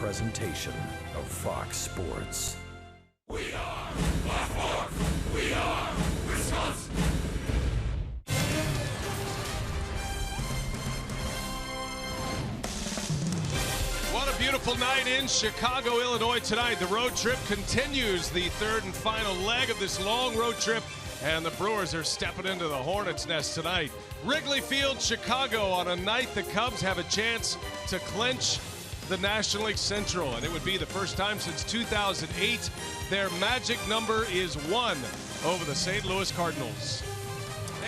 presentation of Fox Sports. We are Baltimore. We are Wisconsin. What a beautiful night in Chicago, Illinois tonight. The road trip continues, the third and final leg of this long road trip, and the Brewers are stepping into the Hornets' nest tonight. Wrigley Field, Chicago, on a night the Cubs have a chance to clinch the National League Central, and it would be the first time since 2008. Their magic number is 1 over the St. Louis Cardinals.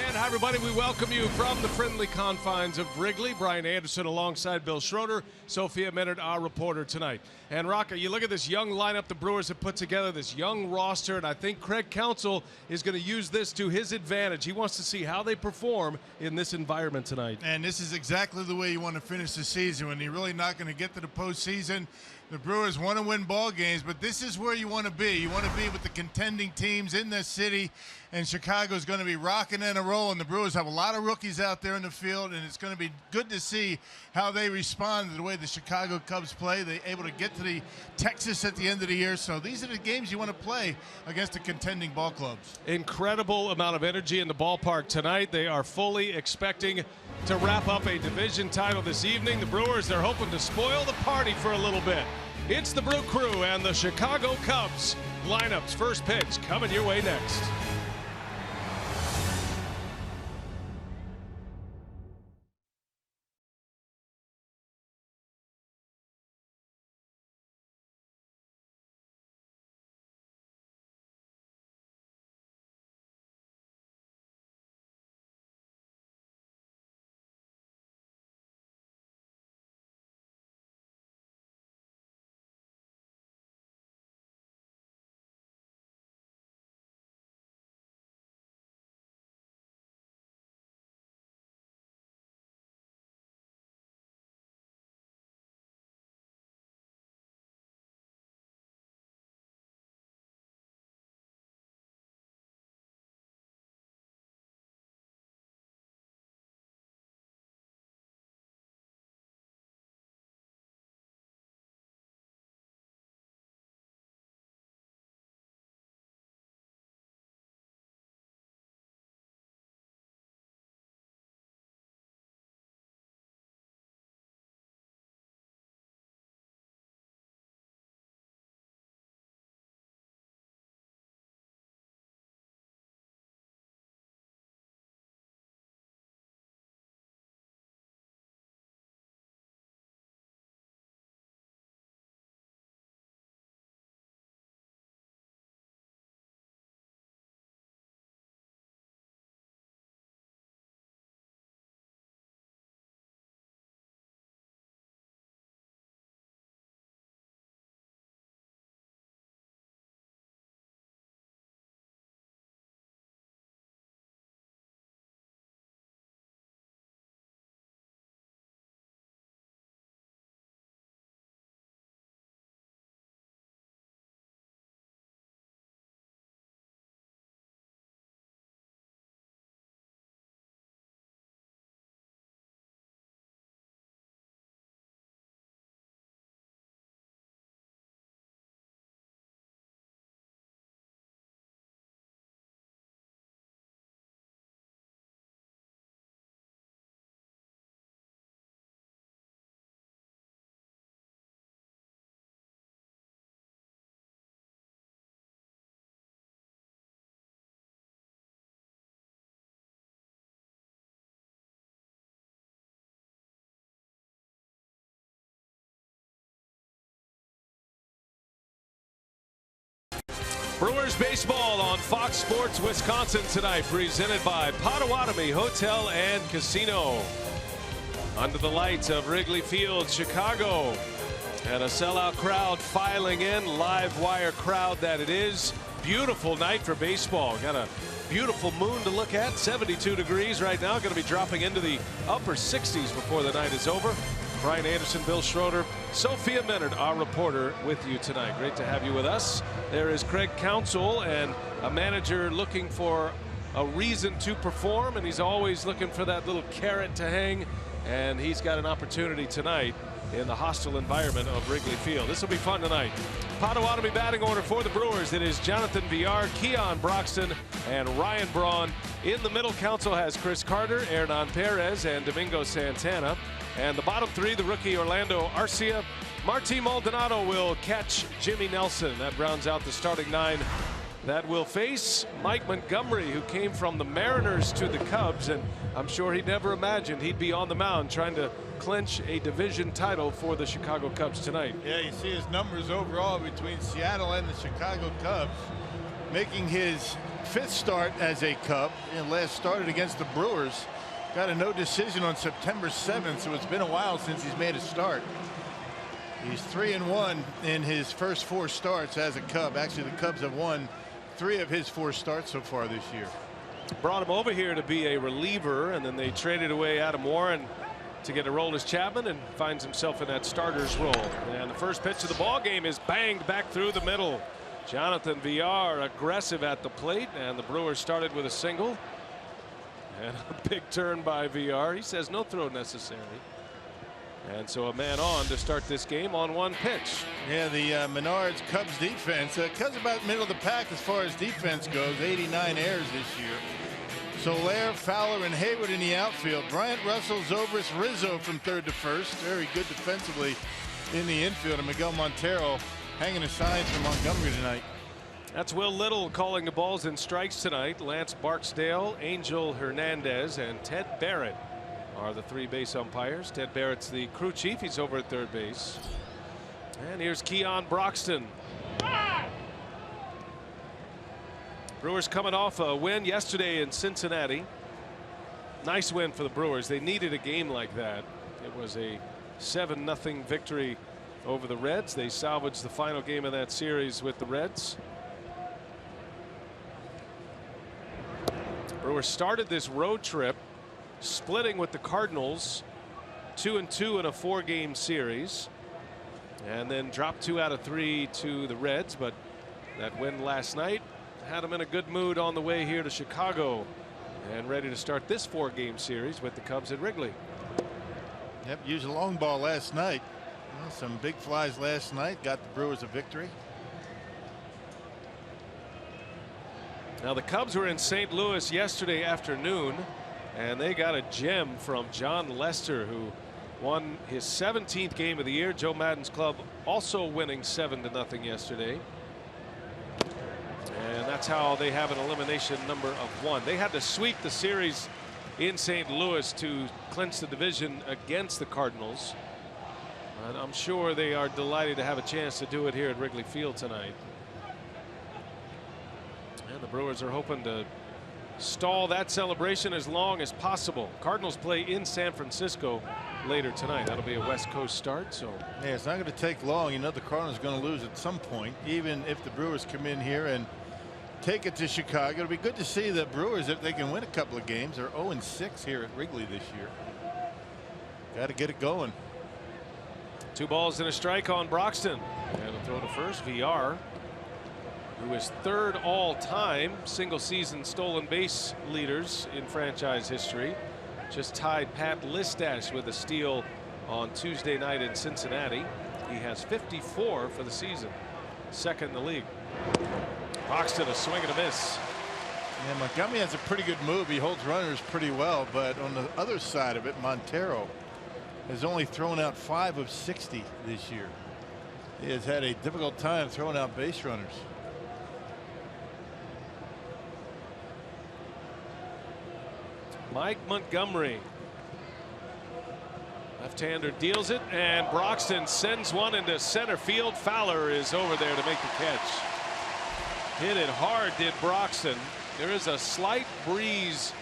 And hi, everybody. We welcome you from the friendly confines of Wrigley. Brian Anderson alongside Bill Schroeder, Sophia Minard, our reporter tonight. And Rocca, you look at this young lineup the Brewers have put together, this young roster, and I think Craig Counsell is going to use this to his advantage. He wants to see how they perform in this environment tonight. And this is exactly the way you want to finish the season, when you're really not going to get to the postseason. The Brewers want to win ball games, but this is where you want to be. You want to be with the contending teams in this city, and Chicago's going to be rocking and rolling. The Brewers have a lot of rookies out there in the field, and it's going to be good to see how they respond to the way the Chicago Cubs play. They're able to get to the Texas at the end of the year, so these are the games you want to play against the contending ball clubs. Incredible amount of energy in the ballpark tonight. They are fully expecting to wrap up a division title this evening. The Brewers, they're hoping to spoil the party for a little bit. It's the Brew Crew and the Chicago Cubs. Lineups, first pitch coming your way next. Brewers baseball on Fox Sports Wisconsin tonight, presented by Potawatomi Hotel and Casino. Under the lights of Wrigley Field, Chicago, and a sellout crowd filing in, live wire crowd that it is. Beautiful night for baseball. Got a beautiful moon to look at, 72 degrees right now, going to be dropping into the upper 60s before the night is over. Brian Anderson, Bill Schroeder, Sophia Minard, our reporter, with you tonight. Great to have you with us. There is Craig Counsell, and a manager looking for a reason to perform, and he's always looking for that little carrot to hang, and he's got an opportunity tonight in the hostile environment of Wrigley Field. This will be fun tonight. Potawatomi batting order for the Brewers. It is Jonathan Villar, Keon Broxton, and Ryan Braun. In the middle council has Chris Carter, Hernan Perez, and Domingo Santana. And the bottom three, the rookie Orlando Arcia. Marty Maldonado will catch Jimmy Nelson. That rounds out the starting 9 that will face Mike Montgomery, who came from the Mariners to the Cubs, and I'm sure he never imagined he'd be on the mound trying to clinch a division title for the Chicago Cubs tonight. Yeah, you see his numbers overall between Seattle and the Chicago Cubs, making his 5th start as a Cub, and last started against the Brewers. Got a no decision on September 7th, so it's been a while since he's made a start. He's 3-1 in his first 4 starts as a Cub. Actually, the Cubs have won 3 of his 4 starts so far this year. Brought him over here to be a reliever, and then they traded away Adam Warren to get Aroldis Chapman, and finds himself in that starter's role. And the first pitch of the ball game is banged back through the middle. Jonathan Villar aggressive at the plate, and the Brewers started with a single. And a big turn by Villar. He says no throw necessary. And so a man on to start this game on 1 pitch. Yeah, the Menards Cubs defense. Cubs about middle of the pack as far as defense goes. 89 errors this year. Soler, Fowler, and Hayward in the outfield. Bryant, Russell, Zobrist, Rizzo from 3rd to 1st. Very good defensively in the infield. And Miguel Montero hanging the signs for Montgomery tonight. That's Will Little calling the balls and strikes tonight. Lance Barksdale, Angel Hernandez, and Ted Barrett are the 3 base umpires. Ted Barrett's the crew chief. He's over at 3rd base. And here's Keon Broxton. Brewers coming off a win yesterday in Cincinnati. Nice win for the Brewers. They needed a game like that. It was a 7-0 victory over the Reds. They salvaged the final game of that series with the Reds. Brewers started this road trip splitting with the Cardinals 2-2 in a 4-game series, and then dropped 2 out of 3 to the Reds. But that win last night had them in a good mood on the way here to Chicago, and ready to start this 4-game series with the Cubs at Wrigley. Yep, used a long ball last night. Well, some big flies last night got the Brewers a victory. Now the Cubs were in St. Louis yesterday afternoon, and they got a gem from John Lester, who won his 17th game of the year. Joe Madden's club also winning 7-0 yesterday. And that's how they have an elimination number of 1. They had to sweep the series in St. Louis to clinch the division against the Cardinals. And I'm sure they are delighted to have a chance to do it here at Wrigley Field tonight. And the Brewers are hoping to stall that celebration as long as possible. Cardinals play in San Francisco later tonight. That'll be a West Coast start. So yeah, it's not going to take long. You know, the Cardinals are going to lose at some point, even if the Brewers come in here and take it to Chicago. It'll be good to see the Brewers, if they can win a couple of games. They're 0-6 here at Wrigley this year. Got to get it going. 2 balls and a strike on Broxton, and a throw to first. Villar, who is 3rd all-time single-season stolen base leaders in franchise history, just tied Pat Listash with a steal on Tuesday night in Cincinnati. He has 54 for the season, 2nd in the league. Broxton, a swing and a miss. Yeah, Montgomery has a pretty good move. He holds runners pretty well, but on the other side of it, Montero has only thrown out 5 of 60 this year. He has had a difficult time throwing out base runners. Mike Montgomery, left-hander, deals it, and Broxton sends one into center field. Fowler is over there to make the catch. Hit it hard, did Broxton. There is a slight breeze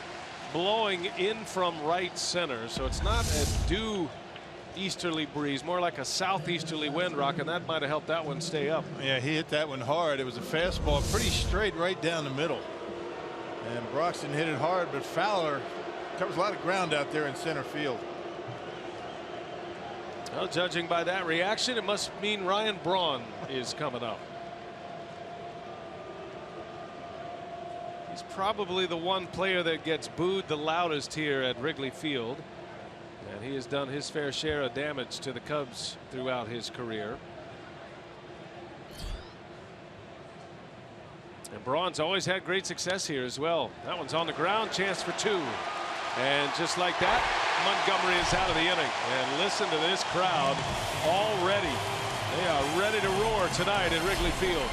blowing in from right center, so it's not a due easterly breeze, more like a southeasterly wind, Rock, and that might have helped that one stay up. Yeah, he hit that one hard. It was a fastball, pretty straight right down the middle. And Broxton hit it hard, but Fowler covers a lot of ground out there in center field. Well, judging by that reaction, it must mean Ryan Braun is coming up. He's probably the one player that gets booed the loudest here at Wrigley Field. And he has done his fair share of damage to the Cubs throughout his career. And Braun's always had great success here as well. That one's on the ground, chance for 2. And just like that, Montgomery is out of the inning. And listen to this crowd already. They are ready to roar tonight at Wrigley Field.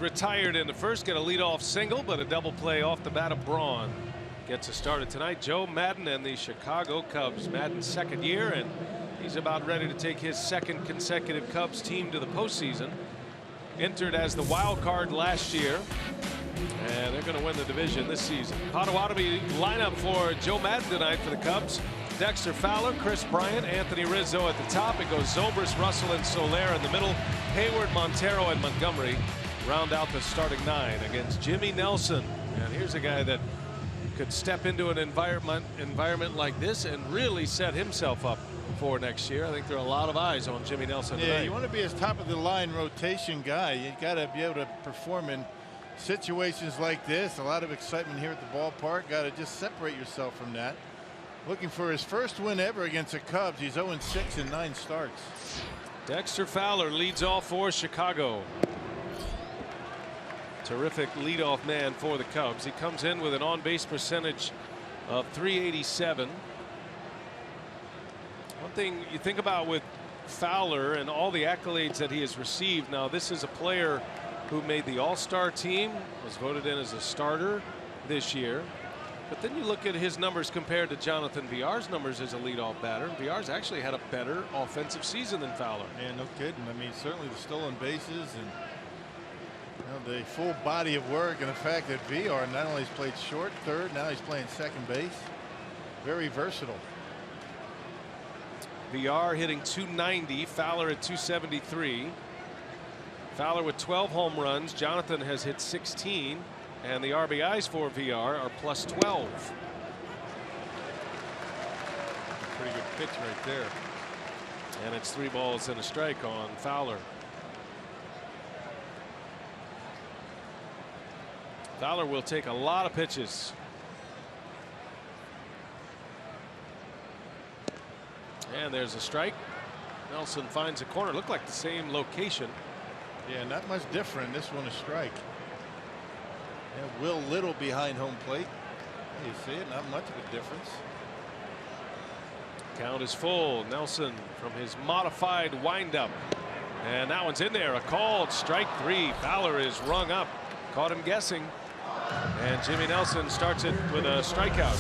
Retired in the first, get a leadoff single, but a double play off the bat of Braun gets us started tonight. Joe Maddon and the Chicago Cubs. Maddon's second year, and he's about ready to take his second consecutive Cubs team to the postseason. Entered as the wild card last year, and they're going to win the division this season. Potawatomi lineup for Joe Maddon tonight for the Cubs. Dexter Fowler, Chris Bryant, Anthony Rizzo at the top. It goes Zobrist, Russell, and Soler in the middle. Hayward, Montero, and Montgomery round out the starting 9 against Jimmy Nelson. And here's a guy that could step into an environment like this and really set himself up for next year. I think there are a lot of eyes on Jimmy Nelson Yeah, tonight. you want to be his top of the line rotation guy. You got to be able to perform in situations like this. A lot of excitement here at the ballpark. Got to just separate yourself from that. Looking for his first win ever against the Cubs. He's 0-6 in 9 starts. Dexter Fowler leads off for Chicago. Terrific leadoff man for the Cubs. He comes in with an on-base percentage of .387. One thing you think about with Fowler and all the accolades that he has received. Now, this is a player who made the All-Star team, was voted in as a starter this year. But then you look at his numbers compared to Jonathan Villar's numbers as a leadoff batter. Villar's actually had a better offensive season than Fowler. Yeah, no kidding. I mean, certainly the stolen bases and the full body of work, and the fact that Villar not only has played short, third, now he's playing second base. Very versatile. Villar hitting .290, Fowler at .273. Fowler with 12 home runs. Jonathan has hit 16, and the RBIs for Villar are +12. Pretty good pitch right there. And it's 3 balls and a strike on Fowler. Fowler will take a lot of pitches. And there's a strike. Nelson finds a corner. Looked like the same location. Yeah, not much different. This one a strike. Yeah, Will Little behind home plate. You see it, not much of a difference. Count is full. Nelson from his modified windup. And that one's in there. A called strike 3. Fowler is rung up. Caught him guessing. And Jimmy Nelson starts it with a strikeout.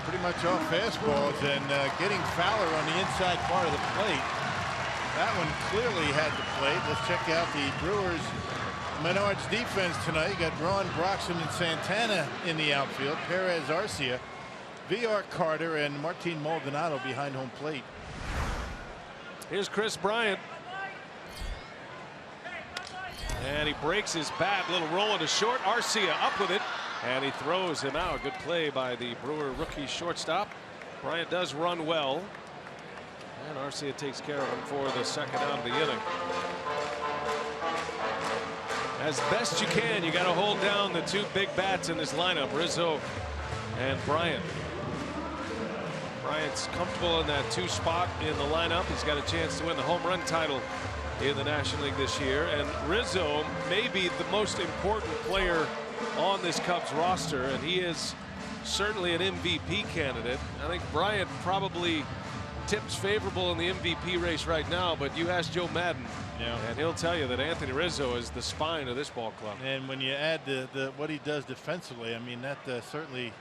Pretty much all fastballs, and getting Fowler on the inside part of the plate. That one clearly had the plate. Let's check out the Brewers Menards defense tonight. You got Braun, Broxton, and Santana in the outfield. Perez, Arcia, V.R. Carter, and Martin Maldonado behind home plate. Here's Chris Bryant. And he breaks his bat. Little roll to short. Arcia up with it. And he throws him out. Good play by the Brewer rookie shortstop. Bryant does run well. And Arcia takes care of him for the second out of the inning. As best you can, you got to hold down the two big bats in this lineup, Rizzo and Bryant. Bryant's comfortable in that 2 spot in the lineup. He's got a chance to win the home run title in the National League this year. And Rizzo may be the most important player on this Cubs roster, and he is certainly an MVP candidate. I think Bryant probably tips favorable in the MVP race right now, but you ask Joe Madden, and he'll tell you that Anthony Rizzo is the spine of this ball club. And when you add what he does defensively, I mean, that certainly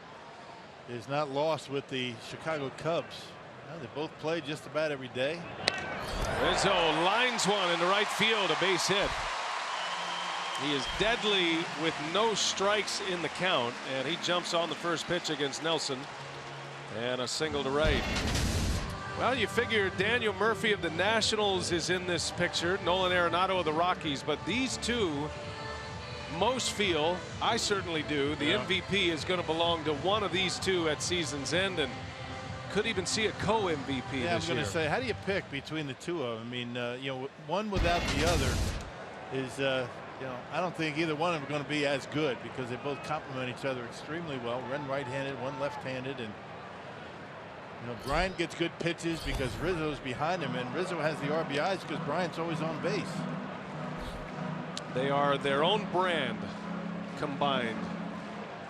is not lost with the Chicago Cubs. They both play just about every day. Rizzo lines one into right field, a base hit. He is deadly with no strikes in the count, and he jumps on the first pitch against Nelson, and a single to right. Well, you figure Daniel Murphy of the Nationals is in this picture, Nolan Arenado of the Rockies, but these two, most feel, I certainly do, the MVP is going to belong to one of these two at season's end, and could even see a co-MVP this year. I was going to say, how do you pick between the two of them? I mean, one without the other is, I don't think either one of them are going to be as good because they both complement each other extremely well. One right-handed, one left-handed, and Bryant gets good pitches because Rizzo's behind him, and Rizzo has the RBIs because Bryant's always on base. They are their own brand combined,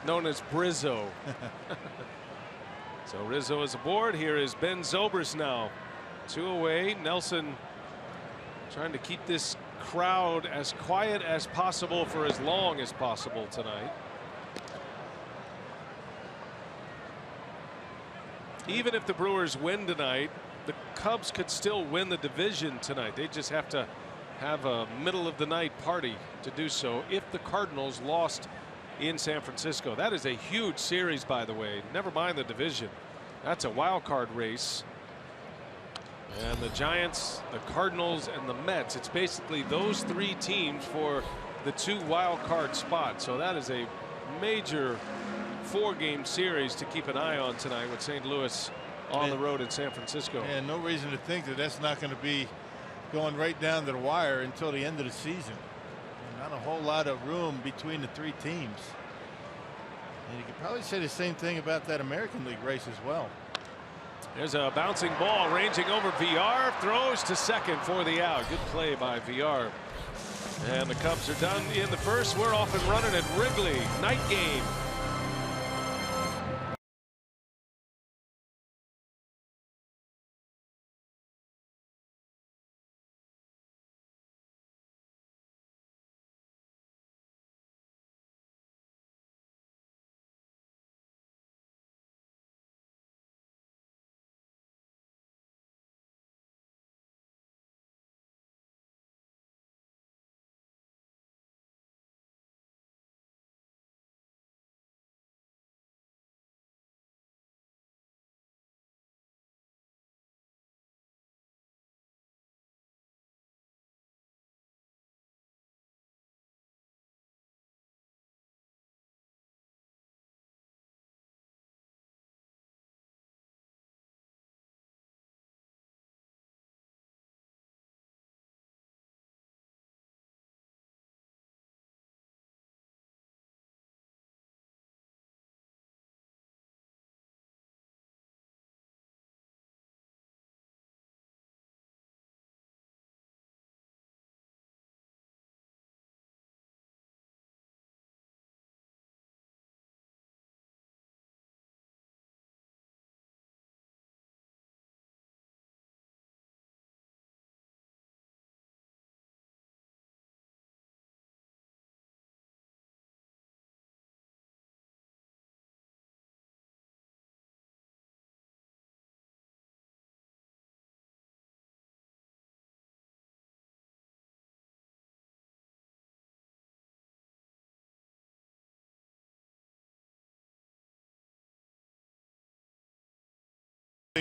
known as Brizzo. So Rizzo is aboard. Here is Ben Zobrist now. 2 away. Nelson trying to keep this crowd as quiet as possible for as long as possible tonight. Even if the Brewers win tonight, the Cubs could still win the division tonight. They just have to have a middle of the night party to do so if the Cardinals lost in San Francisco. That is a huge series, by the way. Never mind the division. That's a wild card race. And the Giants, the Cardinals, and the Mets, it's basically those 3 teams for the 2 wild card spots. So that is a major 4-game series to keep an eye on tonight with St. Louis on the road in San Francisco. And no reason to think that that's not going to be going right down to the wire until the end of the season. Not a whole lot of room between the 3 teams. And you could probably say the same thing about that American League race as well. There's a bouncing ball ranging over VR, throws to second for the out. Good play by VR. And the Cubs are done in the first. We're off and running at Wrigley. Night game.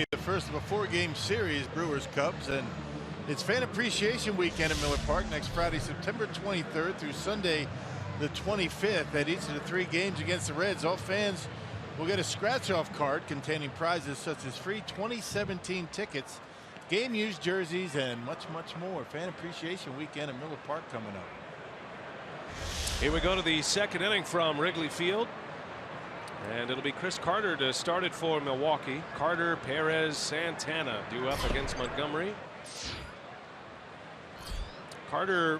The first of a 4-game series, Brewers Cubs, and It's Fan Appreciation Weekend at Miller Park next Friday, September 23rd through Sunday, the 25th. At each of the 3 games against the Reds, all fans will get a scratch-off card containing prizes such as free 2017 tickets, game-used jerseys, and much, much more. Fan Appreciation Weekend at Miller Park coming up. Here we go to the second inning from Wrigley Field. And it'll be Chris Carter to start it for Milwaukee. Carter, Perez, Santana due up against Montgomery. Carter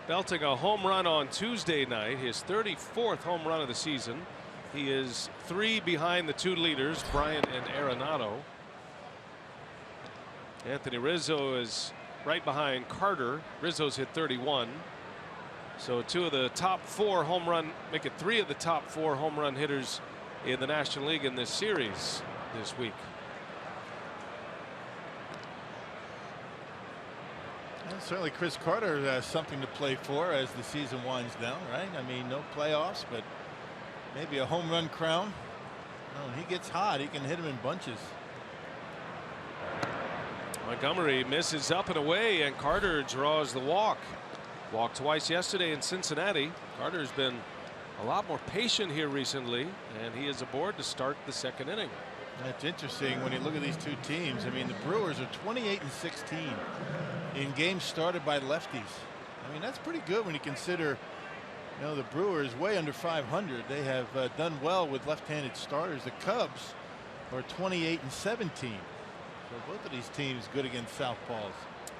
belting a home run on Tuesday night, his 34th home run of the season. He is 3 behind the 2 leaders, Bryant and Arenado. Anthony Rizzo is right behind Carter. Rizzo's hit 31. So 2 of the top 4 home run, make it 3 of the top 4 home run hitters in the National League in this series this week. Well, certainly Chris Carter has something to play for as the season winds down, right? I mean, no playoffs, but maybe a home run crown. When he gets hot, he can hit him in bunches. Montgomery misses up and away, and Carter draws the walk. Walked twice yesterday in Cincinnati. Carter's been a lot more patient here recently, and he is aboard to start the second inning. That's interesting when you look at these 2 teams. I mean, the Brewers are 28-16 in games started by lefties. I mean, that's pretty good when you consider, you know, the Brewers way under 500. They have done well with left-handed starters. The Cubs are 28-17. So both of these teams good against southpaws.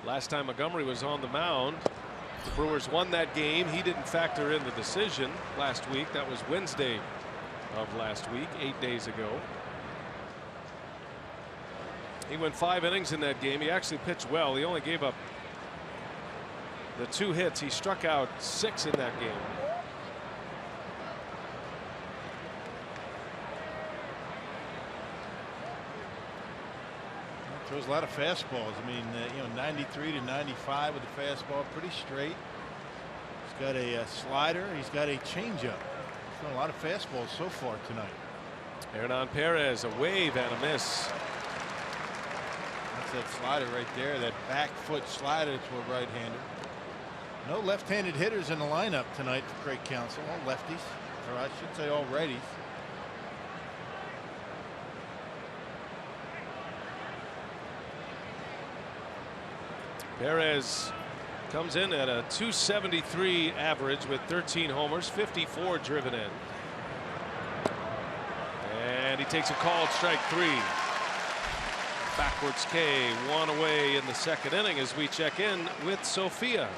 Last time Montgomery was on the mound, the Brewers won that game. He didn't factor in the decision last week. That was Wednesday of last week, 8 days ago. He went 5 innings in that game. He actually pitched well. He only gave up the 2 hits. He struck out 6 in that game. Throws a lot of fastballs. I mean, you know, 93 to 95 with the fastball, pretty straight. He's got a slider. He's got a changeup. He's thrown a lot of fastballs so far tonight. Hernan Perez, a wave and a miss. That's that slider right there, that back foot slider to a right-hander. No left-handed hitters in the lineup tonight for Craig Counsell. All lefties, or I should say all righties. Perez comes in at a .273 average with 13 homers, 54 driven in. And he takes a called strike 3. Backwards K, 1 away in the second inning as we check in with Sophia.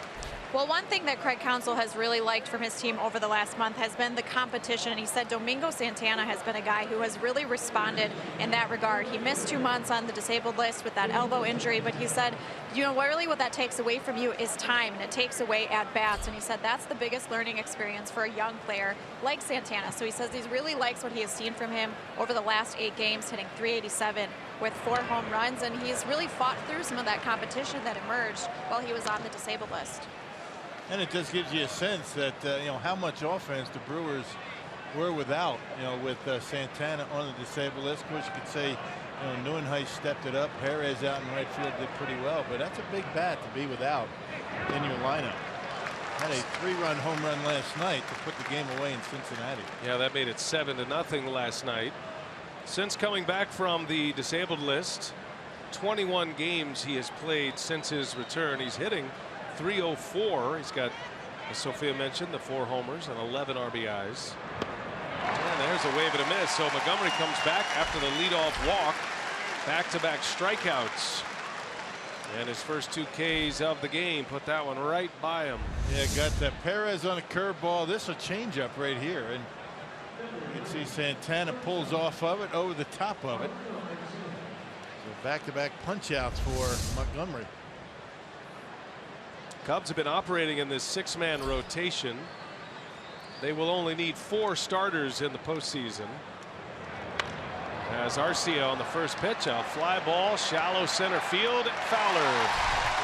Well, one thing that Craig Counsell has really liked from his team over the last month has been the competition. He said Domingo Santana has been a guy who has really responded in that regard. He missed 2 months on the disabled list with that elbow injury, but he said, you know, really what that takes away from you is time, and it takes away at bats. And he said that's the biggest learning experience for a young player like Santana. So he says he really likes what he has seen from him over the last 8 games, hitting .387 with 4 home runs, and he's really fought through some of that competition that emerged while he was on the disabled list. And it just gives you a sense that you know, how much offense the Brewers were without, you know, with Santana on the disabled list. Of course, you could say, you know, Neuenhuis stepped it up. Perez out in right field did pretty well, but that's a big bat to be without in your lineup. Had a 3-run home run last night to put the game away in Cincinnati. Yeah, that made it 7-0 last night. Since coming back from the disabled list, 21 games he has played since his return. He's hitting .304. He's got, as Sophia mentioned, the 4 homers and 11 RBIs. And there's a wave and a miss. So Montgomery comes back after the leadoff walk. Back-to-back strikeouts. And his first 2 Ks of the game put that one right by him. Yeah, got that Perez on a curveball. This is a changeup right here. And you can see Santana pulls off of it, over the top of it. So back-to-back punch-outs for Montgomery. Cubs have been operating in this 6-man rotation. They will only need 4 starters in the postseason. As Arcia on the first pitch, a fly ball, shallow center field. Fowler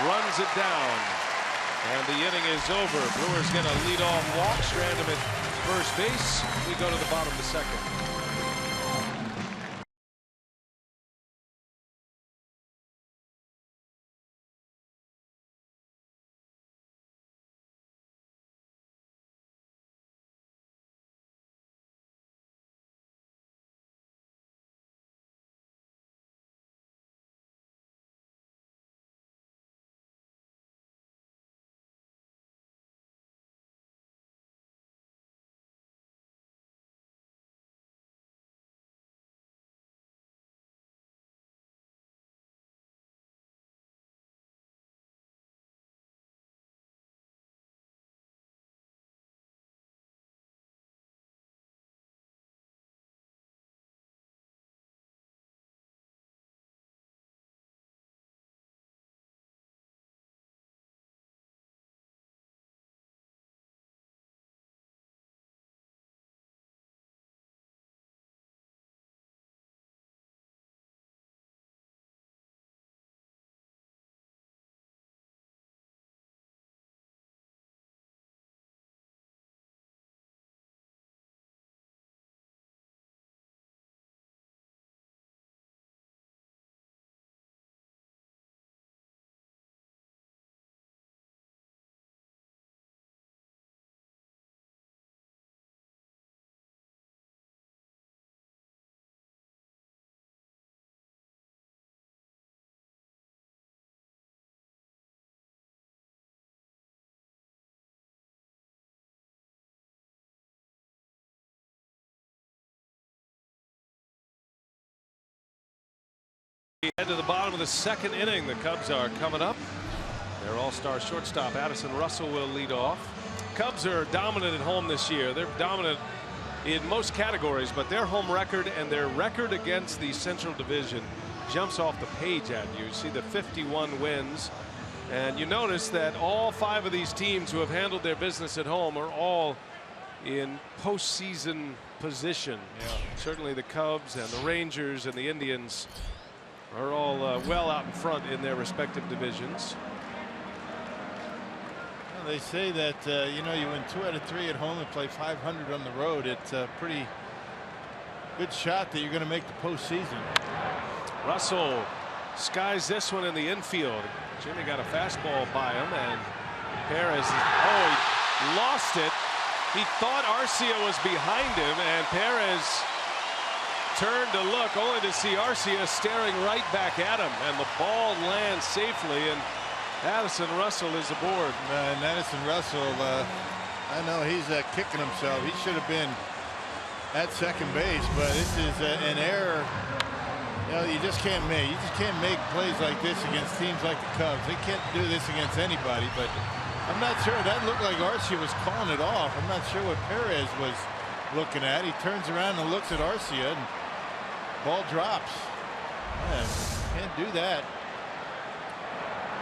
runs it down. And the inning is over. Brewers get a leadoff walk, strand him at first base. We go to the bottom of the second. Head to the bottom of the second inning. The Cubs are coming up. Their all-star shortstop Addison Russell will lead off. Cubs are dominant at home this year. They're dominant in most categories, but their home record and their record against the Central Division jumps off the page at you. You see the 51 wins, and you notice that all 5 of these teams who have handled their business at home are all in postseason position. Certainly the Cubs and the Rangers and the Indians are all well out in front in their respective divisions. Well, they say that you know, you win 2 out of 3 at home and play 500 on the road. It's a pretty good shot that you're going to make the postseason. Russell skies this one in the infield. Jimmy got a fastball by him, and Perez, he lost it. He thought Arcia was behind him, and Perez turned to look, only to see Arcia staring right back at him, and the ball lands safely, and Addison Russell is aboard. And Addison Russell, I know he's kicking himself. He should have been at second base, but this is an error. You know, you just can't make. You just can't make plays like this against teams like the Cubs. They can't do this against anybody. But I'm not sure. That looked like Arcia was calling it off. I'm not sure what Perez was looking at. He turns around and looks at Arcia, and ball drops. Man, can't do that.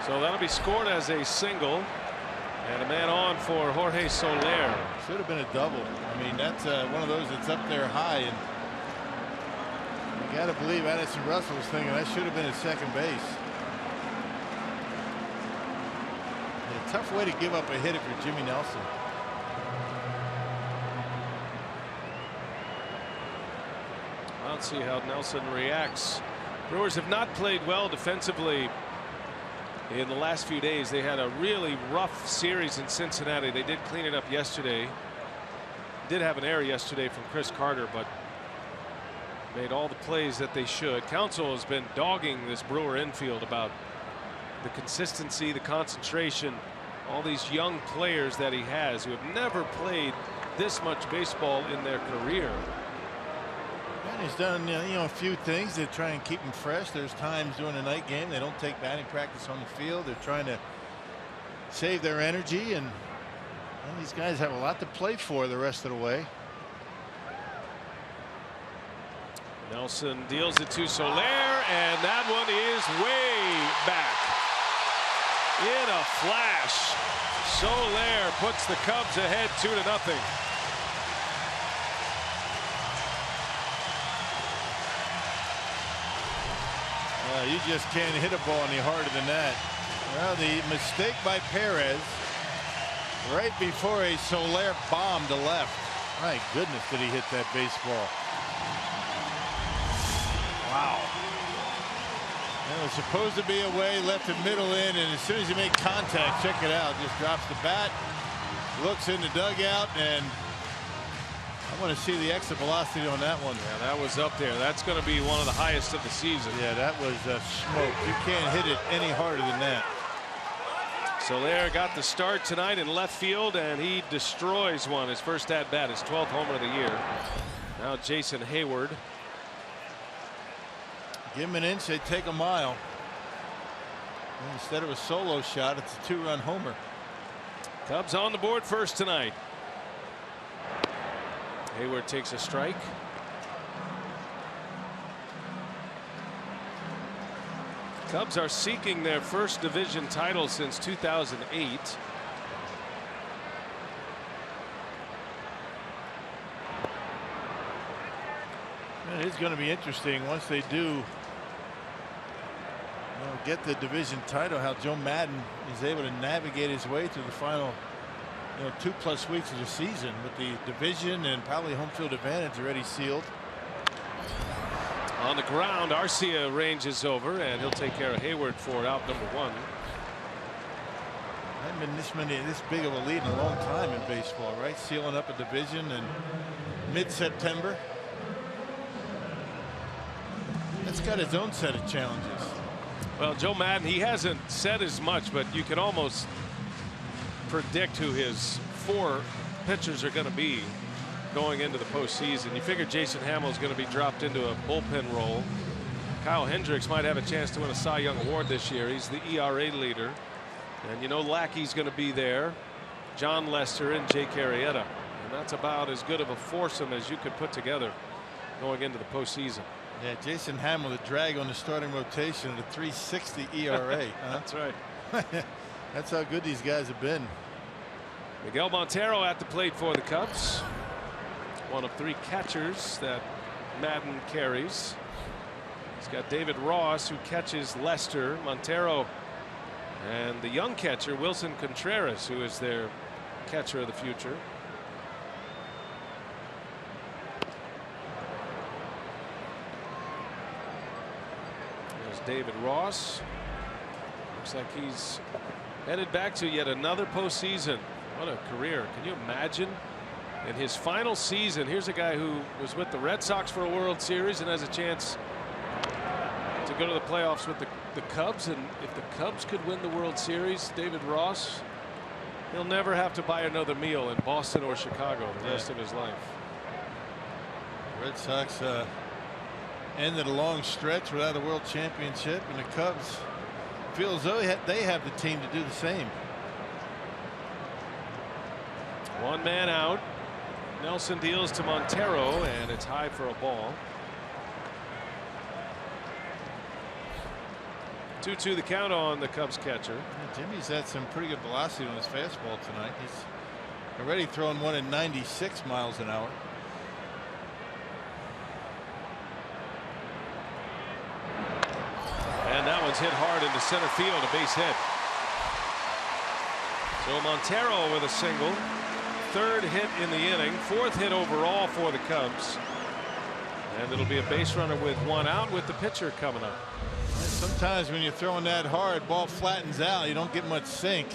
So that'll be scored as a single, and a man on for Jorge Soler. Should have been a double. I mean, that's one of those that's up there high, and you got to believe Addison Russell was thinking that should have been at second base. And a tough way to give up a hit if you're Jimmy Nelson. Let's see how Nelson reacts. Brewers have not played well defensively in the last few days. They had a really rough series in Cincinnati. They did clean it up yesterday. Did have an error yesterday from Chris Carter, but made all the plays that they should. Counsell has been dogging this Brewer infield about the consistency, the concentration, all these young players that he has who have never played this much baseball in their career. And he's done a few things to try and keep him fresh. There's times during the night game they don't take batting practice on the field. They're trying to save their energy, and these guys have a lot to play for the rest of the way. Nelson deals it to Soler, and that one is way back. In a flash, Soler puts the Cubs ahead 2-0. You just can't hit a ball any harder than that. Well, the mistake by Perez right before a Soler bomb to left. My goodness, did he hit that baseball. Wow. It was supposed to be away, left the middle in, and as soon as he made contact, check it out, just drops the bat, looks in the dugout, and I want to see the exit velocity on that one. Yeah, that was up there. That's going to be one of the highest of the season. Yeah, that was smoke. You can't hit it any harder than that. Soler got the start tonight in left field, and he destroys one. His first at bat, his 12th homer of the year. Now Jason Hayward. Give him an inch, they take a mile. And instead of a solo shot, it's a 2-run homer. Cubs on the board first tonight. Hayward takes a strike. Cubs are seeking their first division title since 2008. It is going to be interesting once they do get the division title, how Joe Madden is able to navigate his way through the final 2+ weeks of the season with the division and probably home field advantage already sealed. On the ground, Arcia ranges over, and he'll take care of Hayward for out number 1. Haven't been this big of a lead in a long time in baseball, right? Sealing up a division in mid-September. It's got its own set of challenges. Well, Joe Madden, he hasn't said as much, but you can almost predict who his 4 pitchers are going to be going into the postseason. You figure Jason Hamill is going to be dropped into a bullpen role. Kyle Hendricks might have a chance to win a Cy Young Award this year. He's the ERA leader. And you know Lackey's going to be there. John Lester and Jake Arrieta. And that's about as good of a foursome as you could put together going into the postseason. Yeah, Jason Hamm with a drag on the starting rotation at a 3.60 ERA. That's right. That's how good these guys have been. Miguel Montero at the plate for the Cubs. One of 3 catchers that Madden carries. He's got David Ross, who catches Lester, Montero, and the young catcher Wilson Contreras, who is their catcher of the future. There's David Ross. Looks like he's headed back to yet another postseason. What a career. Can you imagine? In his final season, here's a guy who was with the Red Sox for a World Series and has a chance to go to the playoffs with the Cubs. And if the Cubs could win the World Series, David Ross, he'll never have to buy another meal in Boston or Chicago the rest of his life. Red Sox ended a long stretch without a world championship, and the Cubs feel as though they have the team to do the same. One man out. Nelson deals to Montero, and it's high for a ball. 2-2 the count on the Cubs catcher. Yeah, Jimmy's had some pretty good velocity on his fastball tonight. He's already thrown one at 96 miles an hour. And that one's hit hard into center field, a base hit. So Montero with a single. 3rd hit in the inning, 4th hit overall for the Cubs. And it'll be a base runner with 1 out with the pitcher coming up. Sometimes when you're throwing that hard, ball flattens out. You don't get much sink.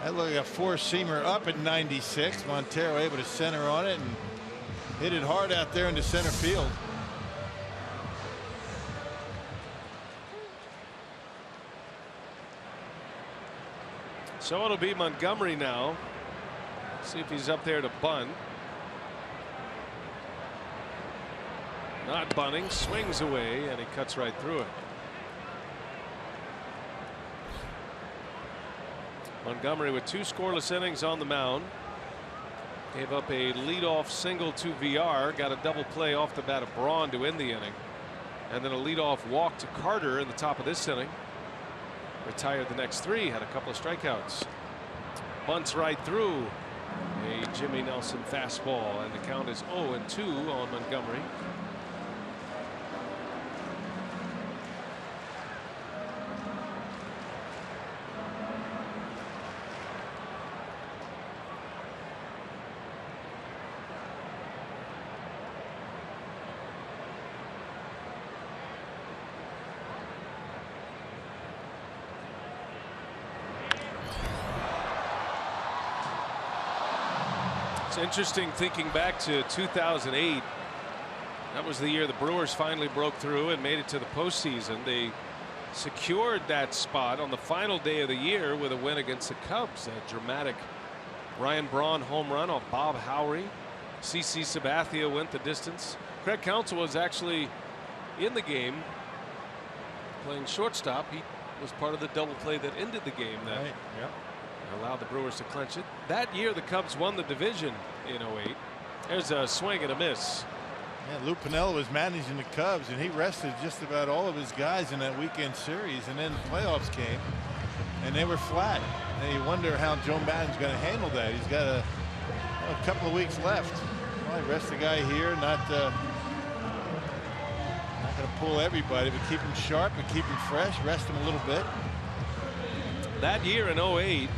That looked like a 4-seamer up at 96. Montero able to center on it and hit it hard out there into center field. So it'll be Montgomery now. See if he's up there to bunt. Not bunting, swings away, and he cuts right through it. Montgomery with 2 scoreless innings on the mound. Gave up a leadoff single to VR, got a double play off the bat of Braun to end the inning, and then a leadoff walk to Carter in the top of this inning. Retired the next 3, had a couple of strikeouts. Bunts right through. A Jimmy Nelson fastball, and the count is 0-2 on Montgomery. Interesting thinking back to 2008. That was the year the Brewers finally broke through and made it to the postseason. They secured that spot on the final day of the year with a win against the Cubs. A dramatic Ryan Braun home run off Bob Howry. CC Sabathia went the distance. Craig Counsell was actually in the game playing shortstop. He was part of the double play that ended the game. That right. Yep. allowed the Brewers to clinch it. That year the Cubs won the division in 08. There's a swing and a miss. Yeah, Lou Piniella was managing the Cubs, and he rested just about all of his guys in that weekend series, and then the playoffs came and they were flat, and you wonder how Joe Madden's going to handle that. He's got a couple of weeks left. Well, rest the guy here, not going to pull everybody, but keep him sharp and keep him fresh, rest him a little bit. That year in 08,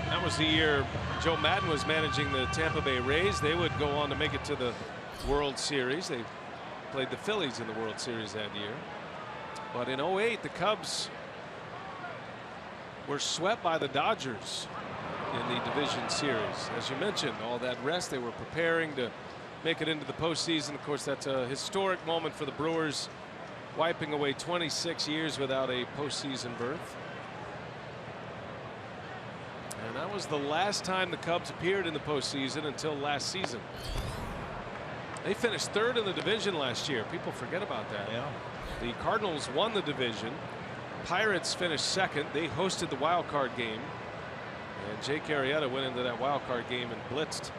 that was the year Joe Madden was managing the Tampa Bay Rays. They would go on to make it to the World Series. They played the Phillies in the World Series that year. But in 08, the Cubs were swept by the Dodgers in the division series. As you mentioned, all that rest, they were preparing to make it into the postseason. Of course, that's a historic moment for the Brewers, wiping away 26 years without a postseason berth. And that was the last time the Cubs appeared in the postseason until last season. They finished 3rd in the division last year. People forget about that. Yeah. The Cardinals won the division. Pirates finished second. They hosted the wild card game. And Jake Arrieta went into that wild card game and blitzed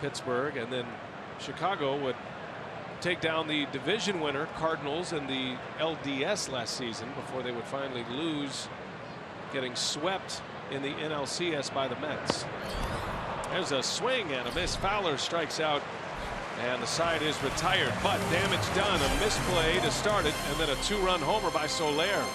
Pittsburgh. And then Chicago would take down the division winner Cardinals in the LDS last season before they would finally lose, getting swept in the NLCS by the Mets. There's a swing and a miss. Fowler strikes out, and the side is retired, but damage done. A misplay to start it, and then a 2-run homer by Soler.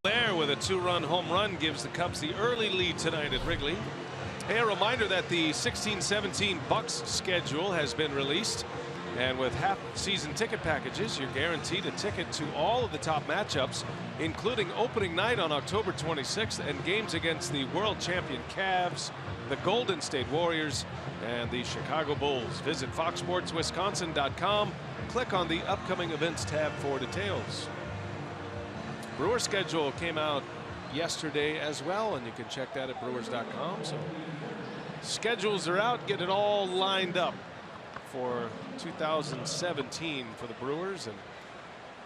There with a 2-run home run gives the Cubs the early lead tonight at Wrigley. Hey, a reminder that the 16-17 Bucks schedule has been released, and with half-season ticket packages, you're guaranteed a ticket to all of the top matchups, including opening night on October 26th and games against the world champion Cavs, the Golden State Warriors, and the Chicago Bulls. Visit foxsportswisconsin.com. Click on the upcoming events tab for details. Brewers schedule came out yesterday as well, and you can check that at brewers.com. So schedules are out. Get it all lined up for 2017 for the Brewers, and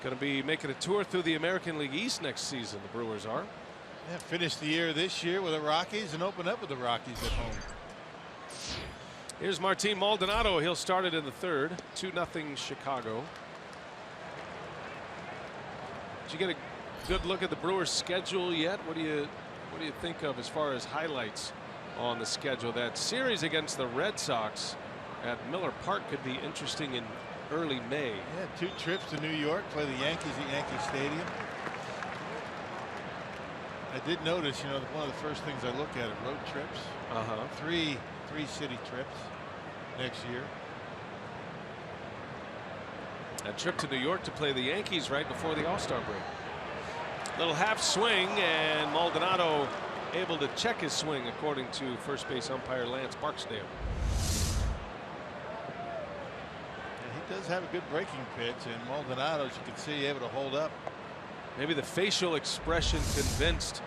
going to be making a tour through the American League East next season. The Brewers are. Yeah, finish the year this year with the Rockies and open up with the Rockies at home. Here's Martin Maldonado. He'll start it in the third. 2-0 Chicago. Did you get a good look at the Brewers schedule yet? What do you think of as far as highlights on the schedule? That series against the Red Sox at Miller Park could be interesting in early May. Yeah, 2 trips to New York, play the Yankees at Yankee Stadium. I did notice, you know, one of the first things I look at are road trips. Three city trips next year. A trip to New York to play the Yankees right before the All-Star break. Little half swing, and Maldonado able to check his swing, according to first base umpire Lance Barksdale. And he does have a good breaking pitch, and Maldonado, as you can see, able to hold up. Maybe the facial expression convinced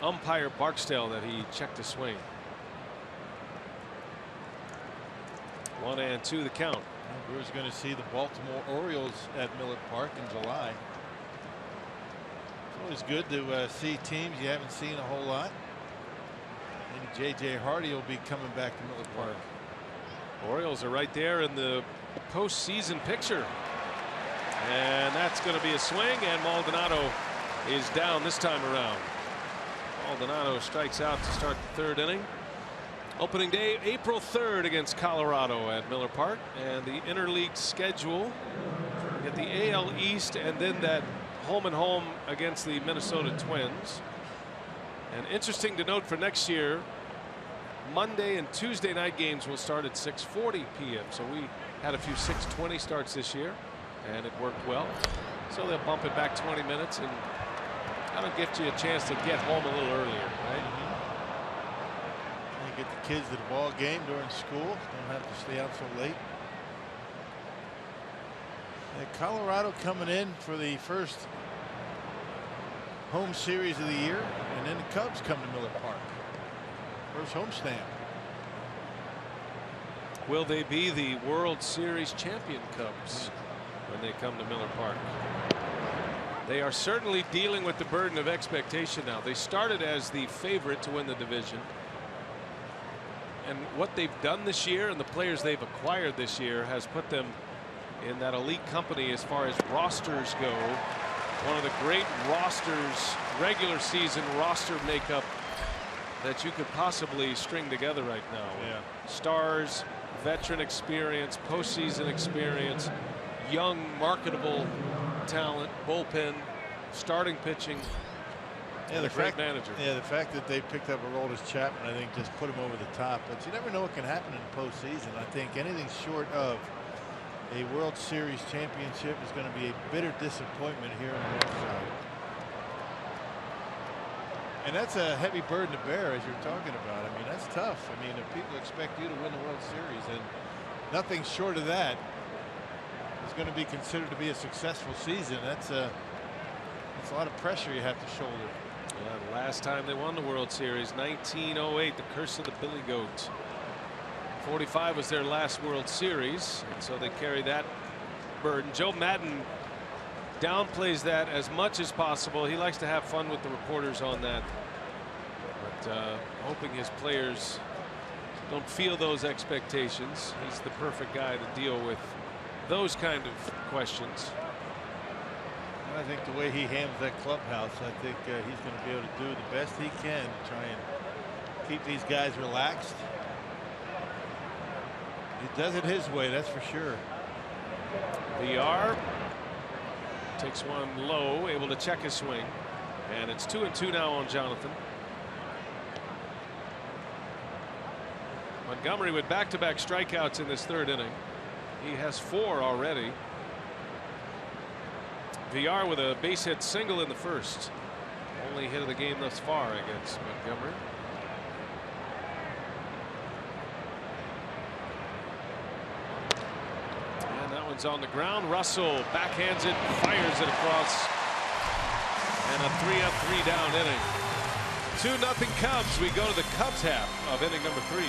umpire Barksdale that he checked his swing. 1-2 the count. Brewers going to see the Baltimore Orioles at Miller Park in July. It's always good to see teams you haven't seen a whole lot. Maybe J.J. Hardy will be coming back to Miller Park. Orioles are right there in the postseason picture. And that's going to be a swing, and Maldonado is down this time around. Maldonado strikes out to start the third inning. Opening day, April 3rd against Colorado at Miller Park, and the interleague schedule at the AL East, and then that home and home against the Minnesota Twins. And interesting to note for next year, Monday and Tuesday night games will start at 6:40 p.m. So we had a few 6:20 starts this year, and it worked well. So they'll bump it back 20 minutes and That'll get you a chance to get home a little earlier, right? You get the kids to the ball game during school. Don't have to stay out so late. And Colorado coming in for the first home series of the year, and then the Cubs come to Miller Park. First homestand. Will they be the World Series champion Cubs when they come to Miller Park? They are certainly dealing with the burden of expectation now. They started as the favorite to win the division. And what they've done this year and the players they've acquired this year has put them in that elite company as far as rosters go. One of the great rosters, regular season roster makeup that you could possibly string together right now. Yeah. Stars, veteran experience, postseason experience, young, marketable talent, bullpen, starting pitching. Yeah, the great manager. Yeah, the fact that they picked up Aroldis Chapman, I think, just put him over the top. But you never know what can happen in the postseason. I think anything short of a World Series championship is going to be a bitter disappointment here on the north side. And that's a heavy burden to bear, as you're talking about. I mean, that's tough. I mean, if people expect you to win the World Series, and nothing short of that is going to be considered to be a successful season, that's a lot of pressure you have to shoulder. Yeah, the last time they won the World Series, 1908, the curse of the Billy Goat. 45 was their last World Series, and so they carry that burden. Joe Madden downplays that as much as possible. He likes to have fun with the reporters on that, but hoping his players don't feel those expectations. He's the perfect guy to deal with those kind of questions. I think the way he handles that clubhouse, I think he's going to be able to do the best he can to try and keep these guys relaxed. He does it his way, that's for sure. VR takes one low, able to check his swing, and it's 2-2 now on Jonathan. Montgomery with back-to-back strikeouts in this third inning. He has 4 already. VR with a base hit single in the first. Only hit of the game thus far against Montgomery. And that one's on the ground. Russell backhands it, fires it across. And a 3-up, 3-down inning. 2-0 Cubs. We go to the Cubs half of inning number 3.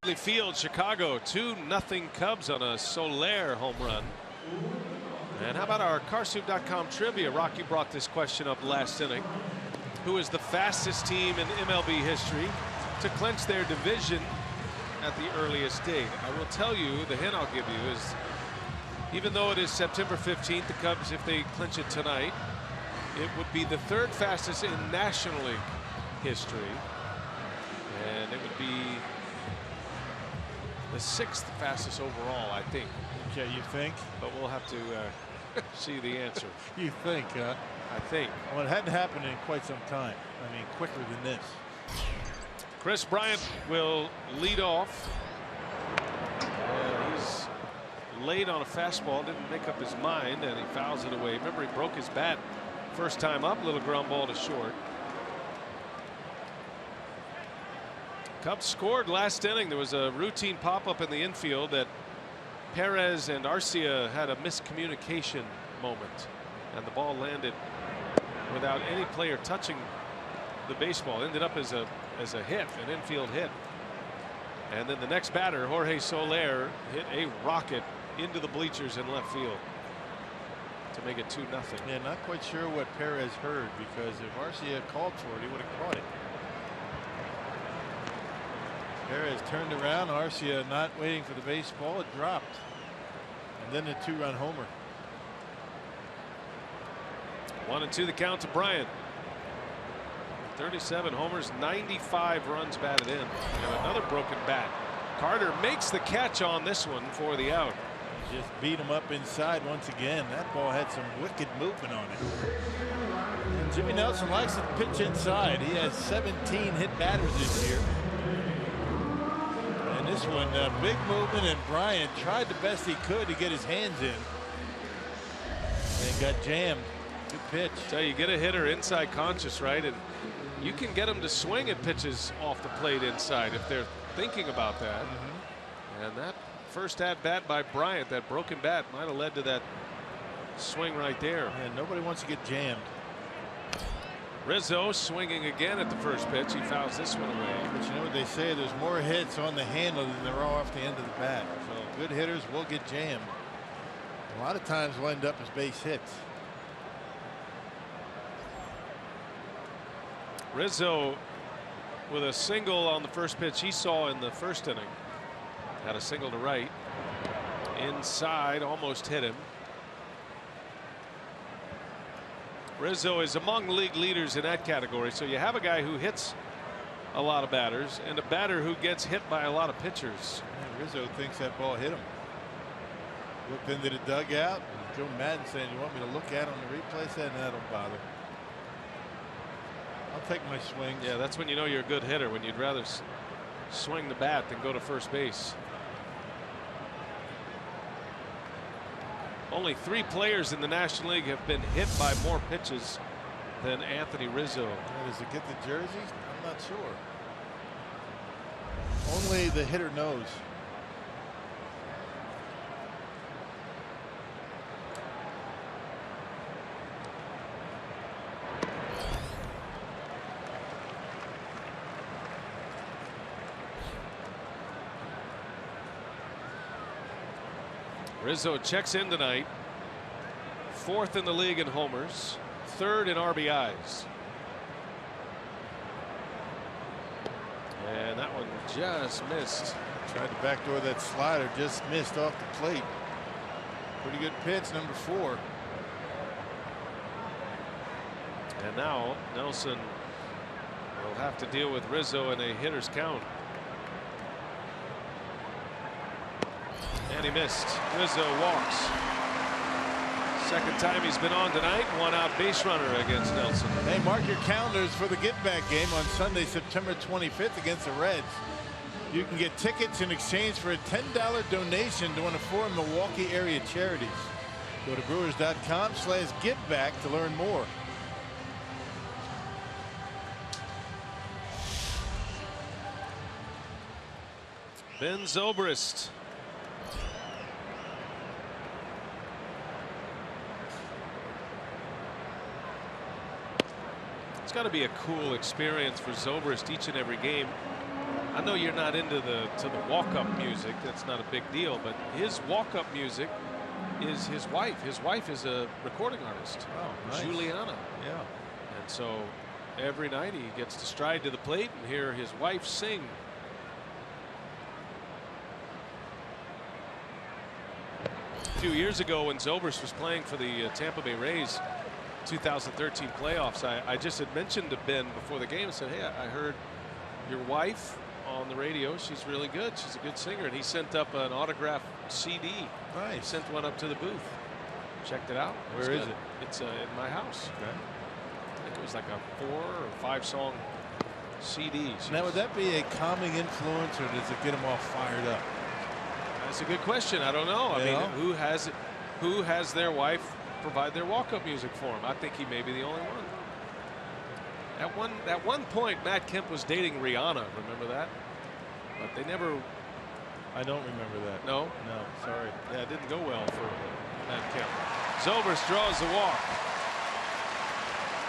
Wrigley Field, Chicago, 2-0 Cubs on a Soler home run. And how about our Carsoup.com trivia? Rocky brought this question up last inning. Who is the fastest team in MLB history to clinch their division at the earliest date? I will tell you, the hint I'll give you is, even though it is September 15th, the Cubs, if they clinch it tonight, It would be the 3rd fastest in National League history, and it would be the 6th fastest overall, I think. Okay, you think? But we'll have to see the answer. You think, huh? I think. Well, it hadn't happened in quite some time. I mean, quicker than this. Chris Bryant will lead off. He's late on a fastball, didn't make up his mind, and he fouls it away. Remember, he broke his bat first time up, little ground ball to short. Cubs scored last inning. There was a routine pop-up in the infield that Perez and Arcia had a miscommunication moment, and the ball landed without any player touching the baseball. Ended up as a hit, an infield hit. And then the next batter, Jorge Soler, hit a rocket into the bleachers in left field to make it 2-0. Yeah, not quite sure what Perez heard, because if Arcia called for it, he would have caught it. Perez turned around. Arcia not waiting for the baseball. It dropped. And then a 2-run homer. 1-2 the count to Bryant. 37 homers, 95 runs batted in, and another broken bat. Carter makes the catch on this one for the out. Just beat him up inside once again. That ball had some wicked movement on it. And Jimmy Nelson likes to pitch inside. He has 17 hit batters this year. And this one, big movement, and Bryant tried the best he could to get his hands in. And got jammed. Good pitch. So you get a hitter inside conscious, right? And you can get them to swing at pitches off the plate inside if they're thinking about that. And that first at bat by Bryant, that broken bat, might have led to that swing right there. And nobody wants to get jammed. Rizzo swinging again at the first pitch. He fouls this one away. But you know what they say, there's more hits on the handle than there are off the end of the bat. So good hitters will get jammed. A lot of times will end up as base hits. Rizzo with a single on the first pitch he saw in the first inning. Had a single to right. Inside, almost hit him. Rizzo is among league leaders in that category. So you have a guy who hits a lot of batters and a batter who gets hit by a lot of pitchers. And Rizzo thinks that ball hit him. Looked into the dugout. And Joe Madden saying, "You want me to look at it on the replay?" Said, "No, don't bother. I'll take my swings." Yeah, that's when you know you're a good hitter, when you'd rather swing the bat than go to first base. Only 3 players in the National League have been hit by more pitches than Anthony Rizzo. Does it get the jersey? I'm not sure. Only the hitter knows. Rizzo checks in tonight. 4th in the league in homers, 3rd in RBIs. And that one just missed. Tried to backdoor that slider, just missed off the plate. Pretty good pitch, number 4. And now Nelson will have to deal with Rizzo in a hitter's count. And he missed. Rizzo walks. Second time he's been on tonight. 1 out base runner against Nelson. Hey, mark your calendars for the Get Back game on Sunday, September 25th against the Reds. You can get tickets in exchange for a $10 donation to one of 4 Milwaukee area charities. Go to Brewers.com/giveback to learn more. Ben Zobrist. It's got to be a cool experience for Zobrist each and every game. I know you're not into the walk-up music. That's not a big deal, but his walk-up music is his wife. His wife is a recording artist. Oh, nice. Juliana. Yeah. And so every night he gets to stride to the plate and hear his wife sing. A few years ago when Zobrist was playing for the Tampa Bay Rays, 2013 playoffs. I just had mentioned to Ben before the game and said, hey, I heard your wife on the radio. She's really good. She's a good singer. And he sent up an autographed CD. Nice. He sent one up to the booth. Checked it out. Where is it? It's in my house. Okay. I think it was like a 4 or 5 song CD. Now, would that be a calming influence, or does it get them all fired up? That's a good question. I don't know. I mean, who has their wife provide their walk-up music for him? I think he may be the only one. At one point, Matt Kemp was dating Rihanna. Remember that? But they never. I don't remember that. No. No. Sorry. Yeah, it didn't go well for Matt Kemp. Zobrist draws the walk.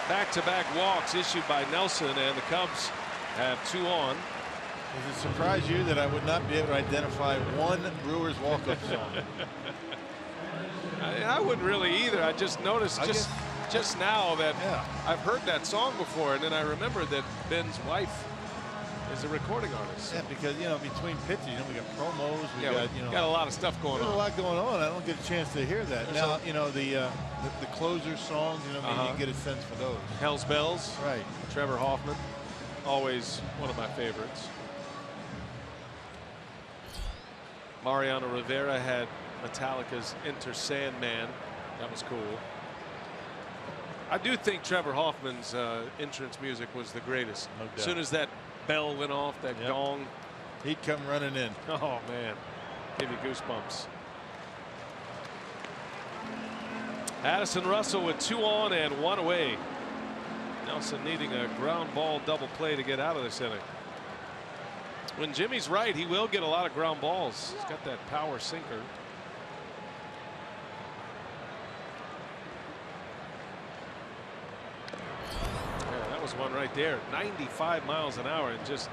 Back-to-back walks issued by Nelson, and the Cubs have 2 on. Does it surprise you that I would not be able to identify one Brewers walk-up song? I wouldn't really either. I just noticed just now that I've heard that song before, and then I remembered that Ben's wife is a recording artist. Yeah, because between pitches, we got promos, we got a lot of stuff going on. A lot going on. I don't get a chance to hear that. Now, the closer songs, maybe you can get a sense for those. Hell's Bells. Right. Trevor Hoffman, always one of my favorites. Mariano Rivera had Metallica's Enter Sandman. That was cool. I do think Trevor Hoffman's entrance music was the greatest. No doubt. As soon as that bell went off, that gong, he'd come running in. Oh man, give you goosebumps. Addison Russell with 2 on and 1 away. Nelson needing a ground ball double play to get out of this inning. When Jimmy's right, he will get a lot of ground balls. He's got that power sinker. Yeah, that was one right there. 95 miles an hour and just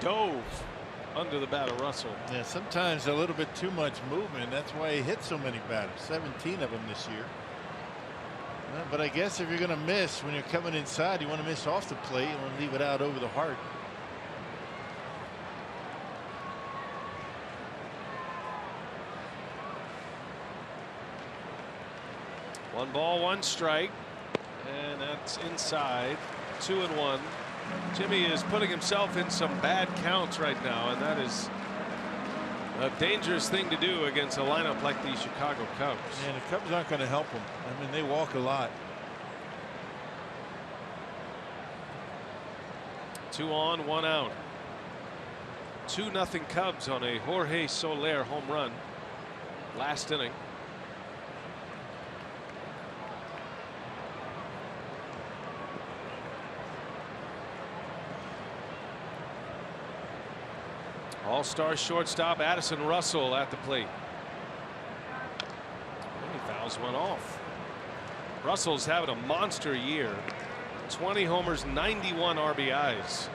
dove under the bat of Russell. Yeah, sometimes a little bit too much movement. That's why he hit so many batters. 17 of them this year. But I guess if you're going to miss when you're coming inside, you want to miss off the plate. You want to leave it out over the heart. One ball, 1 strike, and that's inside. 2-1. Jimmy is putting himself in some bad counts right now, and that is a dangerous thing to do against a lineup like the Chicago Cubs. And the Cubs aren't going to help him. I mean, they walk a lot. 2 on, 1 out. 2-0 Cubs on a Jorge Soler home run last inning. All-star shortstop Addison Russell at the plate. And he fouls one off. Russell's having a monster year. 20 homers, 91 RBIs.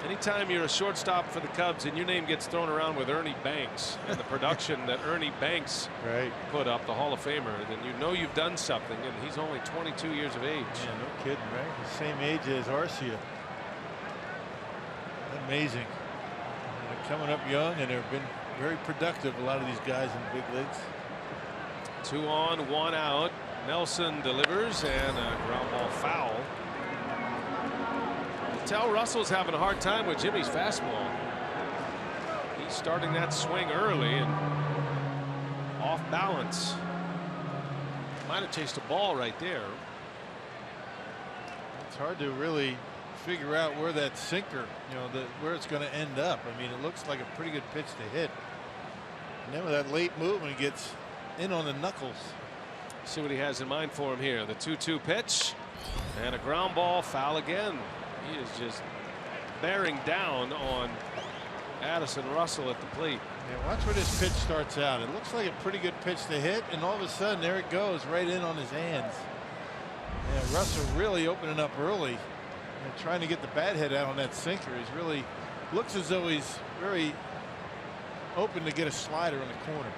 Anytime you're a shortstop for the Cubs and your name gets thrown around with Ernie Banks and the production that Ernie Banks put up, the Hall of Famer, then you know you've done something, and he's only 22 years of age. Yeah, no kidding, right? The same age as Arcia. Amazing. Coming up young, and they've been very productive, a lot of these guys in the big leagues. 2 on, 1 out. Nelson delivers, and a ground ball foul. You tell Russell's having a hard time with Jimmy's fastball. He's starting that swing early and off balance. Might have chased a ball right there. It's hard to really figure out where that sinker, where it's going to end up. I mean, it looks like a pretty good pitch to hit. And then with that late movement, it gets in on the knuckles. See what he has in mind for him here. The 2-2 pitch and a ground ball, foul again. He is just bearing down on Addison Russell at the plate. Yeah, watch where this pitch starts out. It looks like a pretty good pitch to hit, and all of a sudden there it goes right in on his hands. Yeah, Russell really opening up early and trying to get the bat head out on that sinker. He's really looks as though he's very open to get a slider in the corner.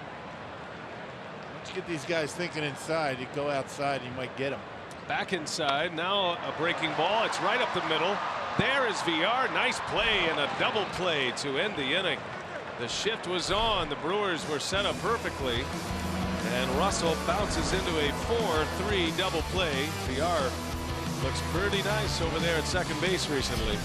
Once you get these guys thinking inside, you go outside, you might get them. Back inside, now a breaking ball. It's right up the middle. There is VR. Nice play and a double play to end the inning. The shift was on. The Brewers were set up perfectly, And Russell bounces into a 4-3 double play. PR looks pretty nice over there at second base recently.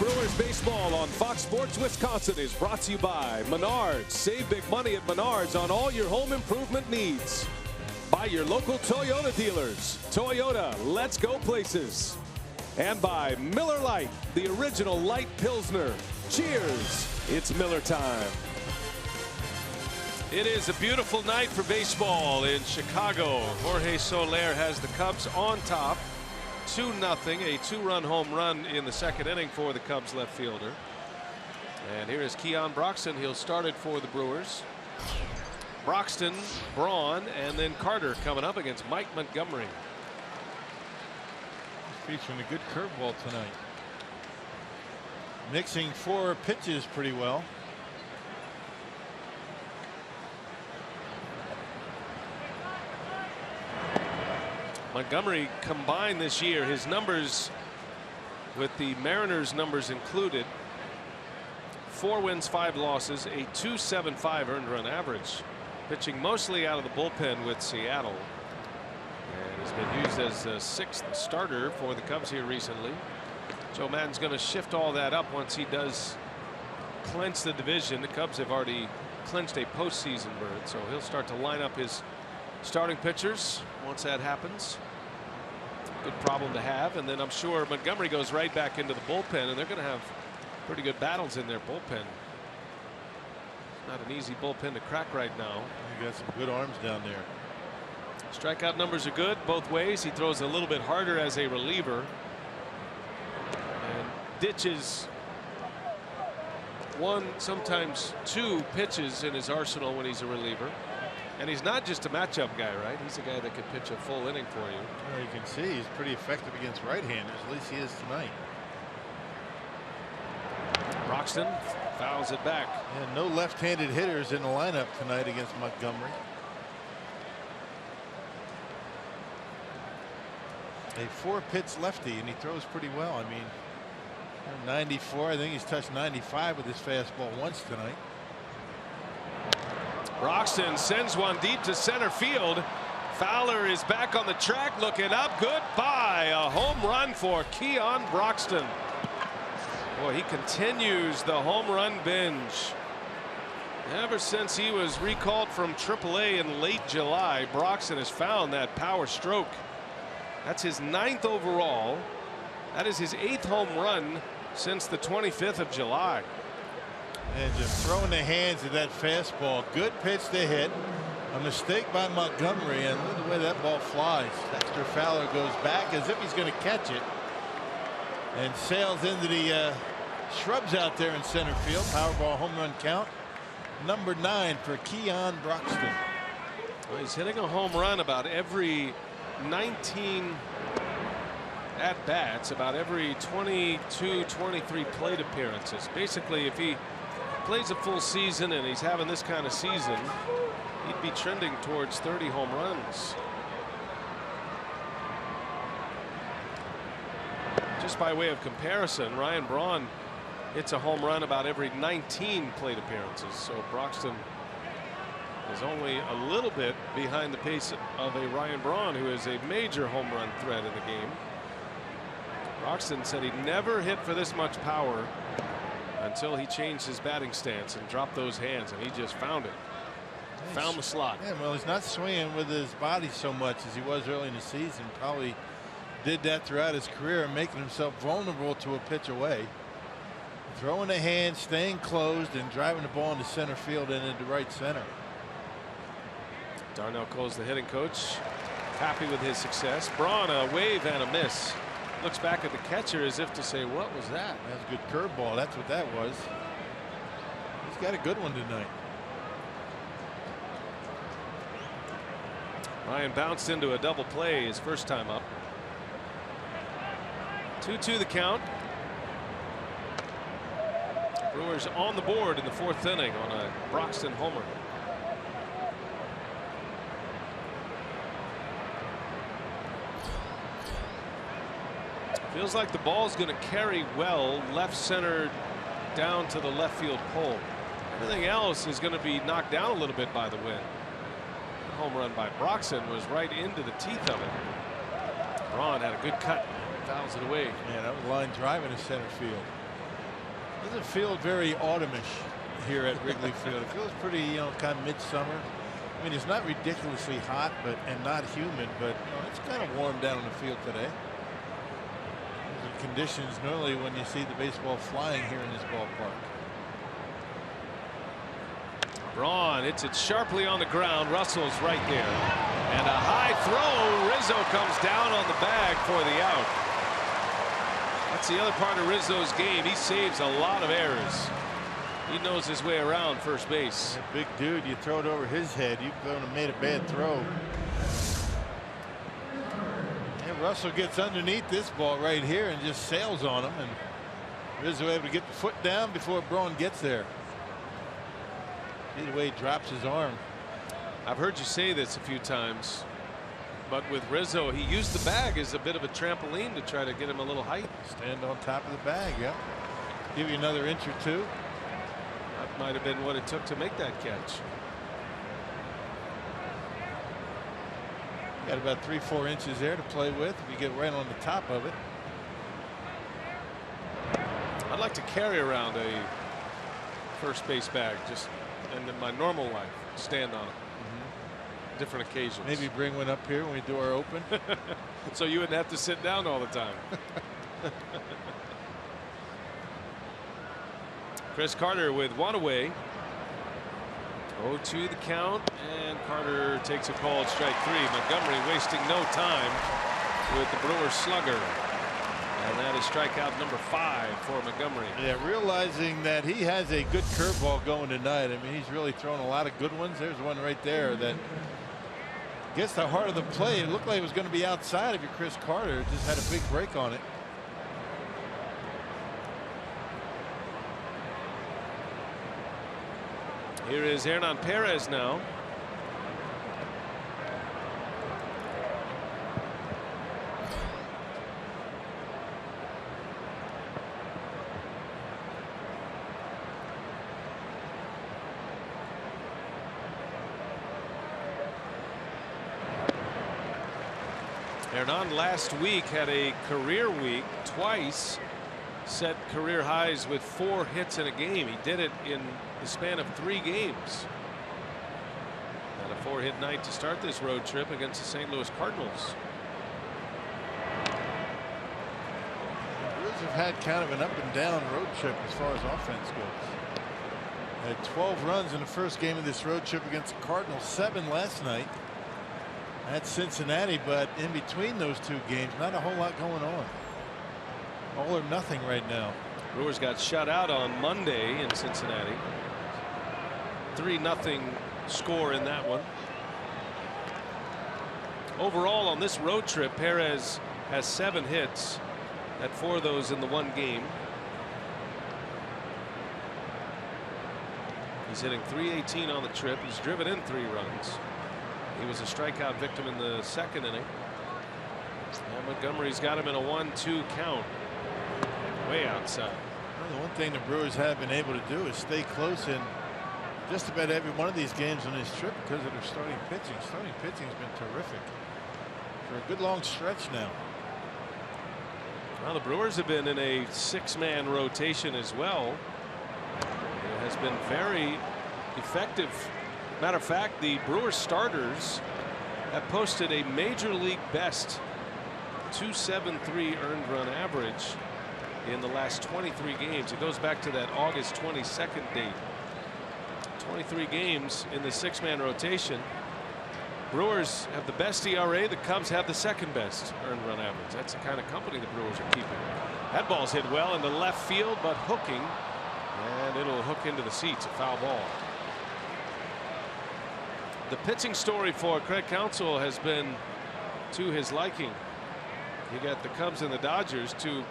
Brewers baseball on Fox Sports Wisconsin is brought to you by Menards. Save big money at Menards on all your home improvement needs. By your local Toyota dealers. Toyota, let's go places. And by Miller Lite, the original light Pilsner. Cheers, it's Miller time. It is a beautiful night for baseball in Chicago. Jorge Soler has the Cubs on top. 2-0, a 2-run home run in the second inning for the Cubs left fielder. And here is Keon Broxton. He'll start it for the Brewers. Broxton, Braun, and then Carter coming up against Mike Montgomery. He's featuring a good curveball tonight. Mixing 4 pitches pretty well. Montgomery combined this year, his numbers with the Mariners numbers included, 4 wins, 5 losses, a .275 earned run average, pitching mostly out of the bullpen with Seattle, and has been used as a 6th starter for the Cubs here recently. Joe Maddon's going to shift all that up once he does clinch the division. The Cubs have already clinched a postseason berth, so he'll start to line up his starting pitchers once that happens. Good problem to have. And then I'm sure Montgomery goes right back into the bullpen, and they're going to have pretty good battles in their bullpen. Not an easy bullpen to crack right now. You got some good arms down there. Strikeout numbers are good both ways. He throws a little bit harder as a reliever and ditches 1, sometimes 2 pitches in his arsenal when he's a reliever. And he's not just a matchup guy, right? He's a guy that can pitch a full inning for you. Well, you can see he's pretty effective against right-handers. At least he is tonight. Broxton fouls it back. And no left-handed hitters in the lineup tonight against Montgomery. A 4-pitch lefty, and he throws pretty well. I mean, 94. I think he's touched 95 with his fastball once tonight. Broxton sends one deep to center field. Fowler is back on the track looking up. Goodbye. A home run for Keon Broxton. Boy, he continues the home run binge. Ever since he was recalled from AAA in late July, Broxton has found that power stroke. That's his 9th overall. That is his 8th home run since the 25th of July. And just throwing the hands of that fastball. Good pitch to hit. A mistake by Montgomery, and look at the way that ball flies. Dexter Fowler goes back as if he's going to catch it and sails into the shrubs out there in center field. Powerball home run count. Number 9 for Keon Broxton. Well, he's hitting a home run about every 19 at bats, about every 22, 23 plate appearances. Basically, if he plays a full season and he's having this kind of season, he'd be trending towards 30 home runs. Just by way of comparison, Ryan Braun hits a home run about every 19 plate appearances. So Broxton is only a little bit behind the pace of a Ryan Braun, who is a major home run threat in the game. Broxton said he never hit for this much power until he changed his batting stance and dropped those hands, and he just found it. Found the slot. Yeah, well, he's not swinging with his body so much as he was early in the season. Probably did that throughout his career, making himself vulnerable to a pitch away. Throwing the hand, staying closed, and driving the ball into center field and into right center. Darnell Cole's the hitting coach, happy with his success. Braun, a wave and a miss. Looks back at the catcher as if to say, what was that? That's a good curveball. That's what that was. He's got a good one tonight. Ryan bounced into a double play his first time up. 2-2 the count. Brewers on the board in the 4th inning on a Broxton homer. Feels like the ball's going to carry well left center down to the left field pole. Everything else is going to be knocked down a little bit by the wind. The home run by Broxton was right into the teeth of it. Braun had a good cut, fouls it away. Yeah, that was a line drive into center field. Doesn't feel very autumnish here at Wrigley Field. It feels pretty, kind of midsummer. I mean, it's not ridiculously hot, and not humid, but it's kind of warm down on the field today. Those are conditions normally when you see the baseball flying here in this ballpark. Braun hits it sharply on the ground. Russell's right there, and a high throw. Rizzo comes down on the bag for the out. That's the other part of Rizzo's game. He saves a lot of errors. He knows his way around first base. That big dude, you throw it over his head, you've made a bad throw. And Russell gets underneath this ball right here and just sails on him, and Rizzo able to get the foot down before Braun gets there. Either way, he drops his arm. I've heard you say this a few times, but with Rizzo, he used the bag as a bit of a trampoline to try to get him a little height. Stand on top of the bag, yeah. Give you another inch or two. That might have been what it took to make that catch. Got about 3-4 inches there to play with if you get right on the top of it. I'd like to carry around a first base bag just in my normal life, stand on it. Different occasions. Maybe bring one up here when we do our open. So you wouldn't have to sit down all the time. Chris Carter with one away. 0-2 the count, and Carter takes a called strike 3. Montgomery wasting no time with the Brewers slugger. And that is strikeout number 5 for Montgomery. Yeah, realizing that he has a good curveball going tonight. I mean, he's really thrown a lot of good ones. There's one right there that gets the heart of the play. It looked like it was going to be outside if you're Chris Carter. It just had a big break on it. Here is Hernan Perez now. Hernan last week had a career week, twice set career highs with 4 hits in a game. He did it in the span of 3 games. Had a 4-hit night to start this road trip against the St. Louis Cardinals. The Brewers have had kind of an up and down road trip as far as offense goes. Had 12 runs in the first game of this road trip against the Cardinals, 7 last night at Cincinnati, but in between those 2 games, not a whole lot going on. All or nothing right now. Brewers got shut out on Monday in Cincinnati. 3-0 score in that one. Overall on this road trip, Perez has 7 hits, had 4 of those in the one game. He's hitting .318 on the trip. He's driven in 3 runs. He was a strikeout victim in the 2nd inning. And Montgomery's got him in a 1-2 count. Way outside. Well, the one thing the Brewers have been able to do is stay close in just about every one of these games on this trip because of their starting pitching. Starting pitching has been terrific for a good long stretch now. Well, the Brewers have been in a 6-man rotation as well. It has been very effective. Matter of fact, the Brewers starters have posted a major league best .273 earned run average in the last 23 games. It goes back to that August 22nd date. 23 games in the 6-man rotation. Brewers have the best ERA. The Cubs have the 2nd best earned run average. That's the kind of company the Brewers are keeping. That ball's hit well into left field, but hooking, and it'll hook into the seats. A foul ball. The pitching story for Craig Counsell has been to his liking. You got the Cubs and the Dodgers, 2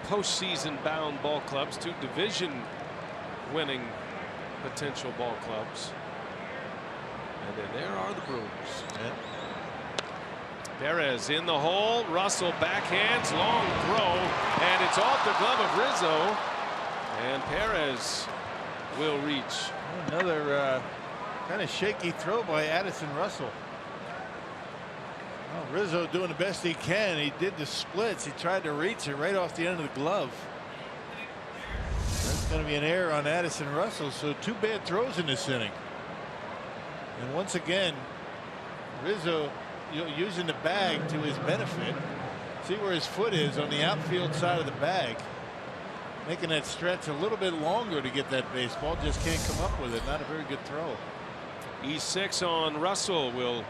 postseason bound ball clubs, 2 division winning potential ball clubs. And then there are the Brewers. Yeah. Perez in the hole. Russell backhands, long throw, and it's off the glove of Rizzo. And Perez will reach. Another kind of shaky throw by Addison Russell. Well, Rizzo doing the best he can. He did the splits. He tried to reach it right off the end of the glove. That's going to be an error on Addison Russell. So 2 bad throws in this inning. And once again, Rizzo using the bag to his benefit. See where his foot is on the outfield side of the bag. Making that stretch a little bit longer to get that baseball. Just can't come up with it. Not a very good throw. E6 on Russell will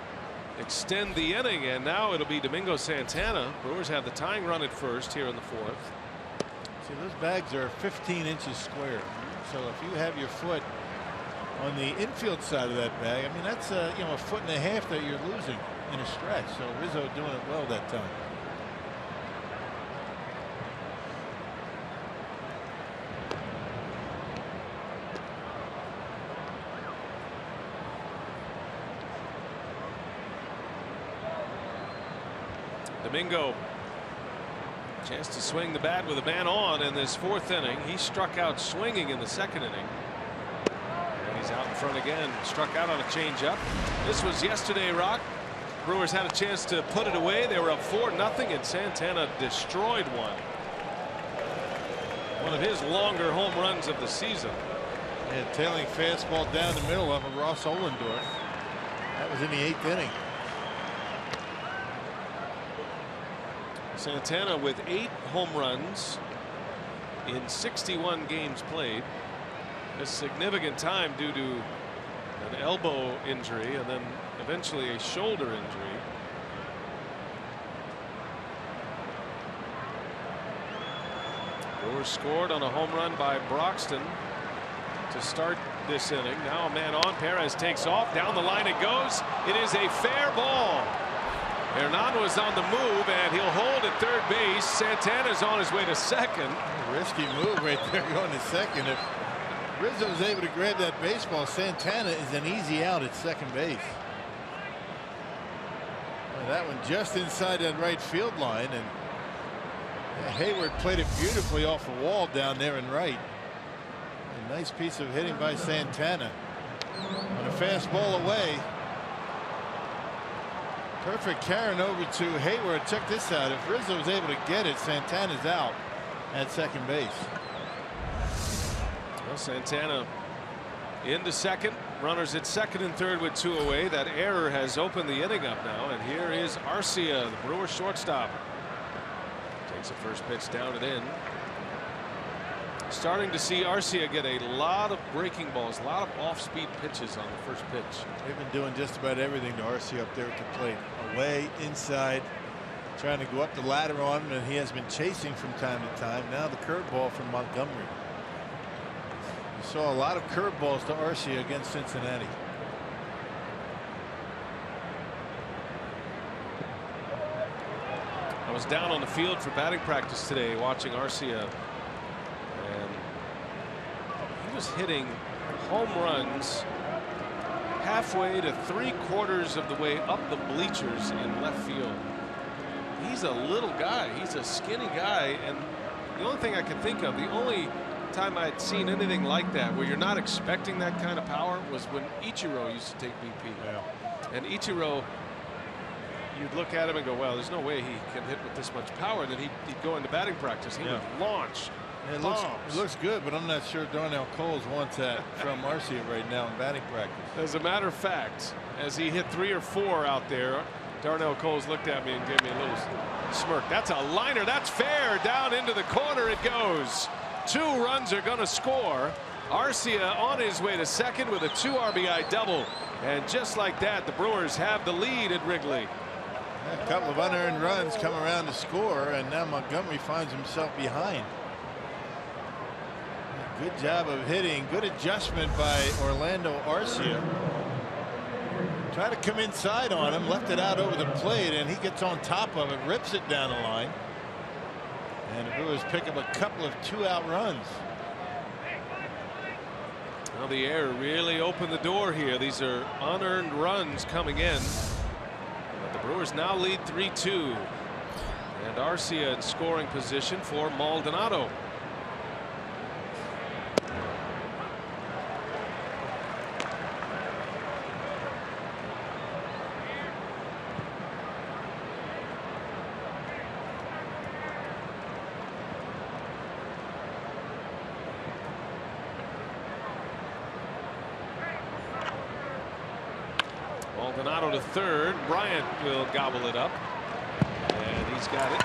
extend the inning, and now it'll be Domingo Santana. Brewers have the tying run at first here in the 4th. See, those bags are 15 inches square. So if you have your foot on the infield side of that bag, I mean, that's a 1.5 foot that you're losing in a stretch. So Rizzo doing it well that time. Domingo, chance to swing the bat with a man on in this 4th inning. He struck out swinging in the 2nd inning. And he's out in front again. Struck out on a changeup. This was yesterday, Rock. Brewers had a chance to put it away. They were up 4-0, and Santana destroyed one. One of his longer home runs of the season. And tailing fastball down the middle of a Ross Ollendorf. That was in the 8th inning. Santana with 8 home runs in 61 games played. A significant time due to an elbow injury and then eventually a shoulder injury. Brewers scored on a home run by Broxton to start this inning. Now a man on. Perez takes off. Down the line it goes. It is a fair ball. Hernan was on the move, and he'll hold at 3rd base. Santana's on his way to 2nd. Risky move right there going to 2nd. If Rizzo's able to grab that baseball, Santana is an easy out at 2nd base. Well, that one just inside that right field line, and Hayward played it beautifully off the wall down there in right. A nice piece of hitting by Santana on a fastball away. Perfect carrying over to Hayward. Check this out. If Rizzo was able to get it, Santana's out at 2nd base. Well, Santana into 2nd. Runners at 2nd and 3rd with 2 away. That error has opened the inning up now. And here is Arcia, the Brewers shortstop. Takes the first pitch down and in. Starting to see Arcia get a lot of breaking balls, a lot of off-speed pitches on the first pitch. They've been doing just about everything to Arcia up there at the plate. Away, inside, trying to go up the ladder on him, and he has been chasing from time to time. Now the curveball from Montgomery. You saw a lot of curveballs to Arcia against Cincinnati. I was down on the field for batting practice today watching Arcia, and he was hitting home runs halfway to 3/4 of the way up the bleachers in left field. He's a little guy. He's a skinny guy, and the only thing I can think of, the only time I'd seen anything like that where you're not expecting that kind of power was when Ichiro used to take BP. Yeah. And Ichiro, you'd look at him and go, well, there's no way he can hit with this much power. Then he'd go into batting practice. He would launch. It looks good, but I'm not sure Darnell Coles wants that from Arcia right now in batting practice. As a matter of fact, as he hit 3 or 4 out there, Darnell Coles looked at me and gave me a little smirk. That's a liner. That's fair. Down into the corner it goes. 2 runs are going to score. Arcia on his way to second with a 2 RBI double. And just like that, the Brewers have the lead at Wrigley. A couple of unearned runs come around to score, and now Montgomery finds himself behind. Good job of hitting. Good adjustment by Orlando Arcia. Tried to come inside on him, left it out over the plate, and he gets on top of it, rips it down the line. And the Brewers pick up a couple of 2-out runs. Well, the air really opened the door here. These are unearned runs coming in. But the Brewers now lead 3-2. And Arcia in scoring position for Maldonado. Maldonado to third. Bryant will gobble it up. And he's got it.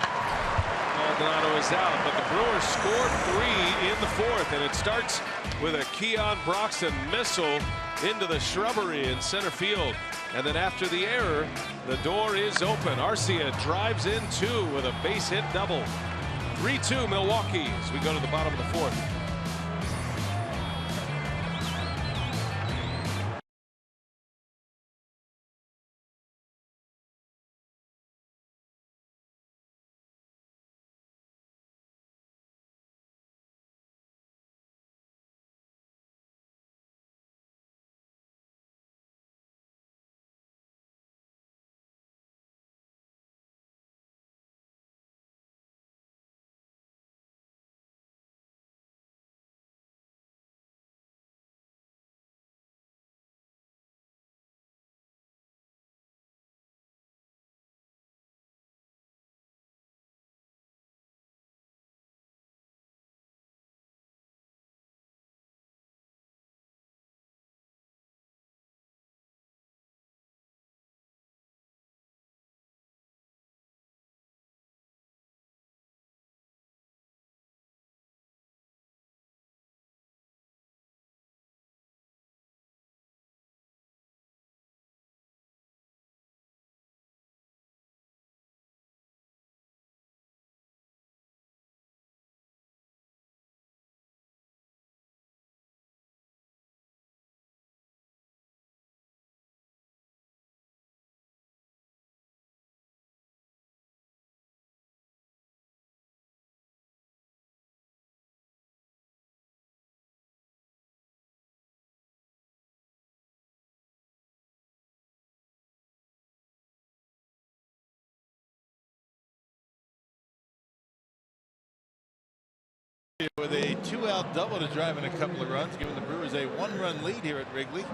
Maldonado is out, but the Brewers scored 3 in the 4th, and it starts with a Keon Broxton missile into the shrubbery in center field. And then after the error, the door is open. Arcia drives in 2 with a base hit double. 3-2 Milwaukee as we go to the bottom of the 4th. With a 2-out double to drive in a couple of runs, giving the Brewers a 1-run lead here at Wrigley.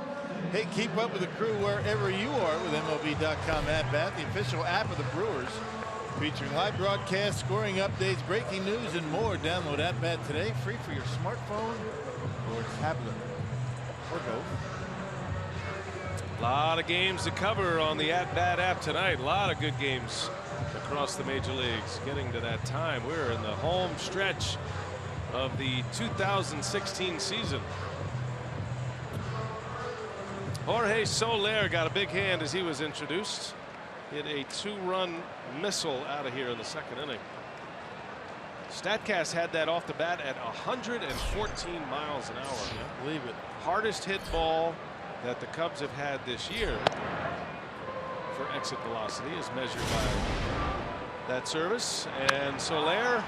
Hey, keep up with the crew wherever you are with MLB.com at-bat, the official app of the Brewers, featuring live broadcasts, scoring updates, breaking news, and more. Download at-bat today, free for your smartphone or tablet, or both. A lot of games to cover on the at-bat app tonight. A lot of good games across the major leagues. Getting to that time, we're in the home stretch of the 2016 season. Jorge Soler got a big hand as he was introduced. Hit a 2-run missile out of here in the 2nd inning. Statcast had that off the bat at 114 miles an hour. Can't believe it. Hardest hit ball that the Cubs have had this year for exit velocity is measured by that service. And Soler,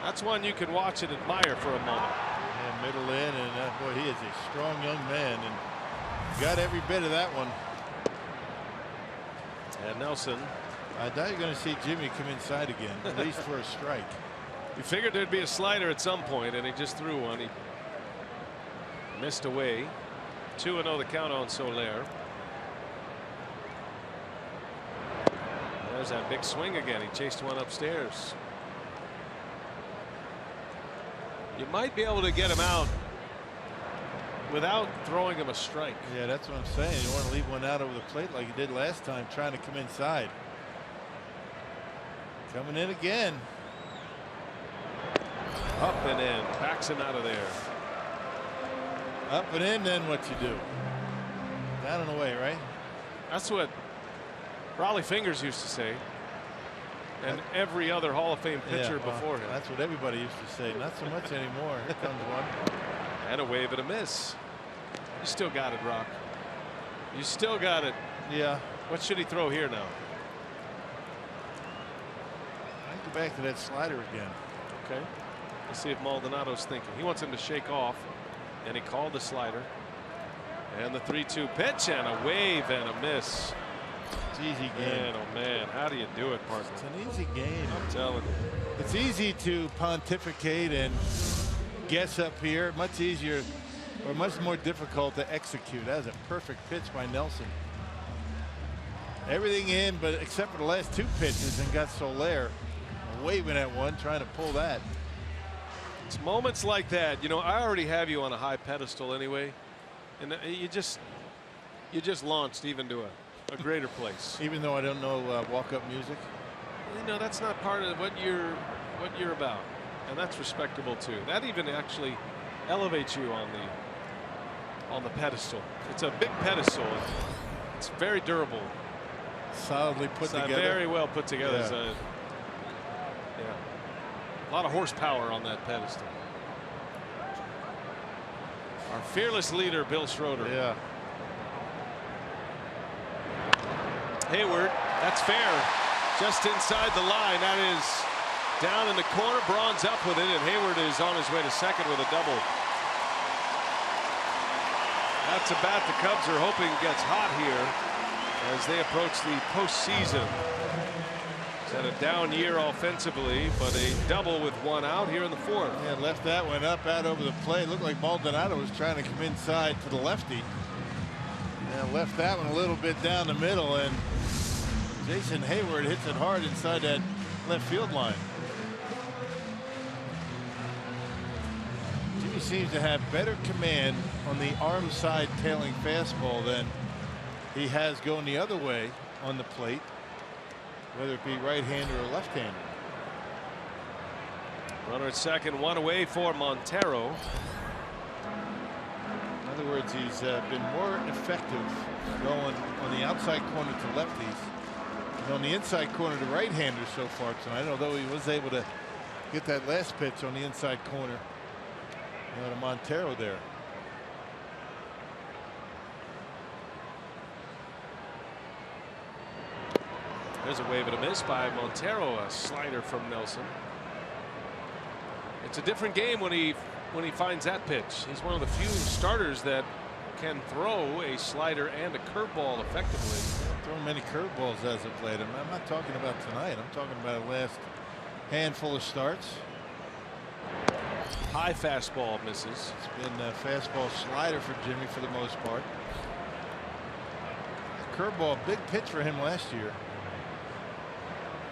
that's one you can watch and admire for a moment. Yeah, middle in, and boy, he is a strong young man and got every bit of that one. And Nelson. I thought you're going to see Jimmy come inside again, at least for a strike. You figured there'd be a slider at some point, and he just threw one. He missed away. 2-0 the count on Soler. There's that big swing again. He chased one upstairs. You might be able to get him out without throwing him a strike. Yeah, that's what I'm saying. You want to leave one out over the plate like you did last time, trying to come inside. Coming in again. Up and in. Backs him out of there. Up and in, then what you do? Down and away, right? That's what Raleigh Fingers used to say. And every other Hall of Fame pitcher before him. That's what everybody used to say. Not so much anymore. Here comes one. And a wave and a miss. You still got it, Rock. You still got it. Yeah. What should he throw here now? I go back to that slider again. Okay. Let's see if Maldonado's thinking. He wants him to shake off. And he called the slider. And the 3-2 pitch and a wave and a miss. It's an easy game. Man, oh man, how do you do it, partner? It's an easy game. I'm telling you. It's easy to pontificate and guess up here. Much easier or much more difficult to execute. That was a perfect pitch by Nelson. Everything in, but except for the last two pitches, and got Soler waving at one, trying to pull that. It's moments like that. You know, I already have you on a high pedestal anyway, and you just launched even to a greater place. Even though I don't know walk-up music. You know, that's not part of what you're about, and that's respectable too. That even actually elevates you on the pedestal. It's a big pedestal. It's very durable. Solidly put together. Very well put together. Yeah. A lot of horsepower on that pedestal. Our fearless leader, Bill Schroeder. Yeah. Hayward, that's fair. Just inside the line. That is down in the corner. Braun's up with it, and Hayward is on his way to second with a double. That's a bat the Cubs are hoping gets hot here as they approach the postseason. It's had a down year offensively, but a double with one out here in the fourth. Yeah, left that one up out over the plate. Looked like Maldonado was trying to come inside to the lefty. And left that one a little bit down the middle, and Jason Hayward hits it hard inside that left field line. Jimmy seems to have better command on the arm side tailing fastball than he has going the other way on the plate, whether it be right-hander or left-hander. Runner at second, one away for Montero. In other words, he's been more effective going on the outside corner to lefties and on the inside corner to right-handers so far tonight, although he was able to get that last pitch on the inside corner to Montero there. There's a wave and a miss by Montero, a slider from Nelson. It's a different game when he finds that pitch. He's one of the few starters that can throw a slider and a curveball effectively. Throwing many curveballs as of late. I'm not talking about tonight. I'm talking about the last handful of starts. High fastball misses. It's been a fastball slider for Jimmy for the most part. Curveball, big pitch for him last year.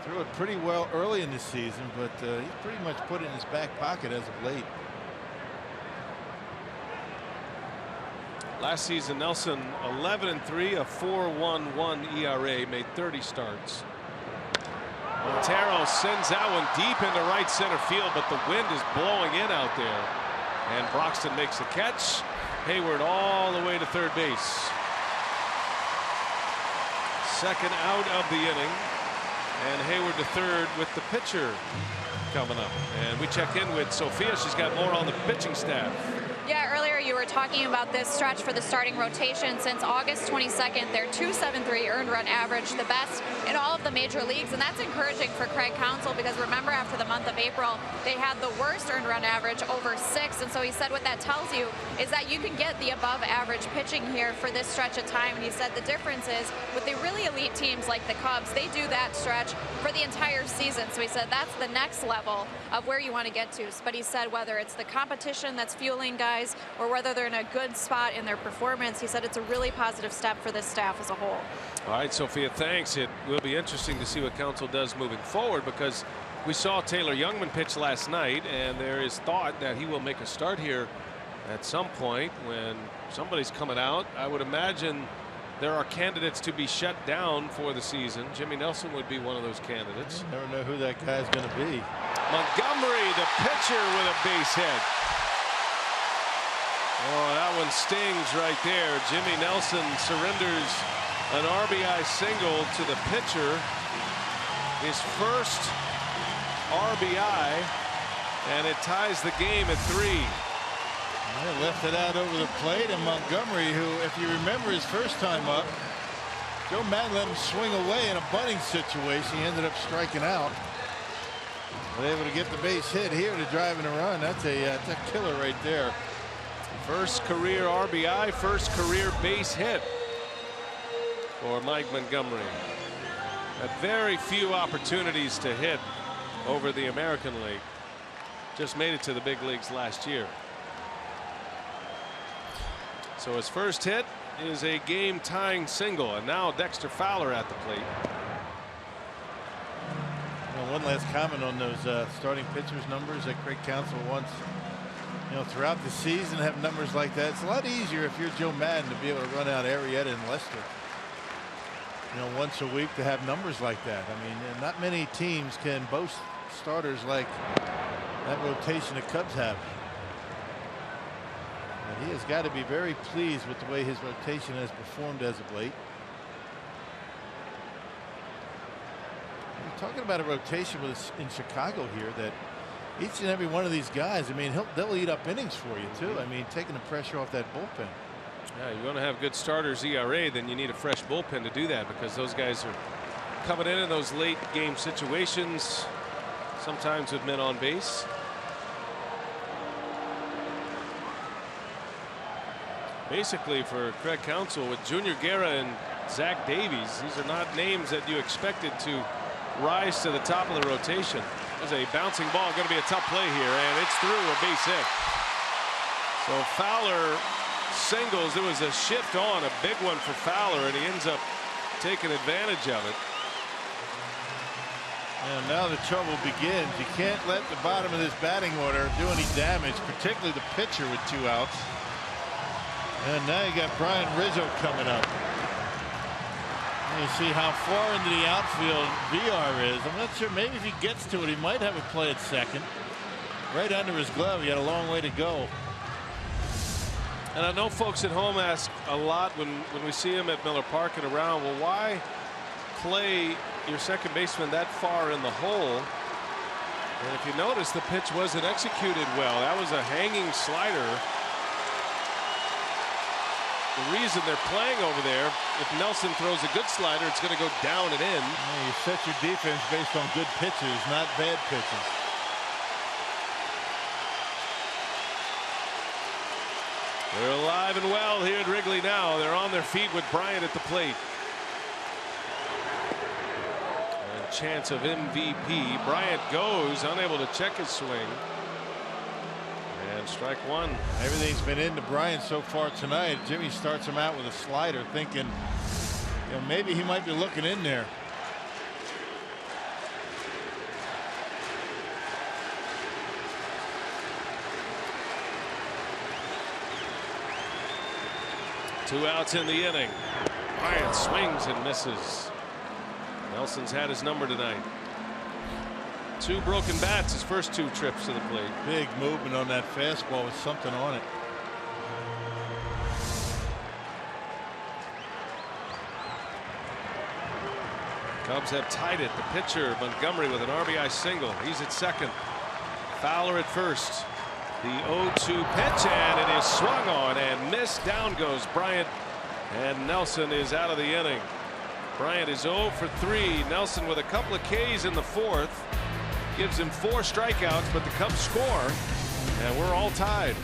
Threw it pretty well early in the season, but he's pretty much put it in his back pocket as of late. Last season, Nelson 11-3, a 4.11 ERA, made 30 starts. Montero sends that one deep into right center field, but the wind is blowing in out there. And Broxton makes the catch. Hayward all the way to third base. Second out of the inning. And Hayward to third with the pitcher coming up. And we check in with Sophia. She's got more on the pitching staff. Yeah, earlier you you were talking about this stretch for the starting rotation. Since August 22nd, their .273 earned run average, the best in all of the major leagues, and that's encouraging for Craig Counsell because remember, after the month of April, they had the worst earned run average, over 6, and so he said what that tells you is that you can get the above average pitching here for this stretch of time. And he said the difference is with the really elite teams like the Cubs, they do that stretch for the entire season. So he said that's the next level of where you want to get to. But he said whether it's the competition that's fueling guys or whether they're in a good spot in their performance, he said it's a really positive step for this staff as a whole. All right, Sophia, thanks. It will be interesting to see what Counsell does moving forward because we saw Taylor Youngman pitch last night, and there is thought that he will make a start here at some point when somebody's coming out. I would imagine there are candidates to be shut down for the season. Jimmy Nelson would be one of those candidates. You never know who that guy's going to be. Montgomery, the pitcher, with a base hit. Oh, that one stings right there. Jimmy Nelson surrenders an RBI single to the pitcher. His first RBI, and it ties the game at 3. They left it out over the plate, and Montgomery, who, if you remember his first time up, Joe Maddon let him swing away in a bunting situation. He ended up striking out. But able to get the base hit here to drive in a run. That's a killer right there. First career RBI, first career base hit for Mike Montgomery. Had very few opportunities to hit over the American League. Just made it to the big leagues last year. So his first hit is a game-tying single, and now Dexter Fowler at the plate. Well, one last comment on those starting pitchers numbers that Craig Counsell wants. You know, throughout the season, have numbers like that. It's a lot easier if you're Joe Maddon to be able to run out Arrieta and Lester, you know, once a week, to have numbers like that. I mean, not many teams can boast starters like that rotation the Cubs have. And he has got to be very pleased with the way his rotation has performed as of late. We're talking about a rotation in Chicago here that each and every one of these guys, I mean, they'll eat up innings for you too. I mean, taking the pressure off that bullpen. Yeah, you want to have good starters ERA, then you need a fresh bullpen to do that because those guys are coming in those late game situations, sometimes with men on base. Basically, for Craig Counsell, with Junior Guerra and Zach Davies, these are not names that you expected to rise to the top of the rotation. There's a bouncing ball, going to be a tough play here, and it's through, a base hit. So Fowler singles. There was a shift on, a big one for Fowler, and he ends up taking advantage of it. And now the trouble begins. You can't let the bottom of this batting order do any damage, particularly the pitcher with 2 outs. And now you got Brian Rizzo coming up. You see how far into the outfield VR is. I'm not sure. Maybe if he gets to it, he might have a play at second. Right under his glove. He got a long way to go. And I know folks at home ask a lot when we see him at Miller Park and around, well, why play your second baseman that far in the hole? And if you notice, the pitch wasn't executed well. That was a hanging slider. The reason they're playing over there, if Nelson throws a good slider, it's going to go down and in. Yeah, you set your defense based on good pitches, not bad pitches. They're alive and well here at Wrigley now. They're on their feet with Bryant at the plate. And chance of MVP. Bryant goes, unable to check his swing. And strike 1. Everything's been into Bryant so far tonight. Jimmy starts him out with a slider, thinking, you know, maybe he might be looking in there. Two outs in the inning. Bryant swings and misses. Nelson's had his number tonight. 2 broken bats his first 2 trips to the plate. Big movement on that fastball with something on it. Cubs have tied it. The pitcher Montgomery with an RBI single. He's at second. Fowler at first. The 0-2 pitch, and it is swung on and missed. Down goes Bryant, and Nelson is out of the inning. Bryant is 0 for 3. Nelson with a couple of Ks in the fourth. Gives him 4 strikeouts, but the Cubs score, and we're all tied.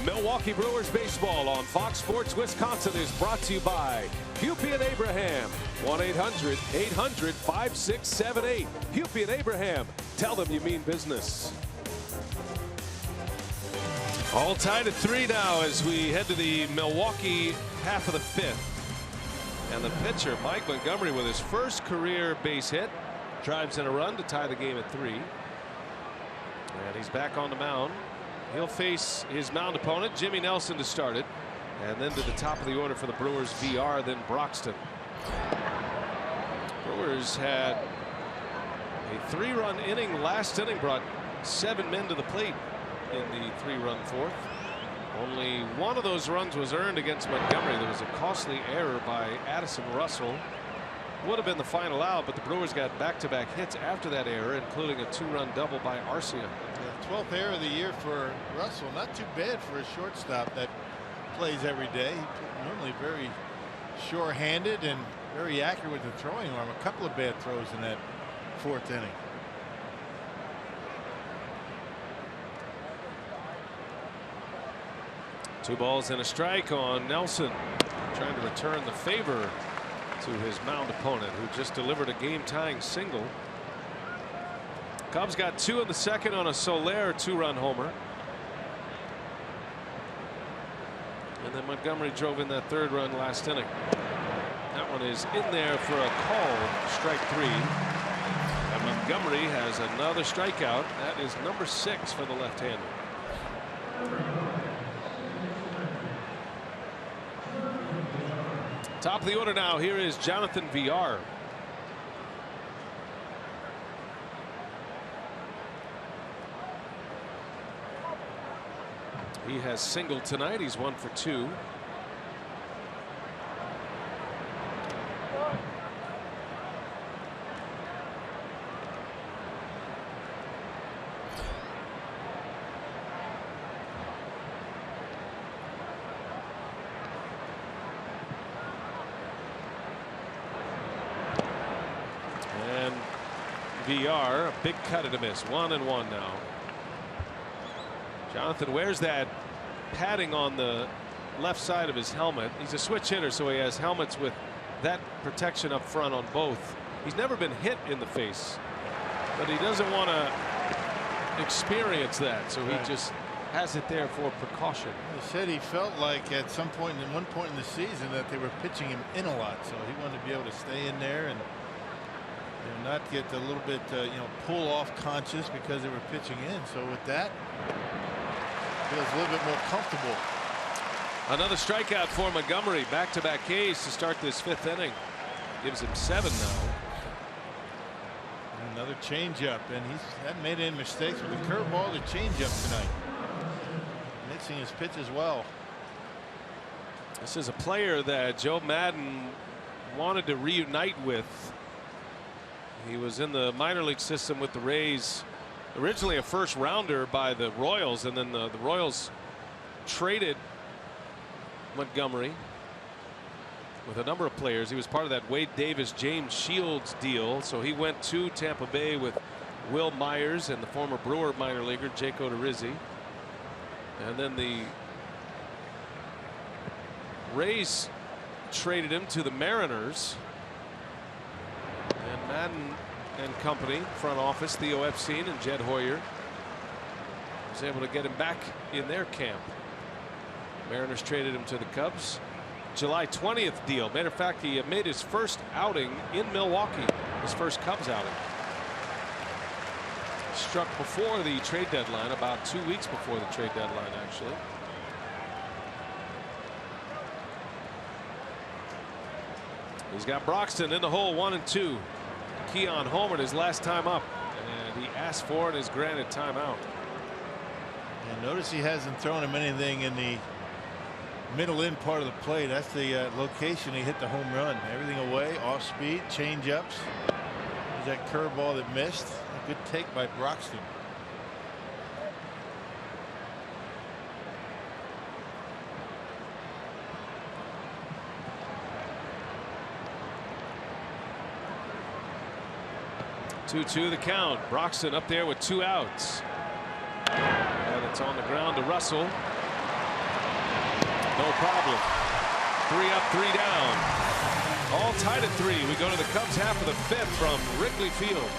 Milwaukee Brewers baseball on Fox Sports Wisconsin is brought to you by Hupy and Abraham. 1-800-800-5678. Hupy and Abraham. Tell them you mean business. All tied at 3 now as we head to the Milwaukee half of the 5th. And the pitcher, Mike Montgomery, with his first career base hit, drives in a run to tie the game at 3. And he's back on the mound. He'll face his mound opponent, Jimmy Nelson, to start it. And then to the top of the order for the Brewers, VR, then Broxton. Brewers had a 3-run inning last inning, brought 7 men to the plate in the 3-run fourth. Only one of those runs was earned against Montgomery. There was a costly error by Addison Russell. Would have been the final out, but the Brewers got back-to-back hits after that error, including a 2-run double by Arcia. Yeah, 12th error of the year for Russell. Not too bad for a shortstop that plays every day. Normally very sure-handed and very accurate with the throwing arm. A couple of bad throws in that 4th inning. Two balls and a strike on Nelson, trying to return the favor to his mound opponent, who just delivered a game-tying single. Cubs got 2 in the second on a Soler 2-run homer. And then Montgomery drove in that 3rd run last inning. That one is in there for a call, strike 3. And Montgomery has another strikeout. That is number 6 for the left-hander. Top of the order now. Here is Jonathan VR. He has singled tonight. He's 1 for 2. VR, a big cut and a miss. 1-1 now. Jonathan wears that padding on the left side of his helmet. He's a switch hitter, so he has helmets with that protection up front on both. He's never been hit in the face, but he doesn't want to experience that, so he just has it there for precaution. He said he felt like at some point, in one point in the season, that they were pitching him in a lot, so he wanted to be able to stay in there and not get a little bit pull off conscious because they were pitching in. So with that, Feels a little bit more comfortable. Another strikeout for Montgomery. Back-to-back Ks to start this 5th inning. Gives him 7 now. Another changeup, and he hasn't made any mistakes with the curveball, the changeup tonight. Mixing his pitch as well. This is a player that Joe Madden wanted to reunite with. He was in the minor league system with the Rays, originally a first rounder by the Royals, and then the Royals traded Montgomery with a number of players. He was part of that Wade Davis, James Shields deal, so he went to Tampa Bay with Will Myers and the former Brewer minor leaguer Jake Odorizzi. And then the Rays traded him to the Mariners, and Madden and company, front office, Theo Epstein and Jed Hoyer, was able to get him back in their camp. Mariners traded him to the Cubs. July 20th deal. Matter of fact, he made his first outing in Milwaukee, his first Cubs outing. Struck before the trade deadline, about 2 weeks before the trade deadline, actually. He's got Broxton in the hole, 1-2. Keon homered his last time up, and he asked for it and is granted timeout. And notice he hasn't thrown him anything in the middle in part of the plate. That's the location he hit the home run. Everything away, off speed, change ups. There's that curveball that missed. A good take by Broxton. Two the count. Broxton up there with 2 outs. And it's on the ground to Russell. No problem. 3 up, 3 down. All tied at 3. We go to the Cubs half of the 5th from Wrigley Field.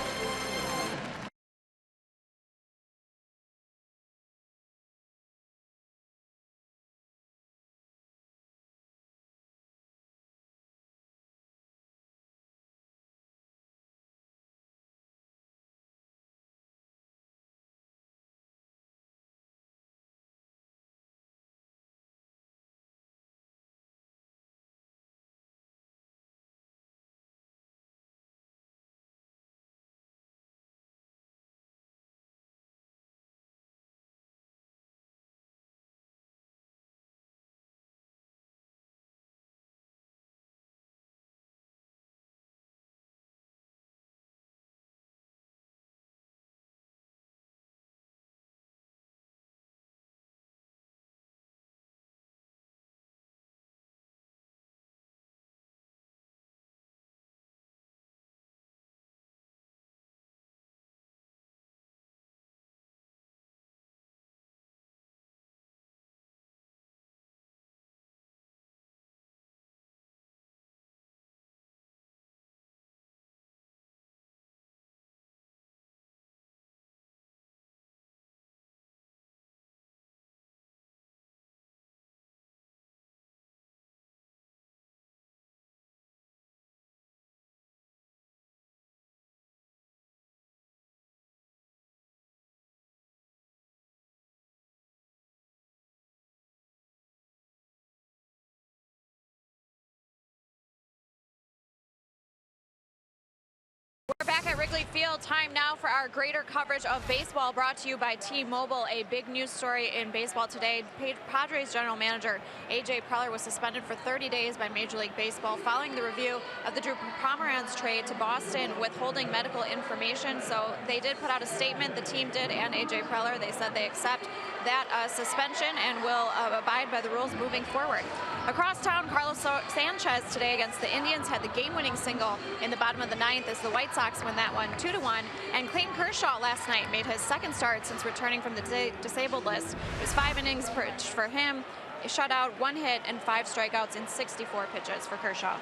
We're back at Wrigley Field. Time now for our greater coverage of baseball, brought to you by T-Mobile. A big news story in baseball today. Padres general manager AJ Preller was suspended for 30 days by Major League Baseball following the review of the Drew Pomeranz trade to Boston, withholding medical information. So they did put out a statement, the team did, and AJ Preller. They said they accept that suspension and will abide by the rules moving forward. Across town, Carlos Sanchez today against the Indians had the game-winning single in the bottom of the 9th as the White Sox win that one 2-1. And Clayton Kershaw last night made his second start since returning from the disabled list. It was 5 innings for him, a shutout, 1 hit, and 5 strikeouts in 64 pitches for Kershaw.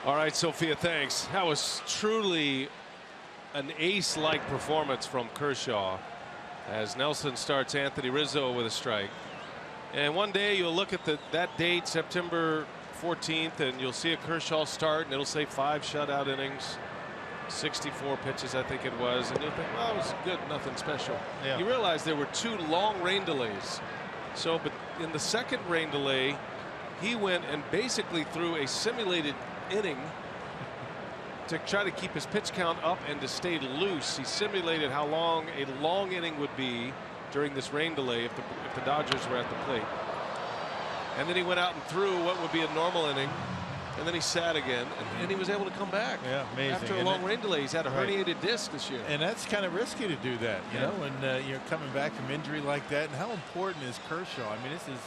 All right, Sophia, thanks. That was truly an ace-like performance from Kershaw as Nelson starts Anthony Rizzo with a strike. And one day you'll look at that date, September 14th, and you'll see a Kershaw start, and it'll say 5 shutout innings, 64 pitches, I think it was, and you'll think, well, it was good, nothing special. Yeah. You realize there were 2 long rain delays So, but in the second rain delay, he went and basically threw a simulated inning to try to keep his pitch count up and to stay loose. He simulated how long a long inning would be during this rain delay if the Dodgers were at the plate. And then he went out and threw what would be a normal inning. And then he sat again, and he was able to come back. Yeah, amazing. After a long rain delay, he's had a herniated disc this year. And that's kind of risky to do that, you know, when you're coming back from injury like that. And how important is Kershaw? I mean, this is,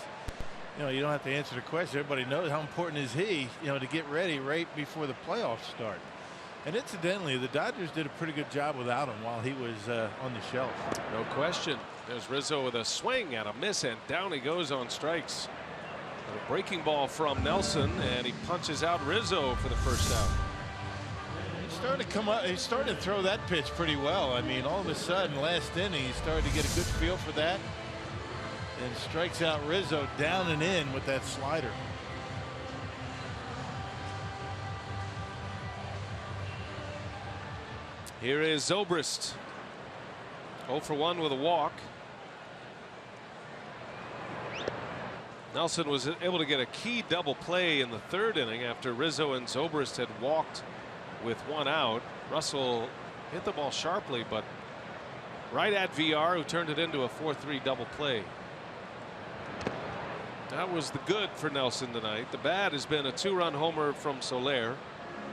you know, you don't have to answer the question. Everybody knows how important is he, you know, to get ready right before the playoffs start. And incidentally, the Dodgers did a pretty good job without him while he was on the shelf. No question. There's Rizzo with a swing and a miss, and down he goes on strikes. A breaking ball from Nelson, and he punches out Rizzo for the first out. He started to come up. He started to throw that pitch pretty well. I mean, all of a sudden, last inning, he started to get a good feel for that, and strikes out Rizzo down and in with that slider. Here is Zobrist, 0 for 1 with a walk. Nelson was able to get a key double play in the third inning after Rizzo and Zobrist had walked with 1 out. Russell hit the ball sharply, but right at VR, who turned it into a 4-3 double play. That was the good for Nelson tonight. The bad has been a 2-run homer from Soler.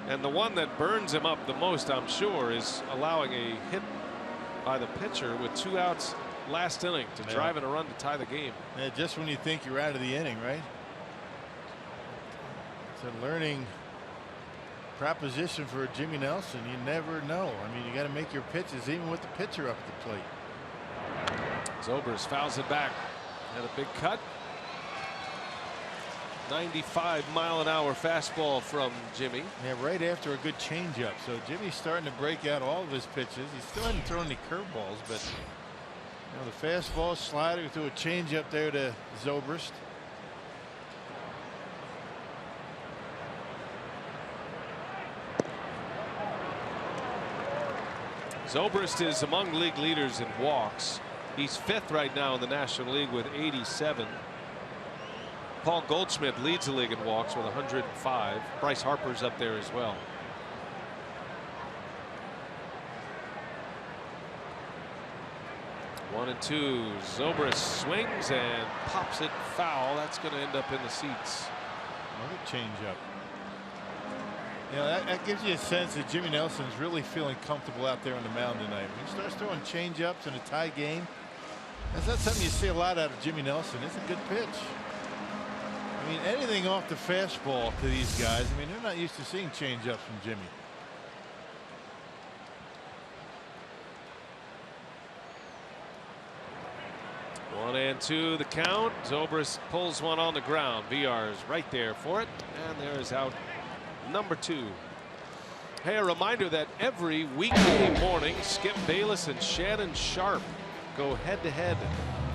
And the one that burns him up the most, I'm sure, is allowing a hit by the pitcher with 2 outs last inning to drive in a run to tie the game. Yeah, just when you think you're out of the inning, right? It's a learning proposition for Jimmy Nelson. You never know. I mean, you got to make your pitches even with the pitcher up at the plate. Zobrist fouls it back. Had a big cut. 95-mile-an-hour fastball from Jimmy. Yeah, right after a good changeup. So Jimmy's starting to break out all of his pitches. He still hasn't thrown any curveballs, but you know, the fastball, slider, threw a changeup there to Zobrist. Zobrist is among league leaders in walks. He's 5th right now in the National League with 87. Paul Goldschmidt leads the league in walks with 105. Bryce Harper's up there as well. One and two. Zobrist swings and pops it foul. That's going to end up in the seats. Another changeup. You know, that gives you a sense that Jimmy Nelson's really feeling comfortable out there on the mound tonight. When he starts throwing changeups in a tie game, that's not something you see a lot out of Jimmy Nelson. It's a good pitch. I mean, anything off the fastball to these guys. I mean, they're not used to seeing changeups from Jimmy. One and two, the count. Zobrist pulls one on the ground. VR's right there for it, and there is out number 2. Hey, a reminder that every weekday morning, Skip Bayless and Shannon Sharp go head-to-head.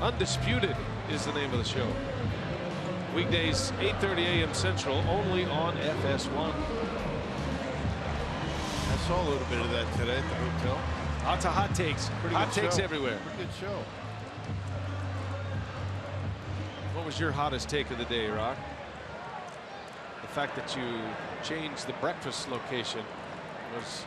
Undisputed is the name of the show. Weekdays 8:30 a.m. Central, only on FS1. I saw a little bit of that today at the hotel. Lots of hot takes. Hot takes everywhere. Pretty good show. What was your hottest take of the day, Rock? The fact that you changed the breakfast location was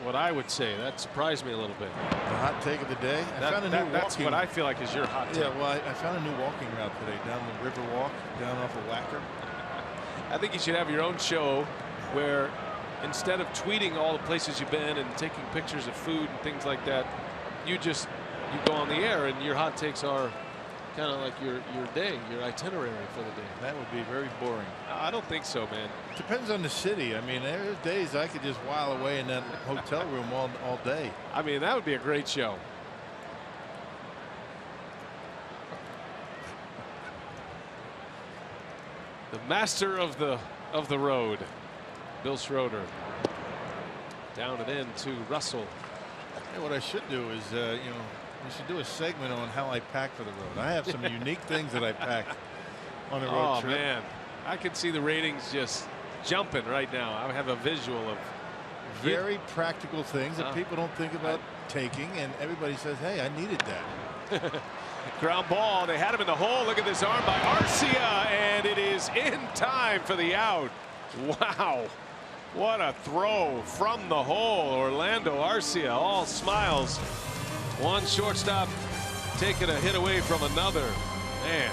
what I would say. That surprised me a little bit. The hot take of the day. That's what I feel like is your hot take. Yeah, well, I found a new walking route today down the river walk down off of Wacker. I think you should have your own show where instead of tweeting all the places you've been and taking pictures of food and things like that, you go on the air and your hot takes are kind of like your day, your itinerary for the day. That would be very boring. I don't think so, man. Depends on the city. I mean, there's days I could just while away in that hotel room all day. I mean, that would be a great show. The master of the road, Bill Schroeder. Down and in to Russell. Hey, what I should do is, you know, we should do a segment on how I pack for the road. I have some unique things that I packed on a road trip. Oh man, I can see the ratings just jumping right now. I have a visual of very practical things that people don't think about taking, and everybody says, hey, I needed that. Ground ball. They had him in the hole. Look at this arm by Arcia, and it is in time for the out. Wow. What a throw from the hole. Orlando Arcia, all smiles. One shortstop taking a hit away from another. Man.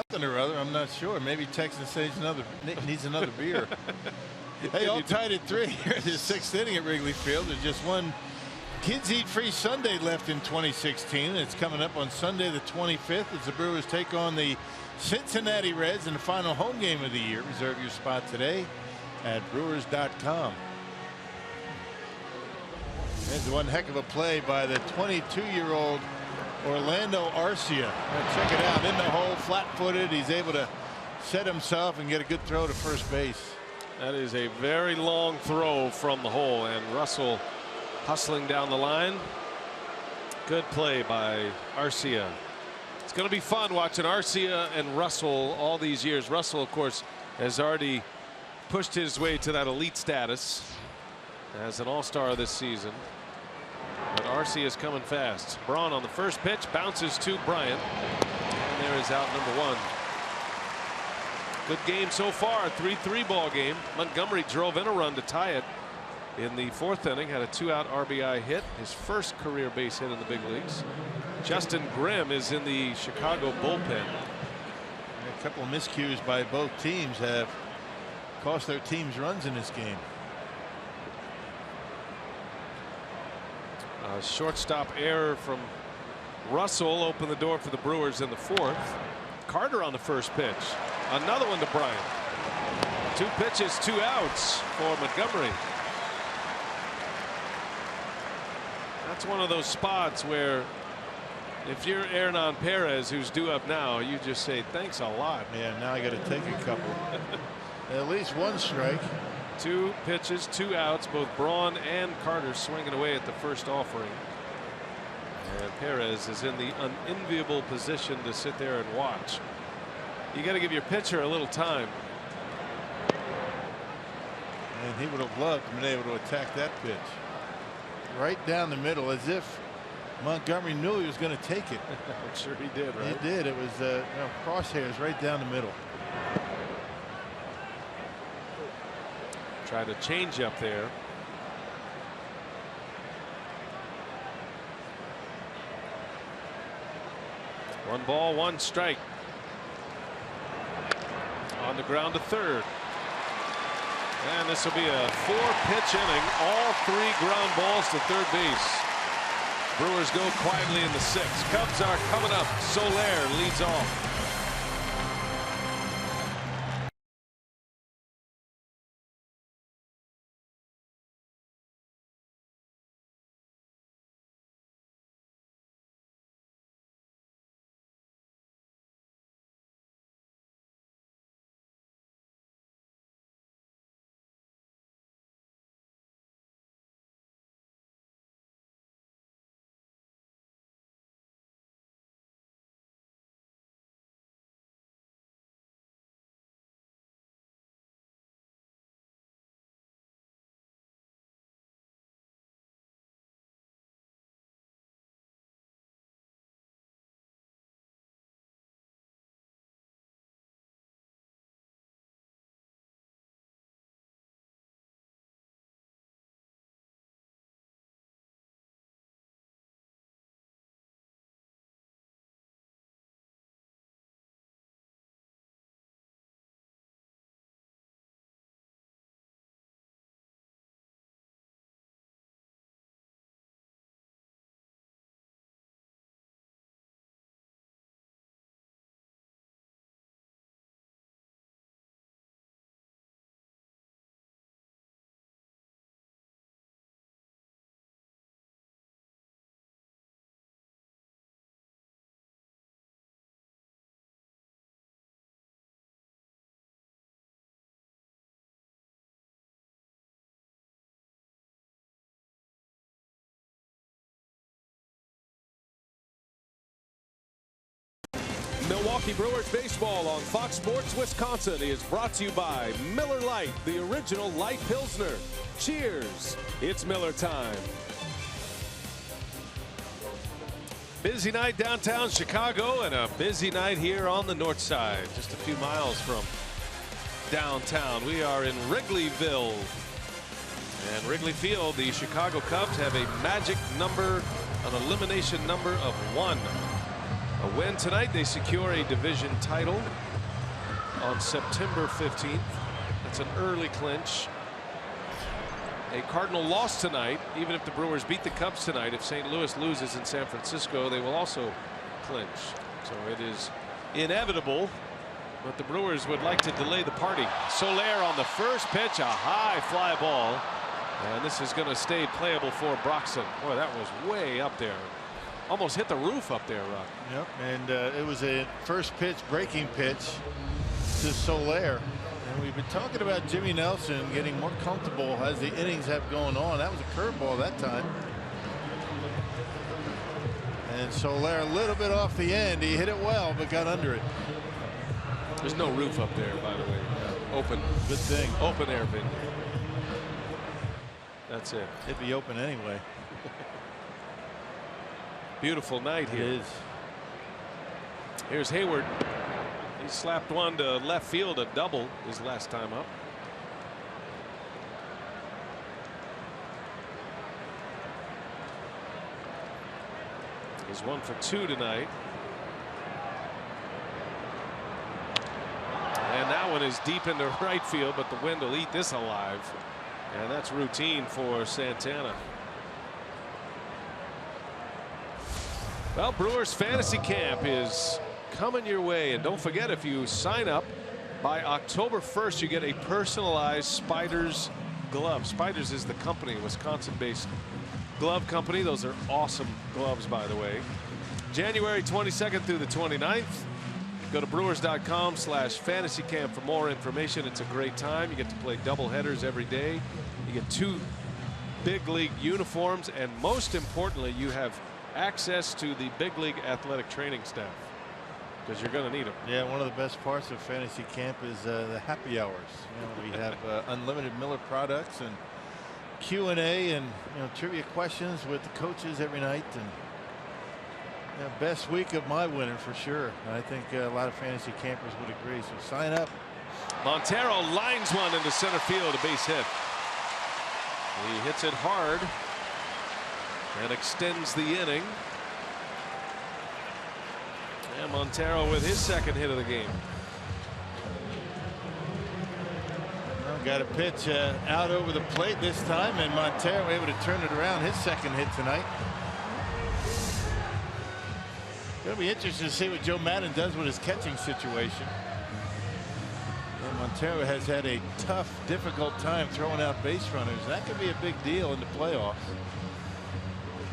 Something or other, I'm not sure. Maybe Texas says needs another beer. Hey, all tied at 3 here in the 6th inning at Wrigley Field. There's just one Kids Eat Free Sunday left in 2016. It's coming up on Sunday the 25th as the Brewers take on the Cincinnati Reds in the final home game of the year. Reserve your spot today at Brewers.com. There's one heck of a play by the 22-year-old Orlando Arcia. Check it out, in the hole, flat-footed. He's able to set himself and get a good throw to first base. That is a very long throw from the hole, and Russell hustling down the line. Good play by Arcia. It's going to be fun watching Arcia and Russell all these years. Russell, of course, has already pushed his way to that elite status as an all-star this season. But Arcia is coming fast. Braun on the first pitch, bounces to Bryant, and there is out number 1. Good game so far, 3-3 ball game. Montgomery drove in a run to tie it in the 4th inning, had a 2-out RBI hit, his first career base hit in the big leagues. Justin Grimm is in the Chicago bullpen. A couple of miscues by both teams have cost their teams runs in this game. A shortstop error from Russell opened the door for the Brewers in the 4th. Carter on the first pitch. Another one to Bryant. 2 pitches, 2 outs for Montgomery. That's one of those spots where if you're Hernan Perez, who's due up now, you just say thanks a lot. Yeah, now I got to take a couple. At least 1 strike. 2 pitches, 2 outs. Both Braun and Carter swinging away at the first offering. And Perez is in the unenviable position to sit there and watch. You got to give your pitcher a little time. And he would have loved to be able to attack that pitch. Right down the middle, as if Montgomery knew he was going to take it. I'm sure he did, right? He did. It was crosshairs right down the middle. Tried to change up there. One ball, 1 strike. On the ground to third. And this will be a 4-pitch inning. All 3 ground balls to third base. Brewers go quietly in the 6th. Cubs are coming up. Soler leads off. Milwaukee Brewers baseball on Fox Sports Wisconsin is brought to you by Miller Lite, the original light Pilsner. Cheers. It's Miller time. Busy night downtown Chicago and a busy night here on the north side, just a few miles from downtown. We are in Wrigleyville, and Wrigley Field. The Chicago Cubs have a magic number, an elimination number of 1. A win tonight, they secure a division title on September 15th. That's an early clinch. A Cardinal loss tonight. Even if the Brewers beat the Cubs tonight, if St. Louis loses in San Francisco, they will also clinch. So it is inevitable, but the Brewers would like to delay the party. Soler on the first pitch, a high fly ball, and this is going to stay playable for Broxton. Boy, that was way up there. Almost hit the roof up there, Rock. Yep, and it was a first pitch breaking pitch to Soler. And we've been talking about Jimmy Nelson getting more comfortable as the innings have gone on. That was a curveball that time. And Soler a little bit off the end. He hit it well, but got under it. There's no roof up there, by the way. Open. Good thing. Open air venue. That's it. It'd be open anyway. Beautiful night here. It is. Here's Hayward. He slapped one to left field, a double his last time up. He's 1 for 2 tonight. And that one is deep into right field, but the wind will eat this alive. And that's routine for Santana. Well, Brewers fantasy camp is coming your way, and don't forget, if you sign up by October 1st, you get a personalized Spiders glove. Spiders is the company, Wisconsin-based glove company. Those are awesome gloves, by the way. January 22nd through the 29th. Go to brewers.com/fantasy camp for more information. It's a great time. You get to play double headers every day. You get 2 big league uniforms, and most importantly, you have access to the big league athletic training staff, because you're going to need them. Yeah, one of the best parts of fantasy camp is the happy hours. You know, we have unlimited Miller products and Q&A and trivia questions with the coaches every night, and best week of my winter for sure. I think a lot of fantasy campers would agree. So sign up. Montero lines one into center field, a base hit. He hits it hard and extends the inning. And Montero with his second hit of the game. Well, got a pitch out over the plate this time, and Montero able to turn it around. His second hit tonight. It'll be interesting to see what Joe Madden does with his catching situation. And Montero has had a tough, difficult time throwing out base runners. That could be a big deal in the playoffs.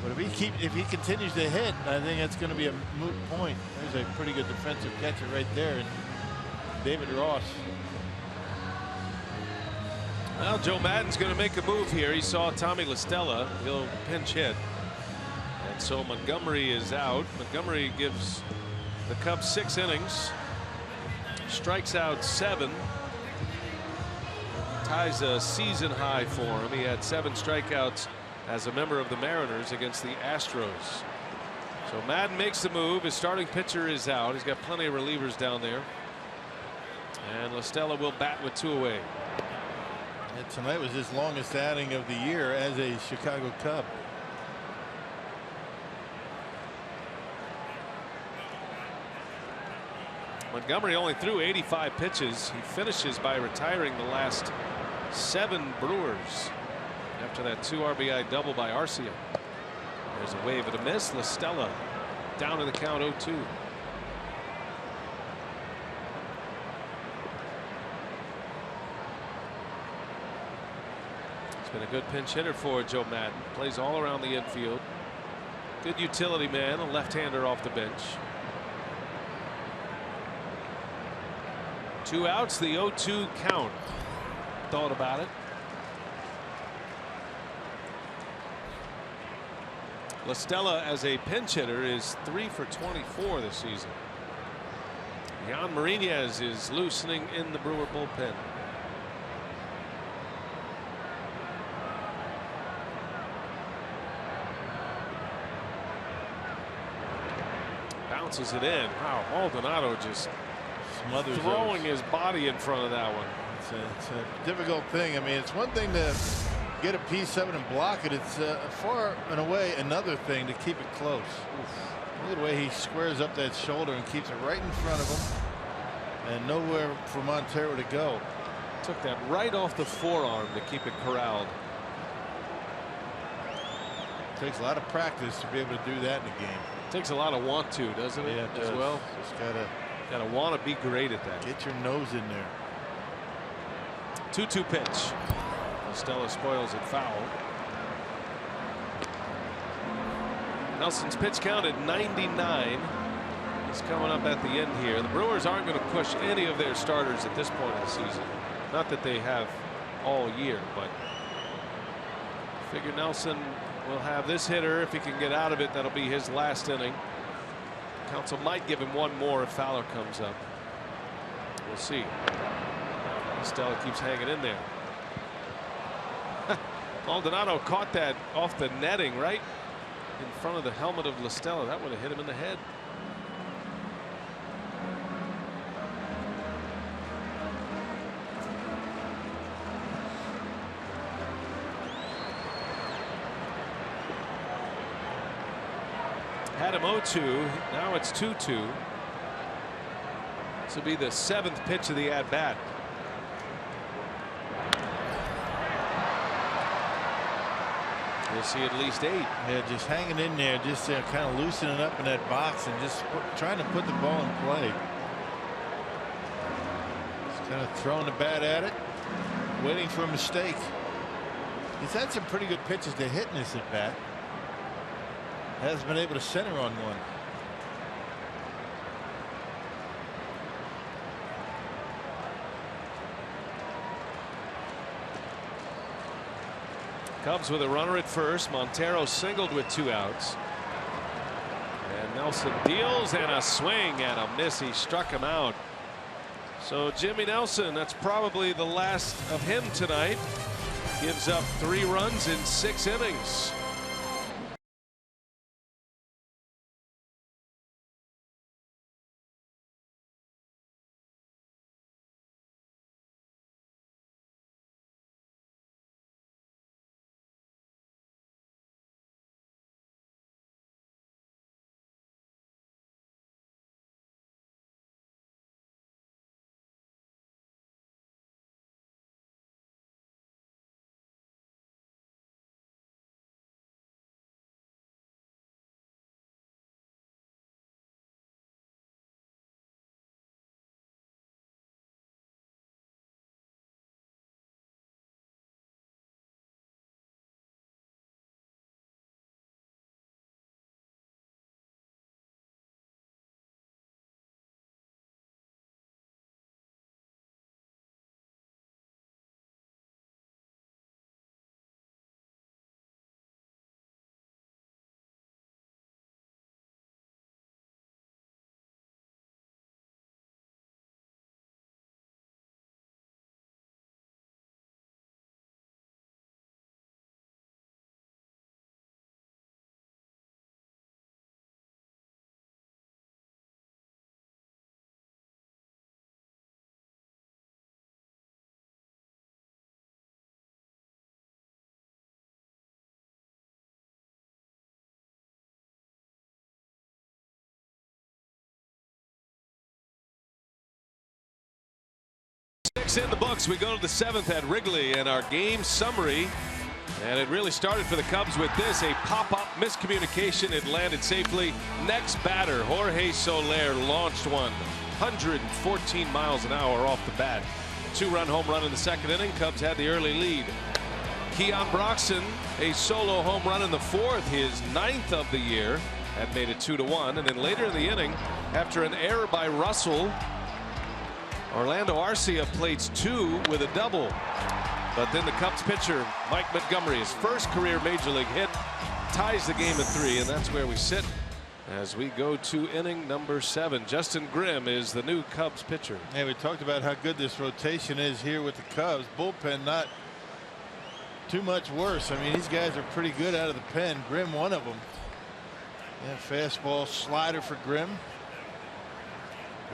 But if he continues to hit, I think that's going to be a moot point. There's a pretty good defensive catcher right there, and David Ross. Well, Joe Madden's going to make a move here. He saw Tommy La Stella. He'll pinch hit. And so Montgomery is out. Montgomery gives the Cubs 6 innings. Strikes out 7. Ties a season high for him. He had 7 strikeouts as a member of the Mariners against the Astros. So Madden makes the move. His starting pitcher is out. He's got plenty of relievers down there. And La Stella will bat with 2 away. And tonight was his longest outing of the year as a Chicago Cub. Montgomery only threw 85 pitches. He finishes by retiring the last 7 Brewers after that 2 RBI double by Arcia. There's a wave and a miss. La Stella down in the count 0-2. It's been a good pinch hitter for Joe Madden. Plays all around the infield. Good utility man, a left-hander off the bench. 2 outs, the 0-2 count. Thought about it. La Stella as a pinch hitter is 3 for 24 this season. Jan Marinez is loosening in the Brewer bullpen. Bounces it in. Wow, Maldonado just smothers throwing those. his body in front of that one. It's a difficult thing. I mean, it's one thing to get a piece of it and block it. It's far and away another thing to keep it close. Oof. Look at the way he squares up that shoulder and keeps it right in front of him, and nowhere for Montero to go. Took that right off the forearm to keep it corralled. Takes a lot of practice to be able to do that in a game. Takes a lot of want to, doesn't it? Yeah, it as does. well. Just gotta want to be great at that. get your nose in there. 2-2 pitch. Stella spoils it foul. Nelson's pitch count at 99. He's coming up at the end here. The Brewers aren't going to push any of their starters at this point in the season. Not that they have all year, but figure Nelson will have this hitter. If he can get out of it, that'll be his last inning. Council might give him one more if Fowler comes up. We'll see. Stella keeps hanging in there. Maldonado caught that off the netting right in front of the helmet of La Stella. That would have hit him in the head. Had him 0-2. Now it's 2-2. This will be the 7th pitch of the at-bat. We'll see at least 8. Yeah, just hanging in there, just kind of loosening up in that box and just trying to put the ball in play. Just kind of throwing the bat at it, waiting for a mistake. He's had some pretty good pitches to hit in this at bat. Hasn't been able to center on one. Cubs with a runner at first. Montero singled with 2 outs. And Nelson deals and a swing and a miss. He struck him out. So Jimmy Nelson, that's probably the last of him tonight. Gives up 3 runs in 6 innings. In the books, we go to the 7th at Wrigley, and our game summary, and it really started for the Cubs with this, a pop-up miscommunication. It landed safely. Next batter, Jorge Soler, launched one 114 miles an hour off the bat. 2-run home run in the 2nd inning. Cubs had the early lead. Keon Broxton, a solo home run in the 4th, his 9th of the year, had made it 2-1. And then later in the inning, after an error by Russell, Orlando Arcia plates 2 with a double. But then the Cubs pitcher, Mike Montgomery, his first career major league hit, ties the game at 3, and that's where we sit as we go to inning number 7. Justin Grimm is the new Cubs pitcher. Hey, we talked about how good this rotation is here with the Cubs. Bullpen not too much worse. I mean, these guys are pretty good out of the pen. Grimm, one of them. Yeah, fastball slider for Grimm.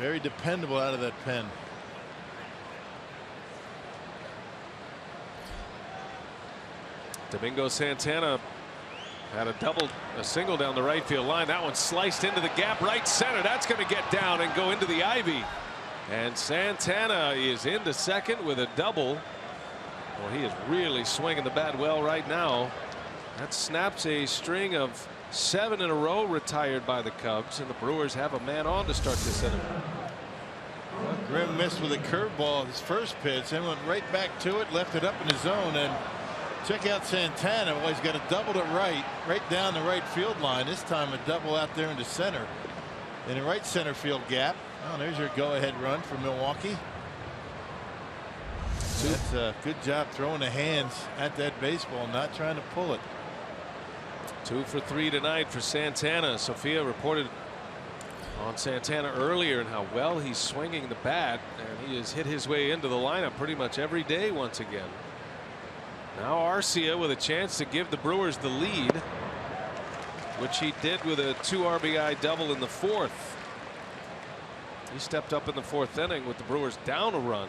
Very dependable out of that pen. Domingo Santana had a single down the right field line. That one sliced into the gap right center. That's going to get down and go into the ivy. And Santana is into second with a double. Well, he is really swinging the bat well right now. That snaps a string of 7 in a row retired by the Cubs, and the Brewers have a man on to start this inning. Well, Grimm missed with a curveball his first pitch, then went right back to it, left it up in the zone, and check out Santana. Well, he's got a double to right down the right field line. This time a double out there into center, in the right center field gap. Oh, there's your go-ahead run for Milwaukee. That's a good job throwing the hands at that baseball, not trying to pull it. 2 for 3 tonight for Santana. Sophia reported on Santana earlier and how well he's swinging the bat, and he has hit his way into the lineup pretty much every day once again. Now Arcia with a chance to give the Brewers the lead, which he did with a 2 RBI double in the 4th. He stepped up in the 4th inning with the Brewers down a run.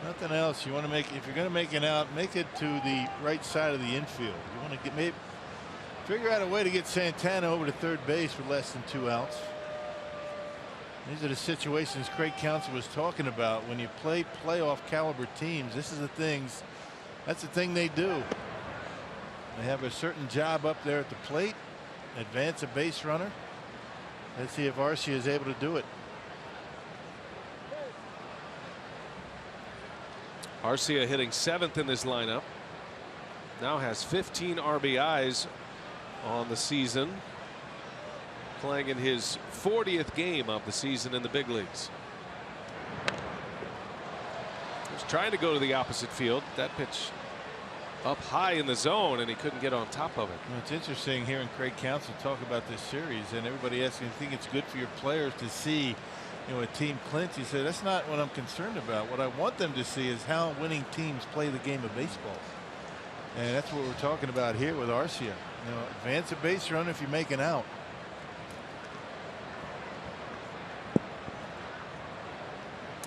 Nothing else you want to make. If you're going to make it out, make it to the right side of the infield. You want to get maybe figure out a way to get Santana over to third base with less than 2 outs. These are the situations Craig Counsell was talking about. When you play playoff caliber teams, this is the things. That's the thing they do. They have a certain job up there at the plate, advance a base runner. Let's see if Arcia is able to do it. Arcia hitting 7th in this lineup. Now has 15 RBIs on the season. Playing in his 40th game of the season in the big leagues. He was trying to go to the opposite field. That pitch up high in the zone, and he couldn't get on top of it. Well, it's interesting hearing Craig Counsell talk about this series, and everybody asking, "I think it's good for your players to see, a team clinch." He said, "That's not what I'm concerned about. What I want them to see is how winning teams play the game of baseball." And that's what we're talking about here with Arcia. Advance a base runner if you make an out.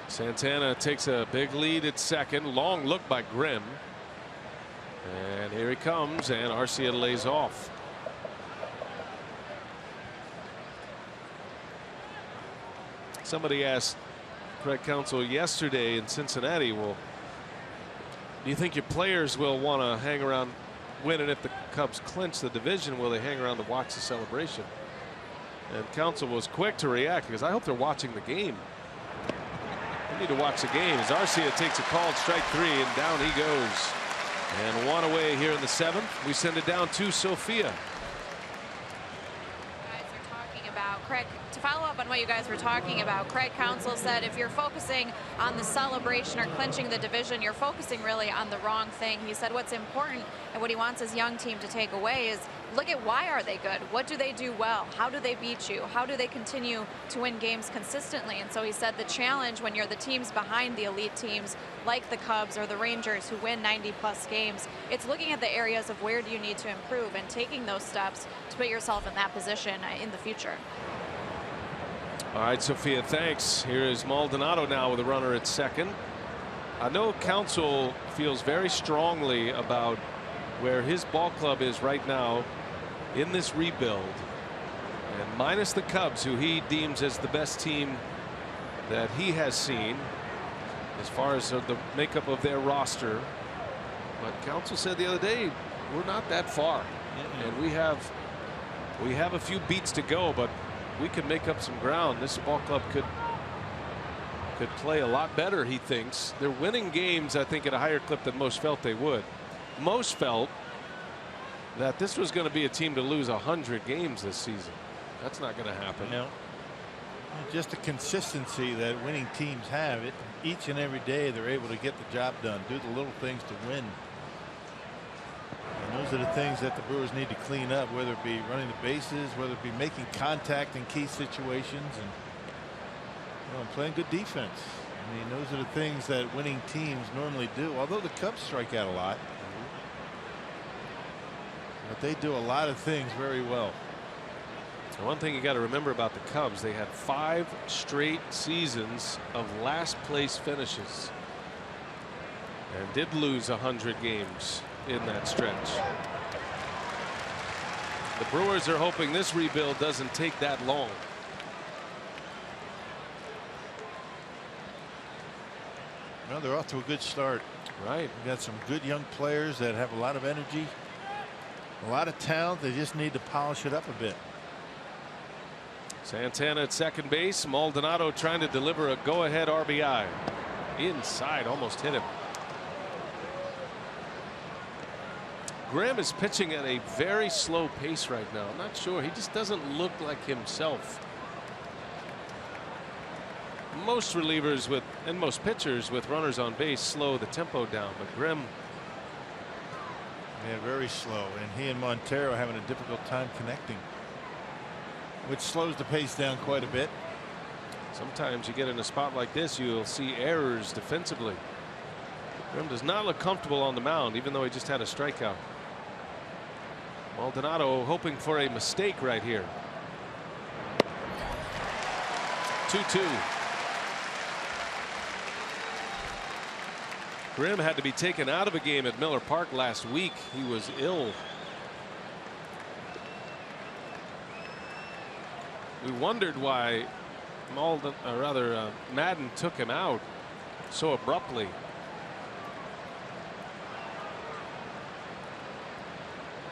Santana takes a big lead at second. Long look by Grimm. And here he comes, and Arcia lays off. Somebody asked Craig Counsell yesterday in Cincinnati, well, do you think your players will want to hang around winning if the Cubs clinch the division? Will they hang around to watch the celebration? And Counsell was quick to react because I hope they're watching the game. They need to watch the game as Arcia takes a called strike 3 and down he goes. And 1 away here in the 7th. We send it down to Sophia. Craig, to follow up on what you guys were talking about, Craig Counsell said if you're focusing on the celebration or clinching the division, you're focusing really on the wrong thing. He said what's important and what he wants his young team to take away is look at why are they good? What do they do well? How do they beat you? How do they continue to win games consistently? And so he said the challenge when you're the teams behind the elite teams like the Cubs or the Rangers who win 90+ games, it's looking at the areas of where do you need to improve and taking those steps to put yourself in that position in the future. All right, Sophia, thanks. Here is Maldonado now with a runner at second. I know Counsell feels very strongly about where his ball club is right now in this rebuild. And minus the Cubs, who he deems as the best team that he has seen as far as the makeup of their roster. But Counsell said the other day, we're not that far. And we have a few beats to go, but we can make up some ground. This ball club could play a lot better, he thinks. They're winning games, I think, at a higher clip than most felt they would. Most felt that this was going to be a team to lose 100 games this season. That's not going to happen. No. Just the consistency that winning teams have. Each and every day they're able to get the job done, do the little things to win. And those are the things that the Brewers need to clean up, whether it be running the bases, whether it be making contact in key situations, and playing good defense. I mean, those are the things that winning teams normally do, although the Cubs strike out a lot. But they do a lot of things very well. And one thing you got to remember about the Cubs, they had 5 straight seasons of last place finishes and did lose 100 games in that stretch. The Brewers are hoping this rebuild doesn't take that long. Well, they're off to a good start. Right. We've got some good young players that have a lot of energy, a lot of talent. They just need to polish it up a bit. Santana at second base. Maldonado trying to deliver a go-ahead RBI. Inside, almost hit him. Graham is pitching at a very slow pace right now. I'm not sure. He just doesn't look like himself. Most relievers and most pitchers with runners on base slow the tempo down, but Graham, yeah, very slow, and he and Montero having a difficult time connecting, which slows the pace down quite a bit. Sometimes you get in a spot like this, you'll see errors defensively. Graham does not look comfortable on the mound, even though he just had a strikeout. Maldonado hoping for a mistake right here. 2-2. Grimm had to be taken out of a game at Miller Park last week. He was ill. We wondered why Madden took him out so abruptly.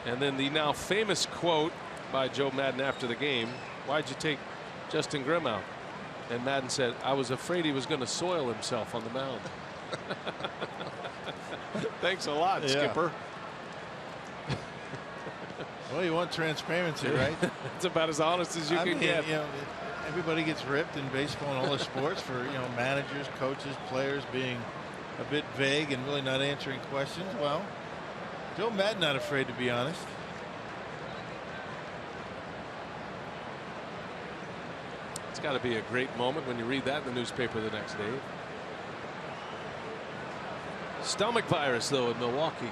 And then the now famous quote by Joe Madden after the game, "Why'd you take Justin Grimm out?" And Madden said, "I was afraid he was going to soil himself on the mound." Thanks a lot, yeah. Skipper. Well, you want transparency, right? It's about as honest as you can get. You know, everybody gets ripped in baseball and all the sports for, managers, coaches, players being a bit vague and really not answering questions. Well, Joe Madden not afraid to be honest. It's got to be a great moment when you read that in the newspaper the next day. Stomach virus, though, in Milwaukee.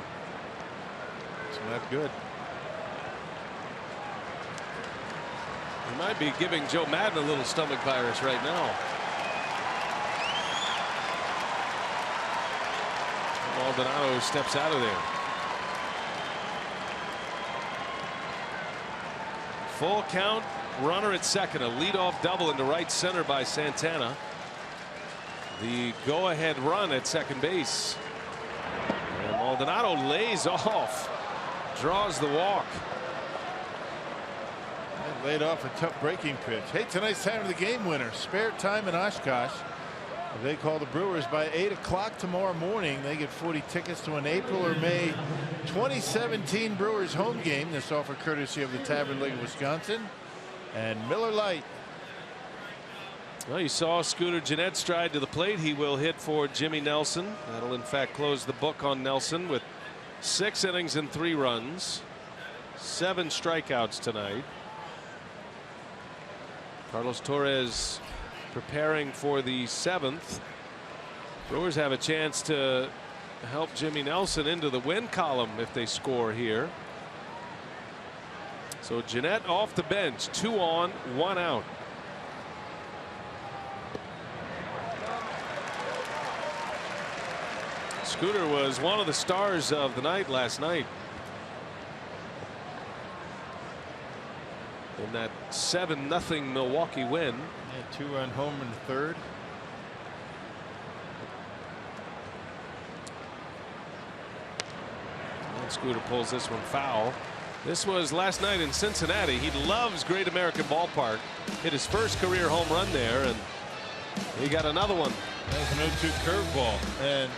It's not good. He might be giving Joe Madden a little stomach virus right now. Maldonado steps out of there. Full count, runner at second, a leadoff double into right center by Santana. The go-ahead run at second base. And Maldonado lays off, draws the walk. And laid off a tough breaking pitch. Hey, tonight's time of the game winner. Spare time in Oshkosh. They call the Brewers by 8 o'clock tomorrow morning. They get 40 tickets to an April or May 2017 Brewers home game. This offer courtesy of the Tavern League of Wisconsin and Miller Lite. Well, you saw Scooter Gennett stride to the plate. He will hit for Jimmy Nelson. That'll in fact close the book on Nelson with 6 innings and 3 runs, 7 strikeouts tonight. Carlos Torres preparing for the 7th. Brewers have a chance to help Jimmy Nelson into the win column if they score here. So Gennett off the bench, 2 on, 1 out. Scooter was one of the stars of the night last night. In that 7-0 Milwaukee win. Yeah, 2-run home in the third. And Scooter pulls this one foul. This was last night in Cincinnati. He loves Great American Ballpark. Hit his first career home run there, and he got another one. That was an 0-2 curveball. And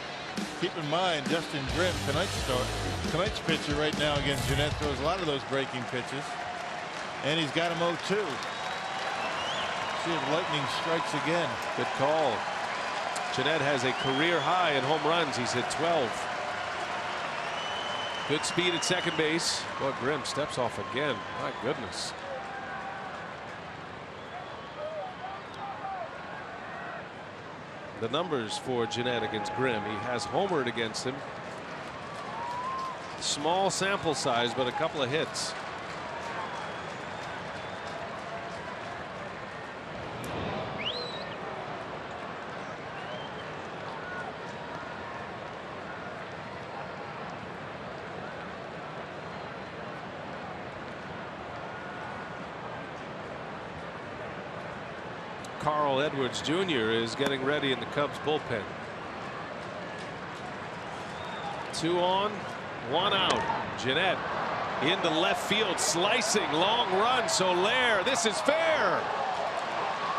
keep in mind, Justin Grimm, tonight's pitcher right now against Gennett, throws a lot of those breaking pitches. And he's got him 0-2. See if lightning strikes again. Good call. Gennett has a career high in home runs. He's hit 12. Good speed at second base. Well, Grimm steps off again. My goodness. The numbers for Gennett against Grimm. He has homered against him. Small sample size, but a couple of hits. Carl Edwards Jr. is getting ready in the Cubs bullpen. 2 on, 1 out. Gennett into left field, slicing, long run. Soler, this is fair.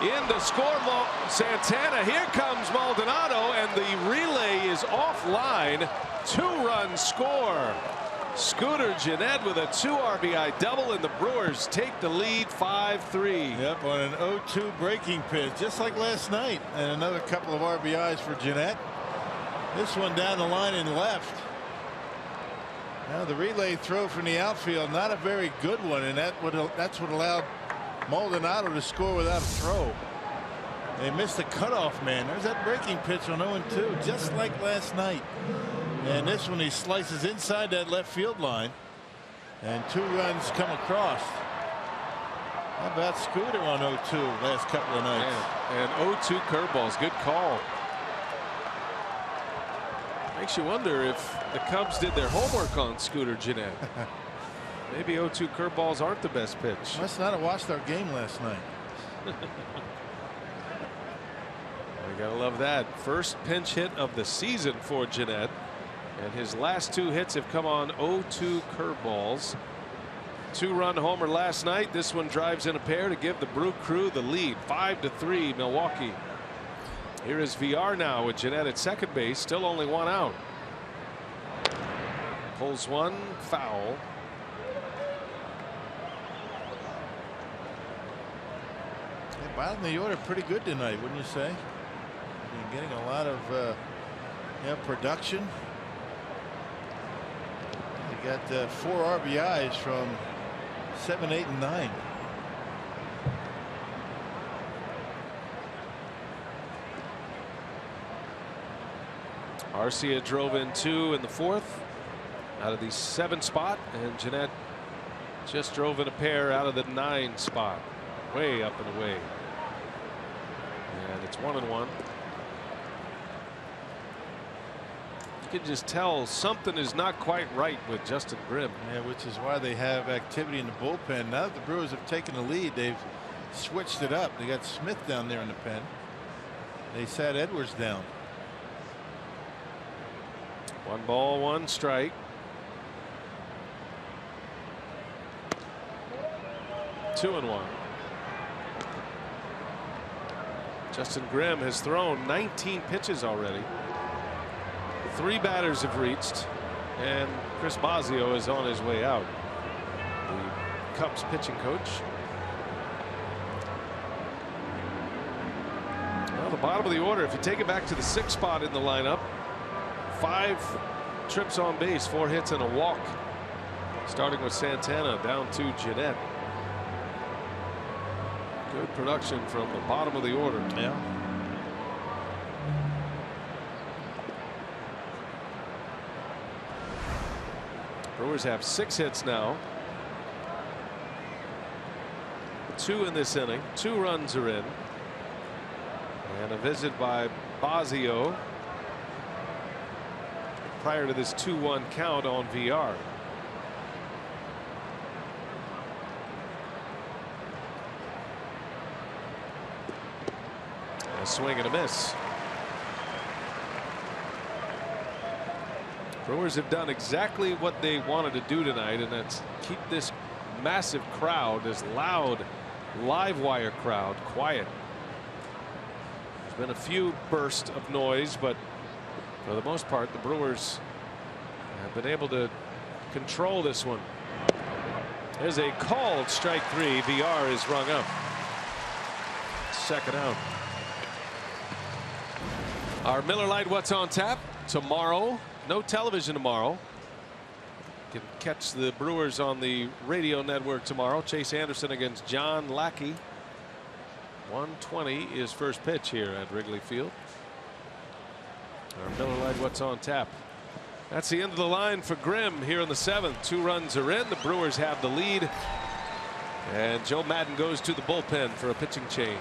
In to score Santana. Here comes Maldonado, and the relay is offline. 2-run score. Scooter Gennett with a 2 RBI double, and the Brewers take the lead 5-3. Yep, on an 0-2 breaking pitch, just like last night, and another couple of RBIs for Gennett. This one down the line and left. Now the relay throw from the outfield, not a very good one, and that's what allowed Maldonado to score without a throw. They missed the cutoff man. There's that breaking pitch on 0-2, just like last night. And this one he slices inside that left field line, and 2 runs come across. How about Scooter on 0-2 last couple of nights? And 0-2 curveballs. Good call. Makes you wonder if the Cubs did their homework on Scooter Gennett. Maybe 0-2 curveballs aren't the best pitch. Must not have watched our game last night. You gotta love that. First pinch hit of the season for Gennett. And his last 2 hits have come on 0-2 curveballs. 2-run homer last night. This one drives in a pair to give the Brew Crew the lead. 5-3 Milwaukee. Here is VR now with Gennett at second base. Still only 1 out. Pulls one, foul. Yeah, bottom of the order pretty good tonight, wouldn't you say? You're getting a lot of production. You got 4 RBIs from 7, 8, and 9. Arcia drove in 2 in the 4th out of the 7 spot, and Gennett just drove in a pair out of the 9 spot, way up and away. And it's 1-1. You can just tell something is not quite right with Justin Grimm. Yeah, which is why they have activity in the bullpen. Now that the Brewers have taken the lead, they've switched it up. They got Smith down there in the pen. They sat Edwards down. 1 ball, 1 strike. 2-1. Justin Grimm has thrown 19 pitches already. 3 batters have reached, and Chris Bosio is on his way out. The Cubs pitching coach. Well, the bottom of the order, if you take it back to the 6th spot in the lineup, 5 trips on base, 4 hits and a walk. Starting with Santana, down to Gennett. Good production from the bottom of the order. Yeah. Brewers have 6 hits now. 2 in this inning. 2 runs are in. And a visit by Bosio prior to this 2-1 count on VR. A swing and a miss. Brewers have done exactly what they wanted to do tonight, and that's keep this massive crowd, this loud live wire crowd, quiet. There's been a few bursts of noise, but for the most part the Brewers have been able to control this one. There's a called strike 3. VR is rung up. 2nd out. Our Miller Lite What's on Tap tomorrow. No television tomorrow. can catch the Brewers on the radio network tomorrow. Chase Anderson against John Lackey. 1:20 is first pitch here at Wrigley Field. Our Miller Lite What's on Tap. That's the end of the line for Grimm here in the 7th. 2 runs are in. The Brewers have the lead. And Joe Maddon goes to the bullpen for a pitching change.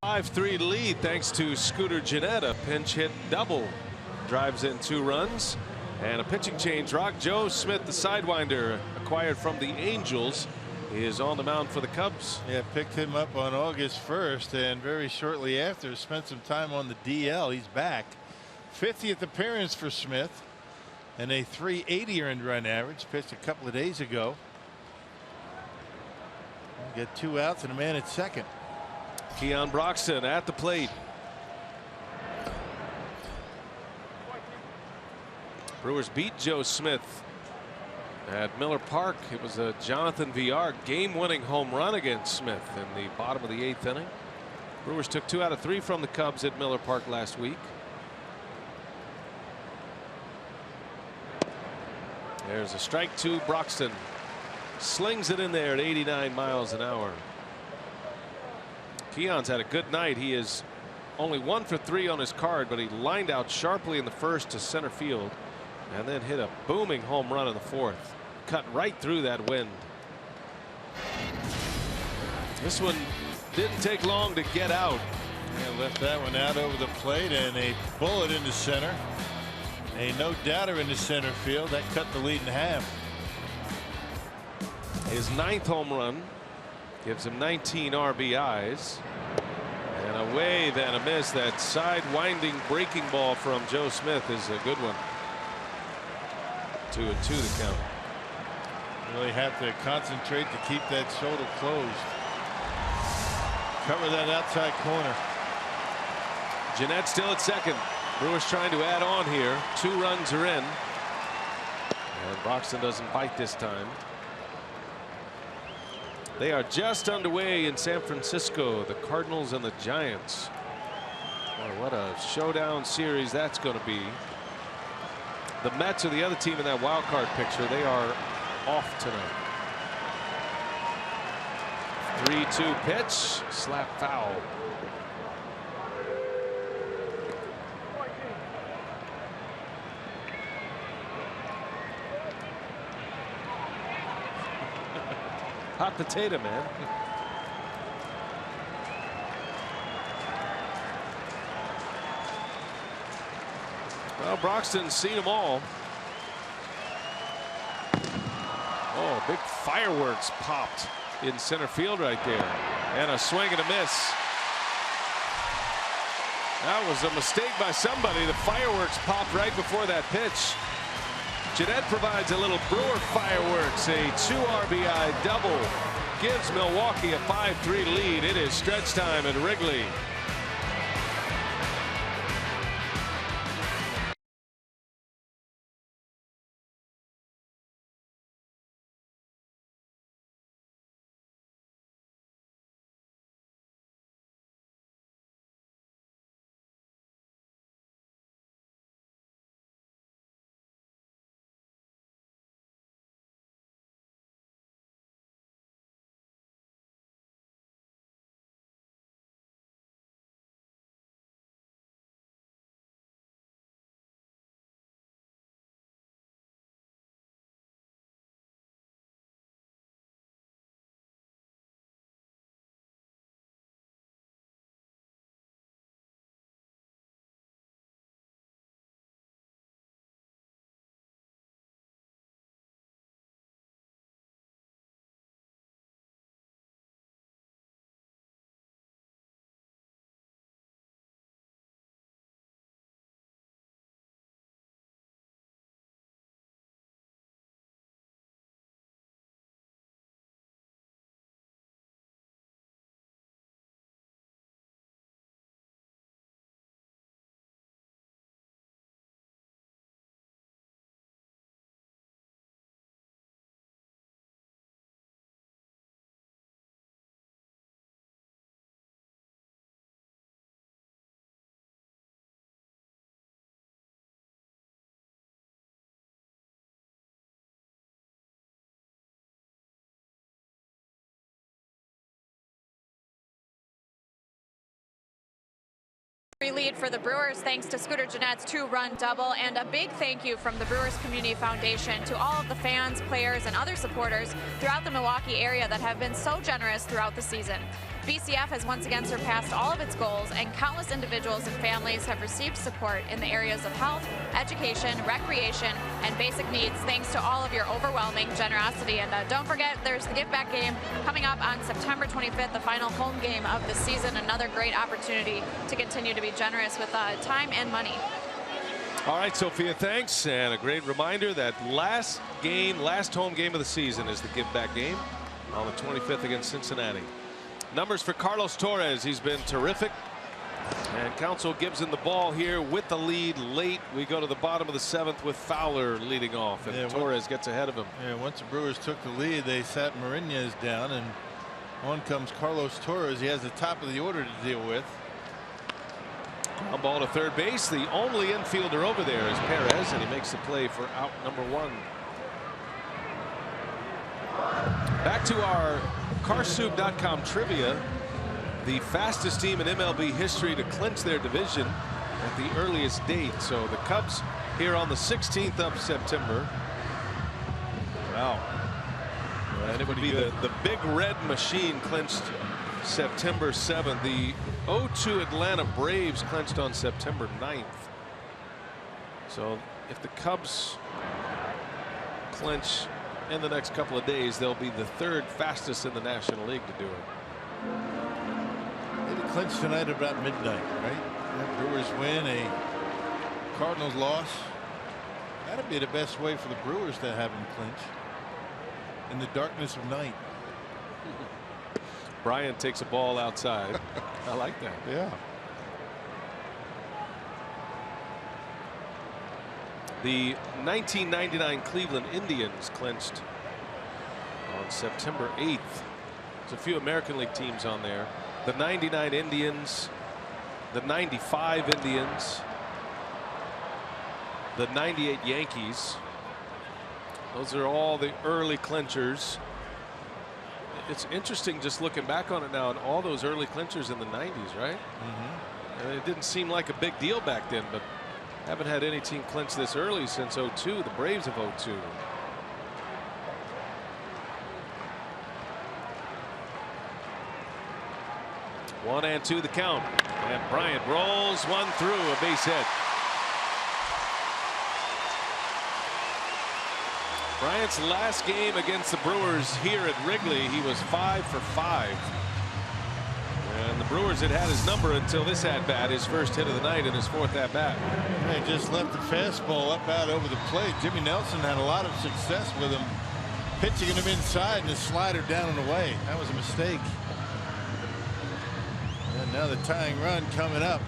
A 5-3 lead thanks to Scooter Gennett. A pinch hit double drives in 2 runs. And a pitching change. Joe Smith, the sidewinder acquired from the Angels, is on the mound for the Cubs. Yeah, picked him up on August 1st, and very shortly after spent some time on the DL. He's back. 50th appearance for Smith and a .380 earned run average. Pitched a couple of days ago. Get 2 outs and a man at second. Keon Broxton at the plate. Brewers beat Joe Smith at Miller Park. It was a Jonathan Villar game-winning home run against Smith in the bottom of the 8th inning. Brewers took 2 out of 3 from the Cubs at Miller Park last week. There's a strike to Broxton. Slings it in there at 89 miles an hour. Keon's had a good night. He is only 1 for 3 on his card, but he lined out sharply in the 1st to center field and then hit a booming home run in the 4th. Cut right through that wind. This one didn't take long to get out. Yeah, left that one out over the plate, and a bullet into center. A no-doubter into center field. That cut the lead in half. His 9th home run gives him 19 RBIs. And a wave and a miss. That side winding breaking ball from Joe Smith is a good one. 2-2 the count. Really have to concentrate to keep that shoulder closed. Cover that outside corner. Gennett still at second. Brewers trying to add on here. 2 runs are in. And Broxton doesn't bite this time. They are just underway in San Francisco, the Cardinals and the Giants. Boy, what a showdown series that's going to be. The Mets are the other team in that wild card picture. They are off tonight. 3-2 pitch, slap foul. Hot potato, man. Well, Broxton's seen them all. Oh, big fireworks popped in center field right there. And a swing and a miss. That was a mistake by somebody. The fireworks popped right before that pitch. Gennett provides a little Brewer fireworks. A 2 RBI double gives Milwaukee a 5-3 lead. It is stretch time at Wrigley. Lead for the Brewers thanks to Scooter Jeanette's 2-run double, and a big thank you from the Brewers Community Foundation to all of the fans, players, and other supporters throughout the Milwaukee area that have been so generous throughout the season. BCF has once again surpassed all of its goals, and countless individuals and families have received support in the areas of health, education, recreation, and basic needs thanks to all of your overwhelming generosity. And don't forget, there's the Give Back game coming up on September 25th, the final home game of the season. Another great opportunity to continue to be generous with time and money. All right, Sophia, thanks. And a great reminder that last home game of the season is the Give Back game on the 25th against Cincinnati. Numbers for Carlos Torres. He's been terrific. And Counsell gives him the ball here with the lead late. We go to the bottom of the 7th with Fowler leading off, and Torres gets ahead of him. Yeah, once the Brewers took the lead, they sat Marinez down, and on comes Carlos Torres. He has the top of the order to deal with. A ball to third base. The only infielder over there is Perez, and he makes the play for out number 1. Back to our Carsoup.com trivia. The fastest team in MLB history to clinch their division at the earliest date. So the Cubs here on the 16th of September. Wow. And it would be the Big Red Machine clinched September 7th. The 0-2 Atlanta Braves clinched on September 9th. So if the Cubs clinch in the next couple of days, they'll be the 3rd fastest in the National League to do it. They clinch tonight about midnight, right? The Brewers win, a Cardinals loss. That'd be the best way for the Brewers to have them clinch in the darkness of night. Bryant takes a ball outside. I like that. Yeah. The 1999 Cleveland Indians clinched on September 8th. There's a few American League teams on there. The 99 Indians, the 95 Indians, the 98 Yankees. Those are all the early clinchers. It's interesting just looking back on it now, and all those early clinchers in the 90s, right? And it didn't seem like a big deal back then, but haven't had any team clinch this early since 02. The Braves of 02. One and two the count, and Bryant rolls one through, a base hit. Bryant's last game against the Brewers here at Wrigley, he was 5 for 5. And the Brewers had his number until this at-bat, his first hit of the night and his 4th at-bat. They just left the fastball up out over the plate. Jimmy Nelson had a lot of success with him, pitching him inside and the slider down and away. That was a mistake. And now the tying run coming up.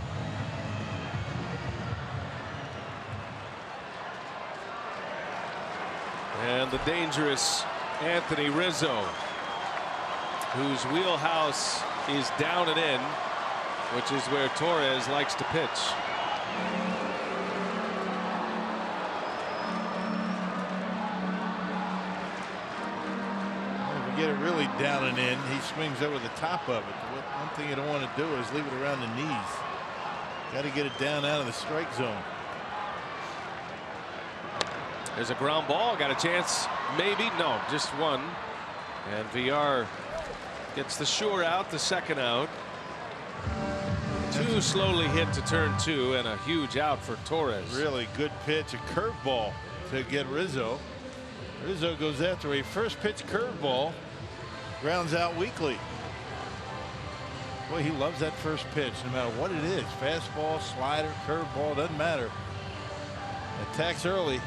And the dangerous Anthony Rizzo, whose wheelhouse is down and in, which is where Torres likes to pitch. If you get it really down and in, he swings over the top of it. One thing you don't want to do is leave it around the knees. Got to get it down out of the strike zone. There's a ground ball, got a chance, maybe, no, just one. And VR gets the sure out, the second out. Too slowly hit to turn 2, and a huge out for Torres. Really good pitch, a curveball to get Rizzo. Rizzo goes after a first pitch curveball, grounds out weakly. Boy, he loves that first pitch, no matter what it is. Fastball, slider, curveball, doesn't matter. Attacks early.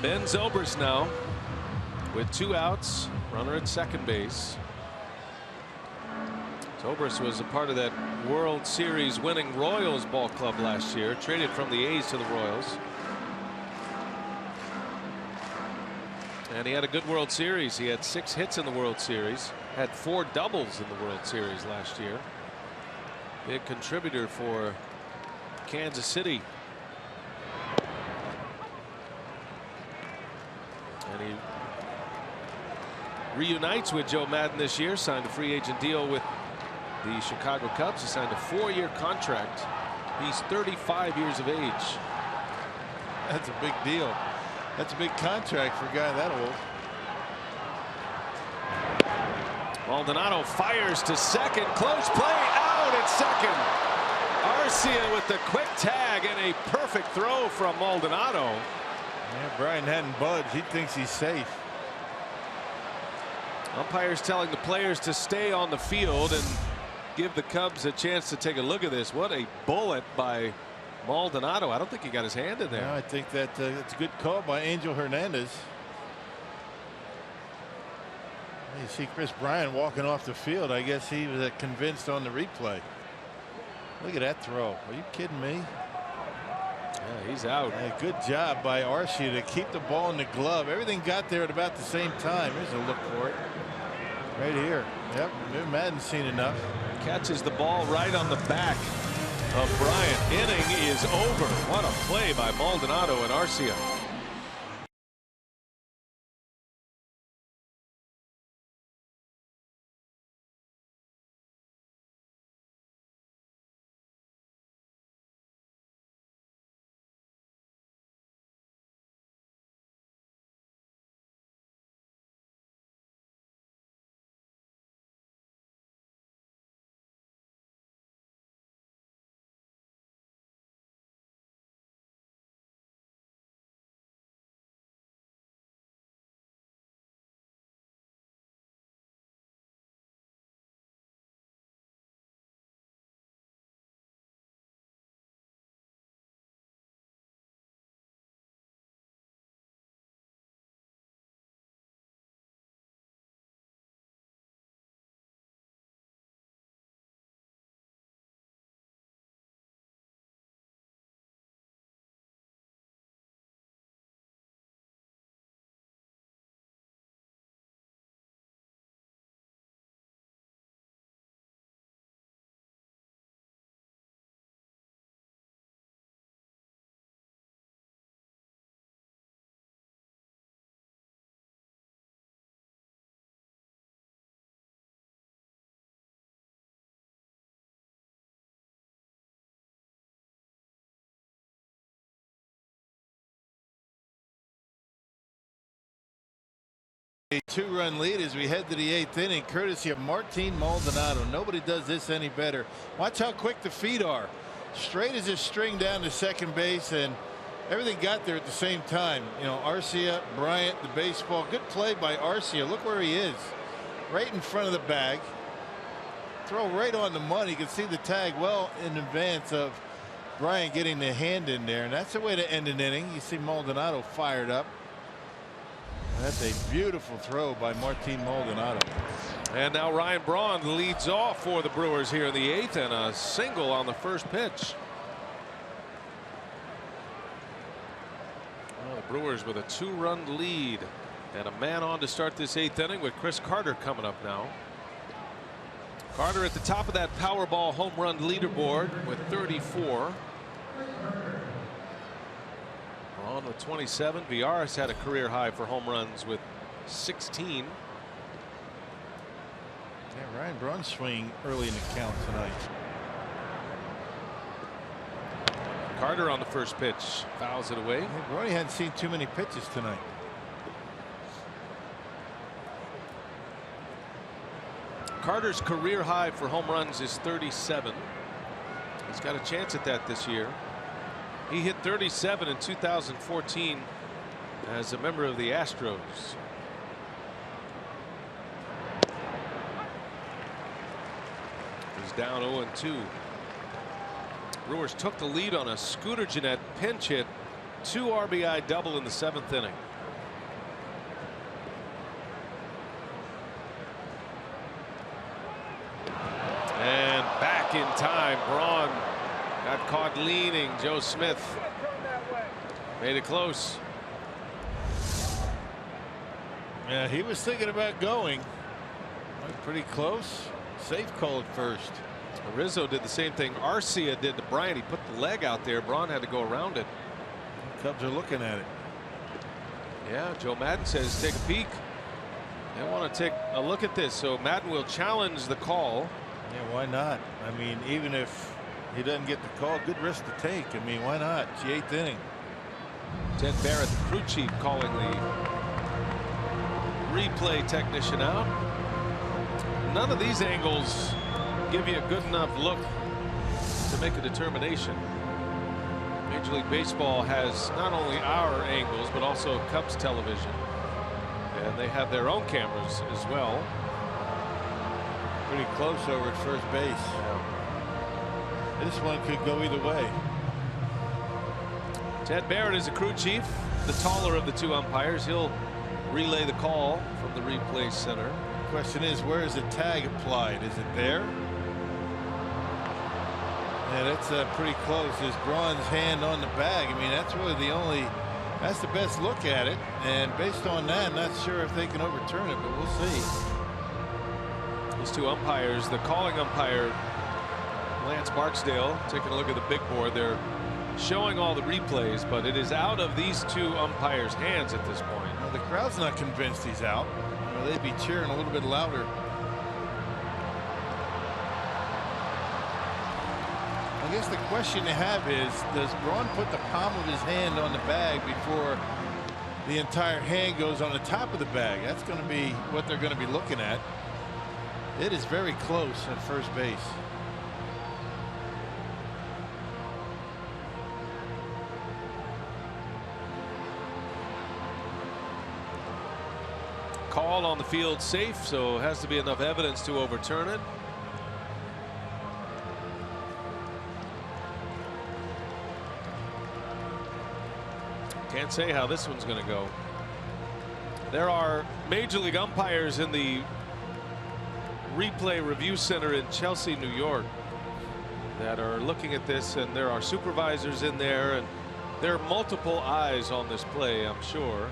Ben Zobrist now with 2 outs, runner at second base. Zobrist was a part of that World Series winning Royals ball club last year, traded from the A's to the Royals. And he had a good World Series. He had 6 hits in the World Series, had 4 doubles in the World Series last year. Big contributor for Kansas City. And he reunites with Joe Madden this year. Signed a free agent deal with the Chicago Cubs. He signed a 4-year contract. He's 35 years of age. That's a big deal. That's a big contract for a guy that old. Maldonado fires to second. Close play, out at second. Arcia with the quick tag and a perfect throw from Maldonado. Yeah, Brian hadn't budged. He thinks he's safe. Umpires telling the players to stay on the field and give the Cubs a chance to take a look at this. What a bullet by Maldonado. I don't think he got his hand in there. No, I think that it's a good call by Angel Hernandez. You see Chris Bryant walking off the field. I guess he was convinced on the replay. Look at that throw. Are you kidding me? Yeah, he's out. Yeah, good job by Arcia to keep the ball in the glove. Everything got there at about the same time. Here's a look for it. Right here. Yep. Madden's seen enough. Catches the ball right on the back of Bryant. Inning is over. What a play by Maldonado and Arcia. A 2-run lead as we head to the 8th inning, courtesy of Martin Maldonado. Nobody does this any better. Watch how quick the feet are. Straight as a string down to second base, and everything got there at the same time. You know, Arcia, Bryant, the baseball. Good play by Arcia. Look where he is. Right in front of the bag. Throw right on the money. You can see the tag well in advance of Bryant getting the hand in there, and that's the way to end an inning. You see Maldonado fired up. That's a beautiful throw by Martin Maldonado. And now Ryan Braun leads off for the Brewers here in the 8th, and a single on the first pitch. Well, the Brewers with a 2-run lead and a man on to start this 8th inning with Chris Carter coming up now. Carter at the top of that Powerball home run leaderboard with 34. On with 27. Viaris had a career high for home runs with 16. Yeah, Ryan Braun swinging early in the count tonight. Carter on the first pitch fouls it away. Yeah, Braun hadn't seen too many pitches tonight. Carter's career high for home runs is 37. He's got a chance at that this year. He hit 37 in 2014 as a member of the Astros. He's down 0-2. Brewers took the lead on a Scooter Gennett pinch hit, 2 RBI double in the 7th inning. And back in time, Braun got caught leaning. Joe Smith made it close. Yeah, he was thinking about going. Pretty close. Safe call at first. Rizzo did the same thing Arcia did to Bryant. He put the leg out there. Braun had to go around it. Cubs are looking at it. Yeah, Joe Madden says take a peek. They want to take a look at this. So Madden will challenge the call. Yeah, why not? I mean, even if he doesn't get the call, good risk to take. I mean, why not? It's the 8th inning. Ted Barrett, the crew chief, calling the replay technician out. None of these angles give you a good enough look to make a determination. Major League Baseball has not only our angles but also Cubs television, and they have their own cameras as well. Pretty close over at first base. This one could go either way. Ted Barrett is a crew chief, the taller of the two umpires. He'll relay the call from the replay center. The question is, where is the tag applied? Is it there? Yeah, that's pretty close. Is Braun's hand on the bag? I mean, that's really that's the best look at it. And based on that, I'm not sure if they can overturn it, but we'll see. These two umpires, the calling umpire, Lance Barksdale, taking a look at the big board. They're showing all the replays, but it is out of these two umpires' hands at this point. Well, the crowd's not convinced he's out. Well, they'd be cheering a little bit louder. I guess the question you have is, does Braun put the palm of his hand on the bag before the entire hand goes on the top of the bag? That's going to be what they're going to be looking at. It is very close at first base. Call on the field safe, so has to be enough evidence to overturn it. Can't say how this one's going to go. There are Major League umpires in the replay review center in Chelsea, New York, that are looking at this, and there are supervisors in there, and there are multiple eyes on this play, I'm sure.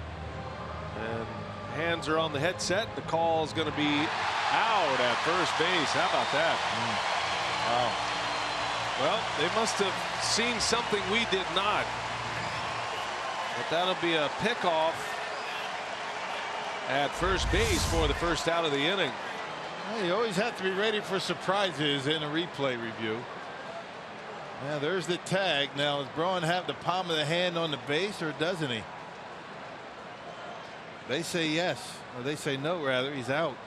And hands are on the headset. The call is going to be out at first base. How about that? Wow. Well, they must have seen something we did not. But that'll be a pickoff at first base for the first out of the inning. Well, you always have to be ready for surprises in a replay review. Now there's the tag. Now, does Braun have the palm of the hand on the base, or doesn't he? They say yes, or they say no, rather. He's out.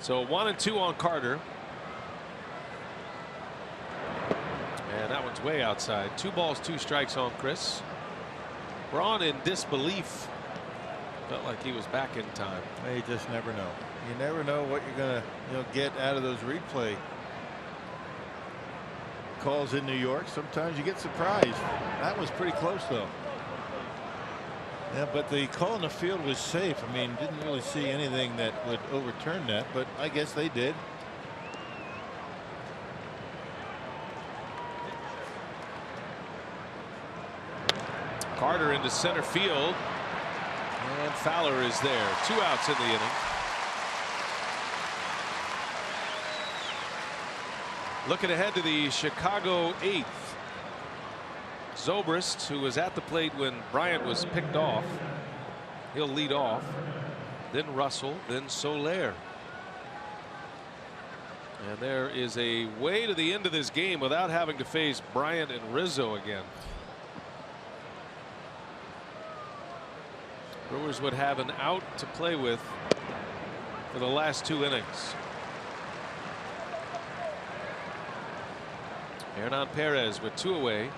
So 1-2 on Carter. And that one's way outside. 2 balls, 2 strikes on Chris. Braun in disbelief. Felt like he was back in time. You just never know. You never know what you're going to get out of those replay calls in New York. Sometimes you get surprised. That was pretty close, though. Yeah, but the call in the field was safe. I mean, didn't really see anything that would overturn that, but I guess they did. Carter into center field, and Fowler is there. 2 outs in the inning. Looking ahead to the Chicago 8th. Zobrist, who was at the plate when Bryant was picked off, he'll lead off. Then Russell, then Soler. And there is a way to the end of this game without having to face Bryant and Rizzo again. Brewers would have an out to play with for the last 2 innings. Hernan Perez with 2 away.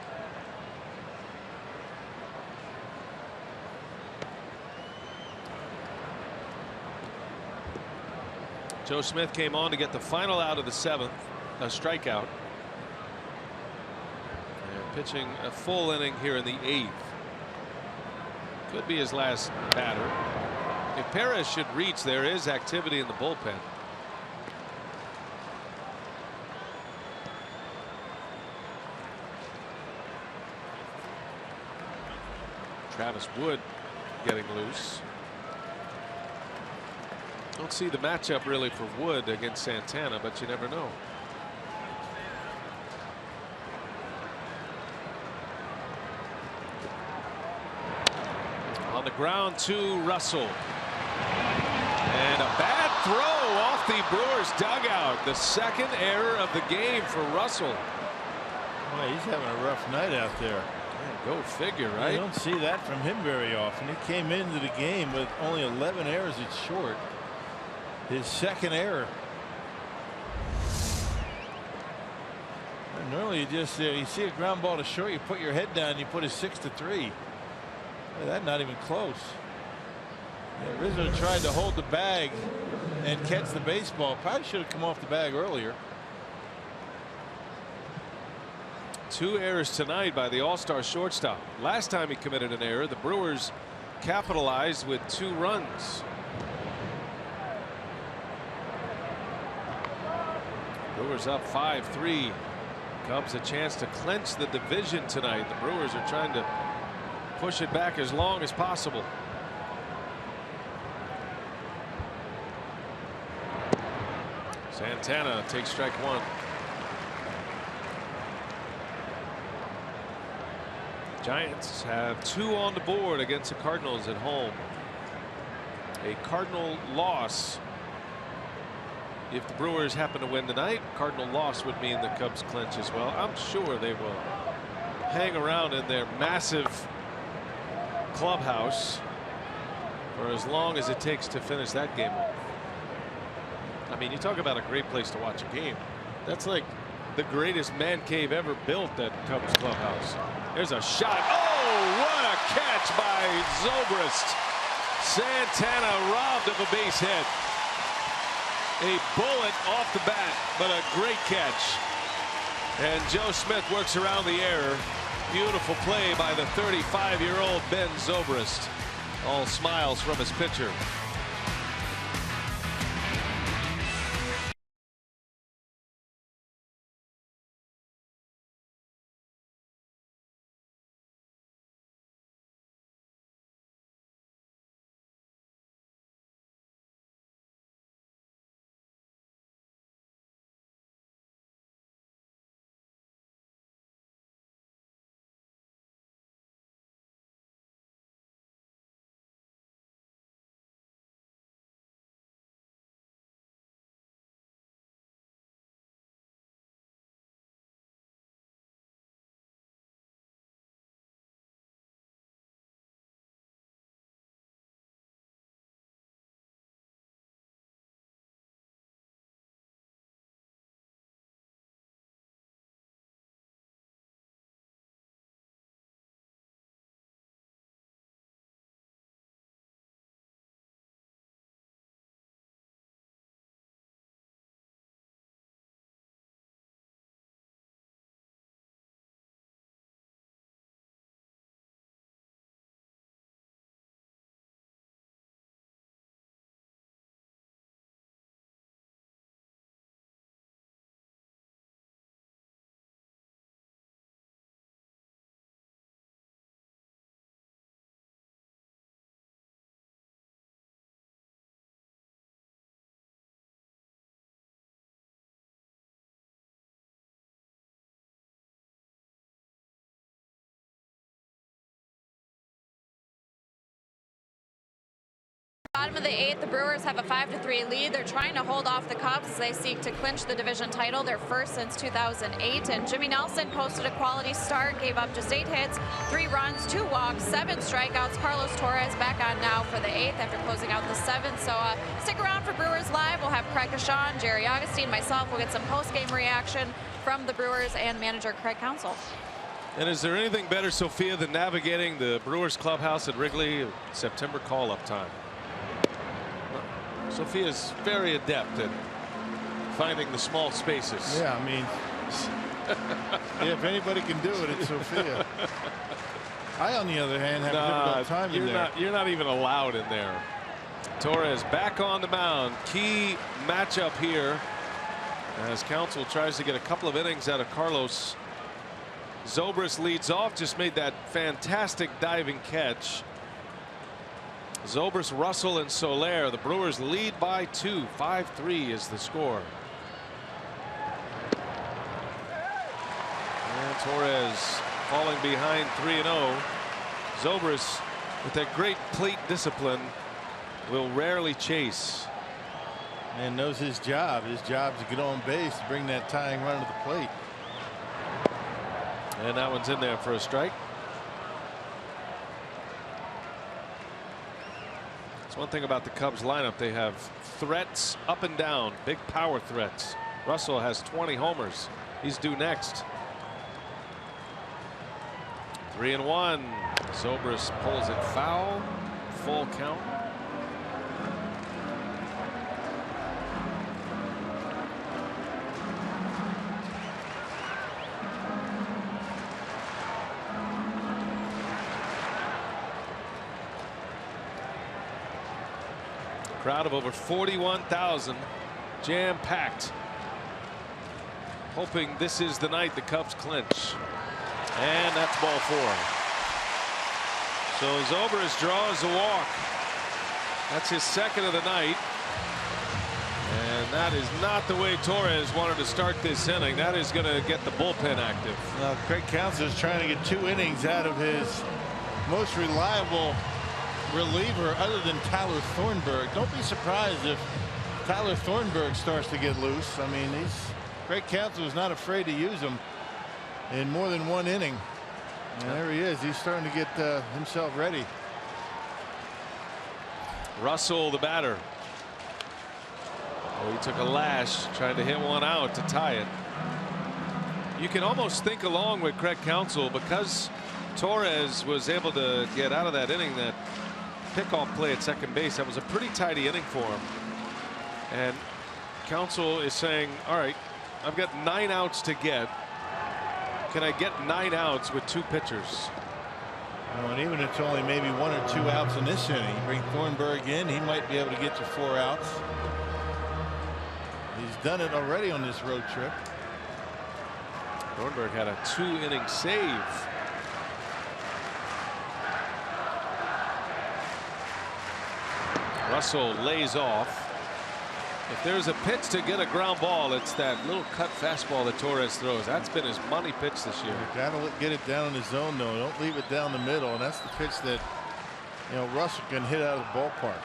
Joe Smith came on to get the final out of the 7th, a strikeout. And pitching a full inning here in the 8th. Could be his last batter. If Perez should reach, there is activity in the bullpen. Travis Wood getting loose. Don't see the matchup really for Wood against Santana, but you never know. On the ground to Russell. And a bad throw off the Brewers dugout. The second error of the game for Russell. Boy, he's having a rough night out there. Man, go figure, right? You don't see that from him very often. He came into the game with only 11 errors at short. His second error. And normally you see a ground ball to short, you put your head down, you put a 6-3. That's not even close. Yeah, Rizzo tried to hold the bag and catch the baseball. Probably should have come off the bag earlier. 2 errors tonight by the All-Star shortstop. Last time he committed an error, the Brewers capitalized with 2 runs. Brewers up 5-3. Cubs a chance to clinch the division tonight. The Brewers are trying to push it back as long as possible. Santana takes strike 1. Giants have 2 on the board against the Cardinals at home. A Cardinal loss, if the Brewers happen to win tonight, Cardinal loss would mean the Cubs clinch as well. I'm sure they will hang around in their massive clubhouse for as long as it takes to finish that game off. I mean, you talk about a great place to watch a game. That's like the greatest man cave ever built, that Cubs clubhouse. There's a shot. Oh, what a catch by Zobrist. Santana robbed of a base hit. A bullet off the bat, but a great catch. And Joe Smith works around the error. Beautiful play by the 35-year-old Ben Zobrist. All smiles from his pitcher. Bottom of the 8th, the Brewers have a 5-3 lead. They're trying to hold off the Cubs as they seek to clinch the division title, their first since 2008. And Jimmy Nelson posted a quality start, gave up just 8 hits, 3 runs, 2 walks, 7 strikeouts. Carlos Torres back on now for the 8th after closing out the 7th. So stick around for Brewers Live. We'll have Craig Deshawn, Jerry Augustine, myself. We'll get some post-game reaction from the Brewers and manager Craig Counsell. And is there anything better, Sophia, than navigating the Brewers clubhouse at Wrigley September call-up time? Sophia's very adept at finding the small spaces. Yeah, I mean, yeah, if anybody can do it, it's Sophia. I, on the other hand, have a difficult time in there. You're not even allowed in there. Torres back on the mound. Key matchup here as Counsell tries to get a couple of innings out of Carlos. Zobrist leads off, just made that fantastic diving catch. Zobrist, Russell, and Soler. The Brewers lead by 2. 5-3 is the score. And Torres falling behind 3-0. Zobrist with that great plate discipline, will rarely chase. And knows his job. His job is to get on base, to bring that tying run to the plate. And that one's in there for a strike. It's one thing about the Cubs lineup. They have threats up and down, big power threats. Russell has 20 homers. He's due next. 3-1. Zobrist pulls it foul. Full count. Crowd of over 41,000, jam-packed, hoping this is the night the Cubs clinch. And that's ball 4. So Zobrist draws a walk. That's his second of the night. And that is not the way Torres wanted to start this inning. That is going to get the bullpen active. Now, Craig Counsell is trying to get 2 innings out of his most reliable reliever other than Tyler Thornburg. Don't be surprised if Tyler Thornburg starts to get loose. I mean, Craig Counsell is not afraid to use him in more than 1 inning. And there he is. He's starting to get himself ready. Russell, the batter. Oh, he took a lash, trying to hit one out to tie it. You can almost think along with Craig Counsell, because Torres was able to get out of that inning, that pickoff play at second base. That was a pretty tidy inning for him. And Counsell is saying, all right, I've got 9 outs to get. Can I get 9 outs with 2 pitchers? Well, and even if it's only maybe 1 or 2 outs in this inning, you bring Thornburg in, he might be able to get you 4 outs. He's done it already on this road trip. Thornburg had a 2-inning save. Russell lays off. If there's a pitch to get a ground ball, it's that little cut fastball that Torres throws. That's been his money pitch this year. You gotta get it down in the zone, though. Don't leave it down the middle, and that's the pitch that, you know, Russell can hit out of the ballpark.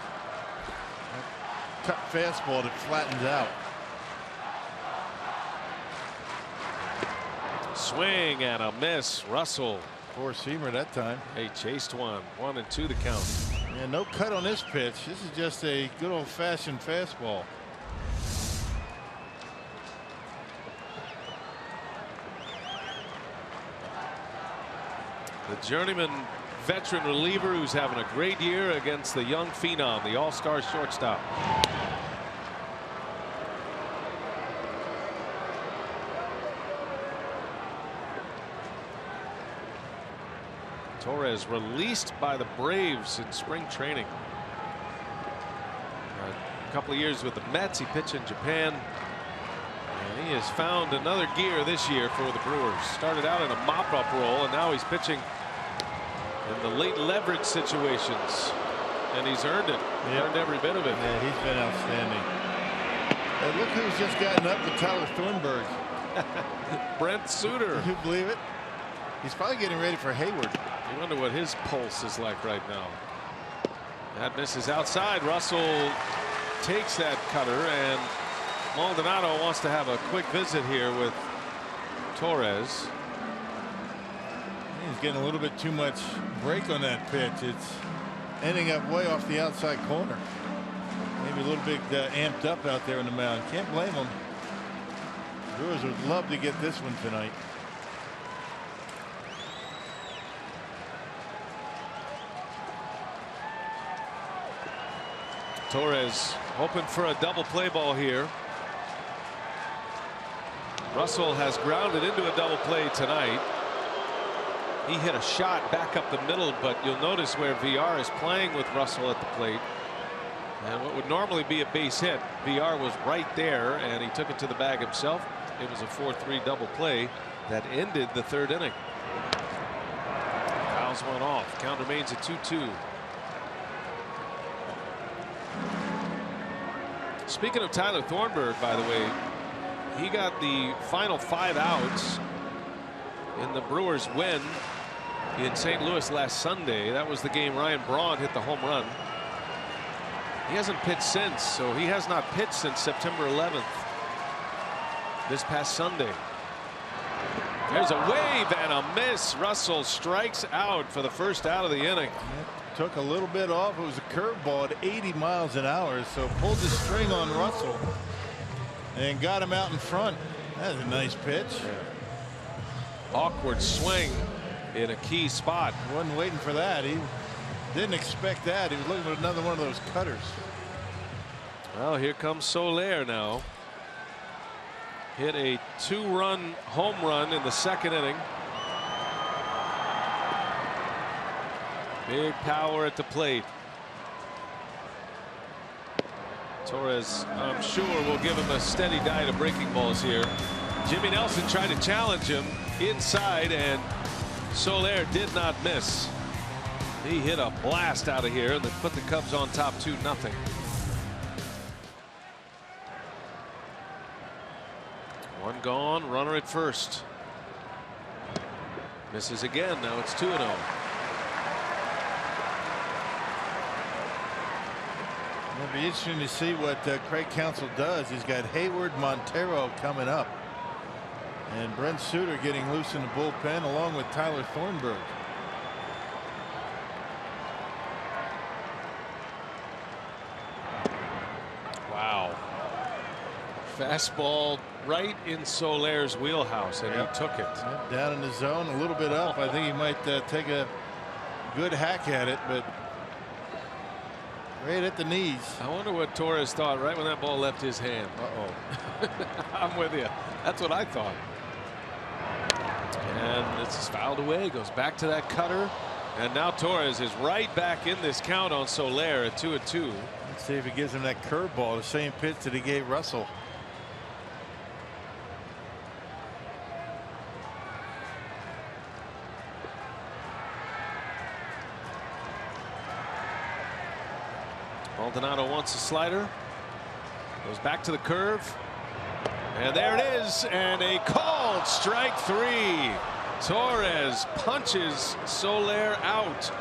That cut fastball that flattens out. Swing and a miss. Russell. 4-seamer that time. He chased one. 1-2 the count. Yeah, no cut on this pitch. This is just a good old-fashioned fastball. The journeyman veteran reliever who's having a great year against the young phenom, the all-star shortstop. Torres released by the Braves in spring training. A couple of years with the Mets. He pitched in Japan. And he has found another gear this year for the Brewers. Started out in a mop-up role, and now he's pitching in the late leverage situations. And he's earned it. Earned every bit of it. Yeah, he's been outstanding. And look who's just gotten up with Tyler Thornburg. Brent Suter. Can you believe it? He's probably getting ready for Hayward. You wonder what his pulse is like right now. That misses outside. Russell takes that cutter, and Maldonado wants to have a quick visit here with Torres. He's getting a little bit too much break on that pitch. It's ending up way off the outside corner. Maybe a little bit amped up out there in the mound. Can't blame him. Brewers would love to get this one tonight. Torres hoping for a double play ball here. Russell has grounded into a double play tonight. He hit a shot back up the middle, but you'll notice where VR is playing with Russell at the plate. And what would normally be a base hit, VR was right there, and he took it to the bag himself. It was a 4-3 double play that ended the 3rd inning. Fouls one off. Count remains at 2-2. Speaking of Tyler Thornburg, by the way, he got the final 5 outs in the Brewers win in St. Louis last Sunday. That was the game Ryan Braun hit the home run. He hasn't pitched since, so he has not pitched since September 11th. This past Sunday. There's a wave and a miss. Russell strikes out for the first out of the inning. It took a little bit off. It was a curveball at 80 miles an hour, so pulled the string on Russell and got him out in front. That's a nice pitch. Awkward swing in a key spot. Wasn't waiting for that. He didn't expect that. He was looking at another one of those cutters. Well, here comes Soler now. Hit a 2-run home run in the second inning. Big power at the plate. Torres, I'm sure, will give him a steady diet of breaking balls here. Jimmy Nelson tried to challenge him inside, and Soler did not miss. He hit a blast out of here and put the Cubs on top 2-0. One gone, runner at first. Misses again. Now it's 2-0. It'll be interesting to see what Craig Counsell does. He's got Hayward, Montero coming up, and Brent Suter getting loose in the bullpen along with Tyler Thornburg. Wow. Fastball right in Soler's wheelhouse, and he took it. Yep, down in the zone, a little bit up. I think he might take a good hack at it, but right at the knees. I wonder what Torres thought right when that ball left his hand. I'm with you. That's what I thought. And it's fouled away. Goes back to that cutter. And now Torres is right back in this count on Soler at 2-2. Let's see if he gives him that curveball, the same pitch that he gave Russell. Maldonado wants a slider. Goes back to the curve. And there it is. And a called strike 3. Torres punches Soler out.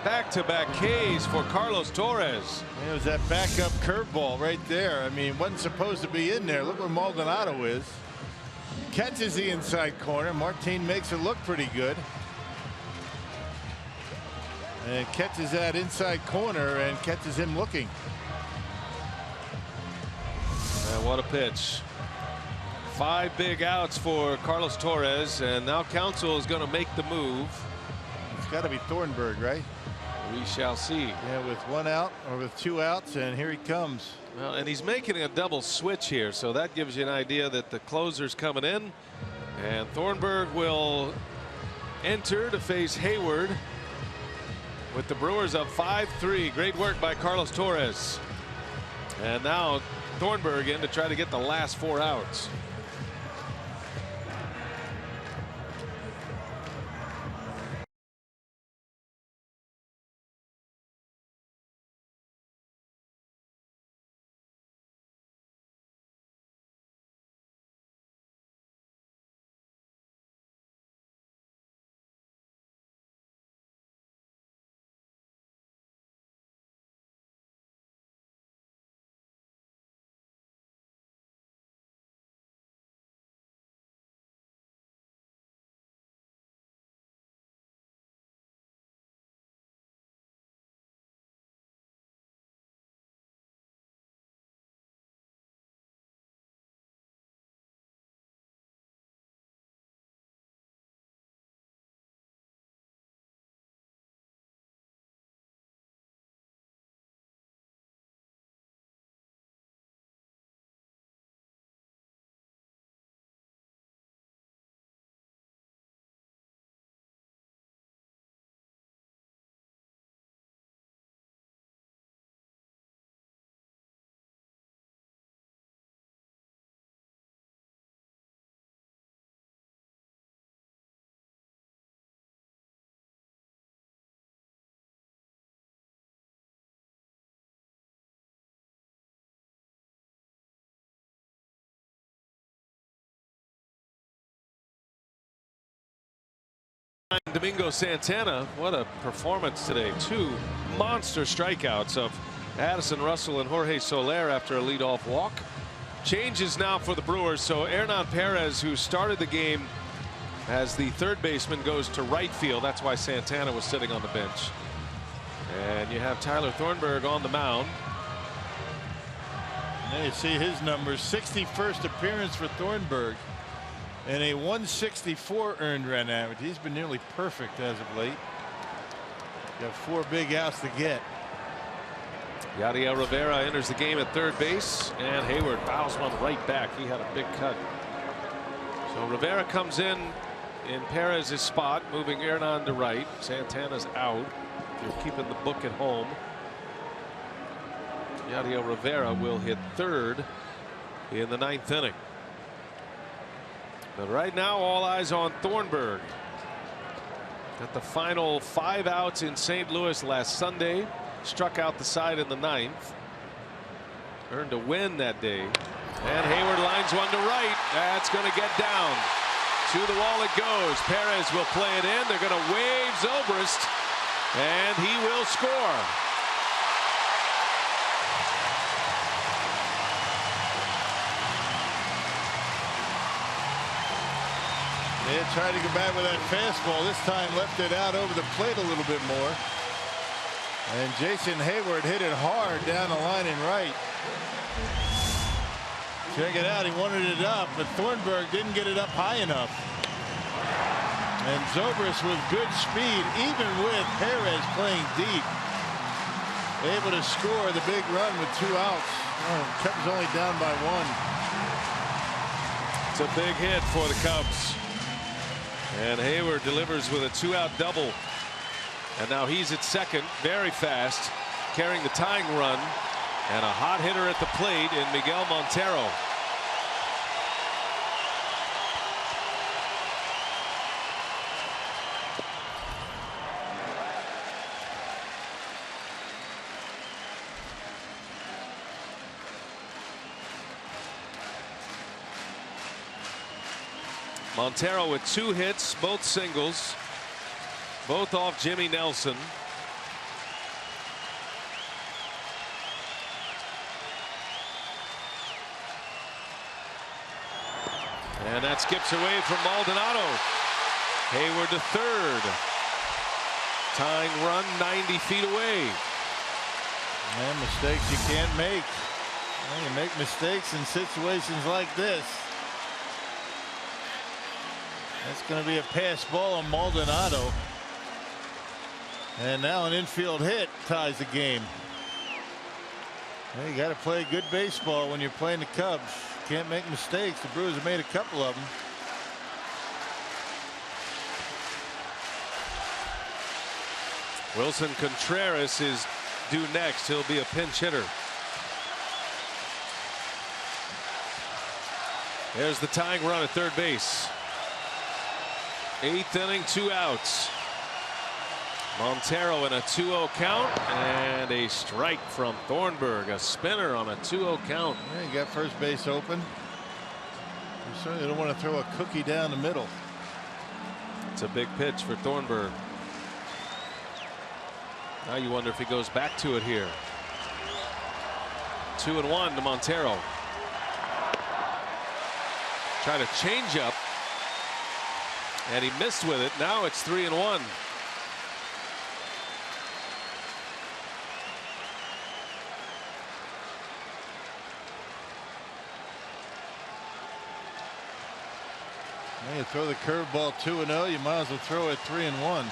Back-to-back Ks for Carlos Torres. It was that backup curveball right there. I mean, wasn't supposed to be in there. Look where Maldonado is. Catches the inside corner. Martin makes it look pretty good. And catches that inside corner and catches him looking. And what a pitch. 5 big outs for Carlos Torres, and now Counsell is going to make the move. It's got to be Thornburg, right? We shall see. Yeah, with 1 out or with 2 outs, and here he comes. Well, and he's making a double switch here, so that gives you an idea that the closer's coming in, and Thornburg will enter to face Hayward. With the Brewers up 5-3. Great work by Carlos Torres. And now Thornburg in to try to get the last 4 outs. Domingo Santana. What a performance today. 2 monster strikeouts of Addison Russell and Jorge Soler after a leadoff walk. Changes now for the Brewers. So Hernan Perez, who started the game as the third baseman, goes to right field. That's why Santana was sitting on the bench. And you have Tyler Thornburg on the mound. There you see his numbers. 61st appearance for Thornburg and a 164 earned run average. He's been nearly perfect as of late. Got 4 big outs to get. Yadiel Rivera enters the game at third base, and Hayward bows one right back. He had a big cut. So Rivera comes in Perez's spot, moving Hernan to right. Santana's out. If you're keeping the book at home, Yadiel Rivera will hit third in the 9th inning. But right now, all eyes on Thornburg. Got the final 5 outs in St. Louis last Sunday. Struck out the side in the 9th. Earned a win that day. And Hayward lines one to right. That's going to get down. To the wall it goes. Perez will play it in. They're going to wave Zobrist. And he will score. They tried to go back with that fastball. This time left it out over the plate a little bit more. And Jason Hayward hit it hard down the line and right. Check it out. He wanted it up, but Thornburg didn't get it up high enough. And Zobrist with good speed, even with Perez playing deep, able to score the big run with 2 outs. Cubs only down by 1. It's a big hit for the Cubs. And Hayward delivers with a 2-out double. And now he's at second, very fast, carrying the tying run. And a hot hitter at the plate in Miguel Montero. Montero with 2 hits, both singles, both off Jimmy Nelson. And that skips away from Maldonado. Hayward to third. Tying run 90 feet away. And mistakes you can't make. Well, you make mistakes in situations like this. That's going to be a pass ball on Maldonado. And now an infield hit ties the game. Well, you got to play good baseball when you're playing the Cubs. Can't make mistakes. The Brewers have made a couple of them. Wilson Contreras is due next. He'll be a pinch hitter. There's the tying run at third base. 8th inning, 2 outs. Montero in a 2-0 count, and a strike from Thornburg. A spinner on a 2-0 count. Yeah, you got first base open. You certainly don't want to throw a cookie down the middle. It's a big pitch for Thornburg. Now you wonder if he goes back to it here. 2-1 to Montero. Try to change up. And he missed with it. Now it's 3-1. You throw the curveball 2-0. You might as well throw it 3-1.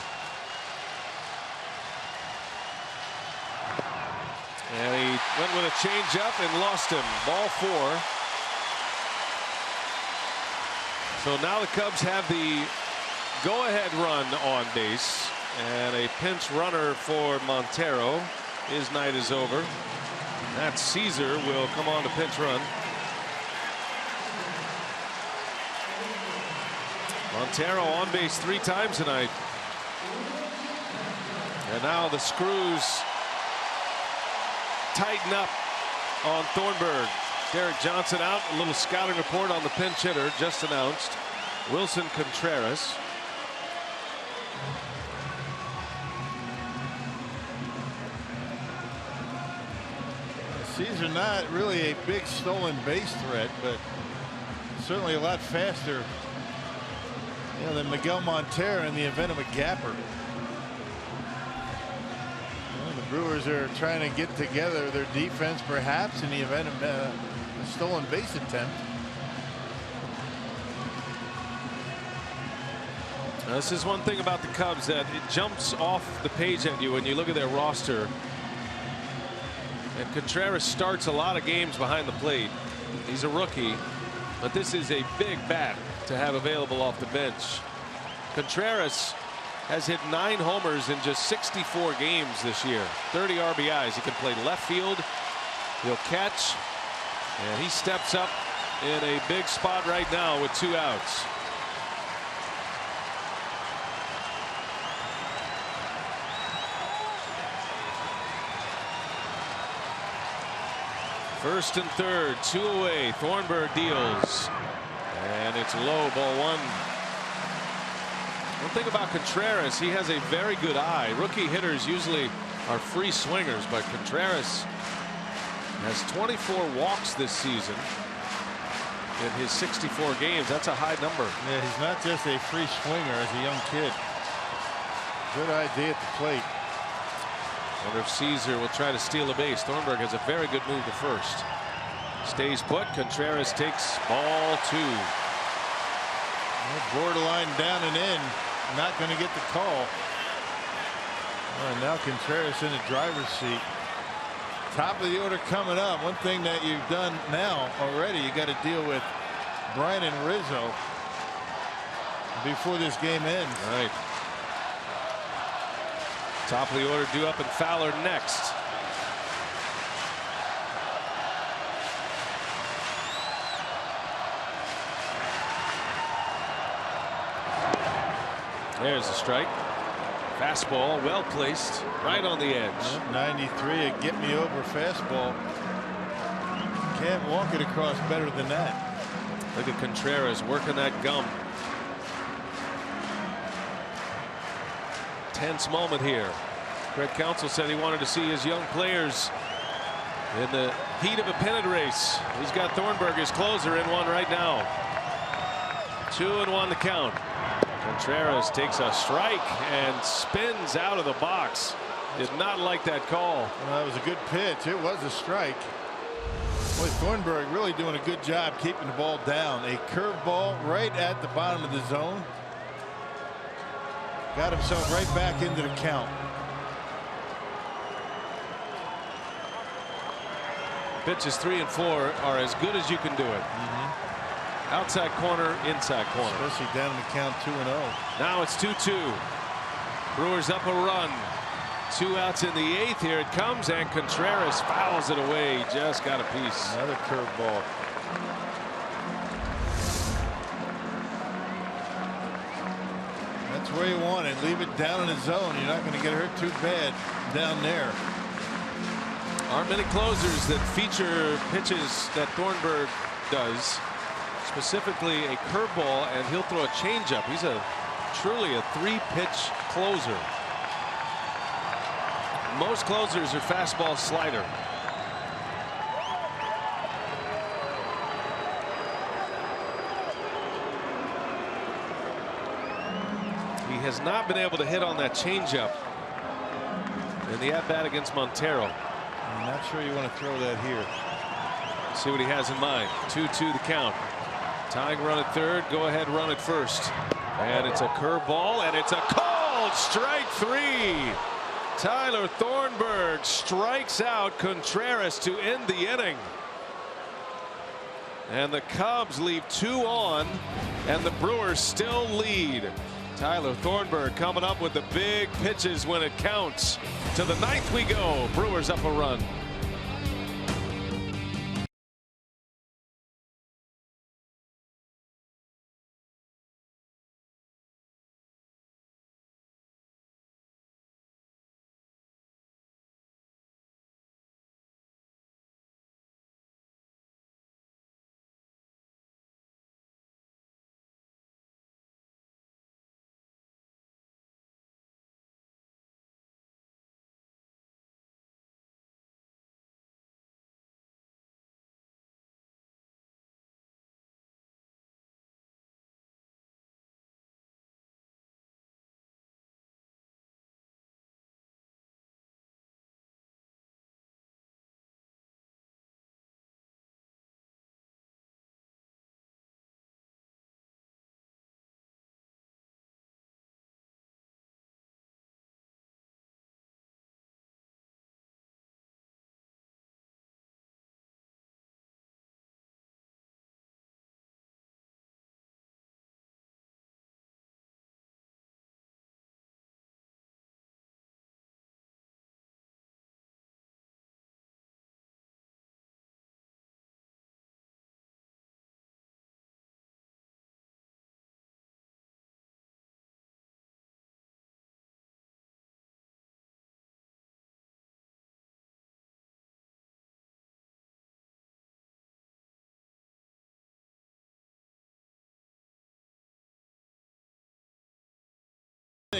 And he went with a changeup and lost him. Ball 4. So now the Cubs have the go-ahead run on base, and a pinch runner for Montero. His night is over. That Caesar will come on to pinch run. Montero on base 3 times tonight. And now the screws tighten up on Thornburg. Derek Johnson out. A little scouting report on the pinch hitter just announced. Wilson Contreras. These are not really a big stolen base threat, but certainly a lot faster, than Miguel Montero in the event of a gapper. The Brewers are trying to get together their defense, perhaps, in the event of a stolen base attempt. Now, this is one thing about the Cubs that it jumps off the page at you when you look at their roster. And Contreras starts a lot of games behind the plate. He's a rookie, but this is a big bat to have available off the bench. Contreras has hit 9 homers in just 64 games this year. 30 RBIs. He can play left field. He'll catch. And he steps up in a big spot right now with 2 outs. First and third, 2 away. Thornburg deals. And it's low, ball 1. One thing about Contreras, he has a very good eye. Rookie hitters usually are free swingers, but Contreras has 24 walks this season in his 64 games. That's a high number. Yeah, he's not just a free swinger as a young kid. Good idea at the plate. Wonder if Caesar will try to steal a base. Thornburg has a very good move to first. Stays put. Contreras takes ball 2. Borderline down and in. Not going to get the call. And now Contreras in the driver's seat. Top of the order coming up. One thing that you've done now already, you got to deal with Brian and Rizzo before this game ends. All right. Top of the order due up, and Fowler next. There's a strike. Fastball well placed right on the edge. 93, a get me over fastball. Can't walk it across better than that. Look at Contreras working that gum. Tense moment here. Craig Counsell said he wanted to see his young players in the heat of a pennant race. He's got Thornburg, his closer, in one right now. 2-1 to count. Contreras takes a strike and spins out of the box. Did not like that call. Well, that was a good pitch. It was a strike. Boy, Thornburg really doing a good job keeping the ball down. A curveball right at the bottom of the zone. Got himself right back into the count. Pitches 3 and 4 are as good as you can do it. Outside corner, inside corner. Especially down in the count 2-0. Now it's 2-2. Brewers up a run. 2 outs in the 8th. Here it comes, and Contreras fouls it away. He just got a piece. Another curveball. That's where you want it. Leave it down in the zone. You're not going to get hurt too bad down there. Aren't many closers that feature pitches that Thornburg does. Specifically a curveball, and he'll throw a changeup. He's truly a 3-pitch closer. Most closers are fastball slider. He has not been able to hit on that changeup in the at-bat against Montero. I'm not sure you want to throw that here. See what he has in mind. 2-2 the count. Tying run at third. Go ahead, run at first. And it's a curveball, and it's a called strike 3. Tyler Thornburg strikes out Contreras to end the inning. And the Cubs leave 2 on, and the Brewers still lead. Tyler Thornburg coming up with the big pitches when it counts. To the 9th we go. Brewers up a run.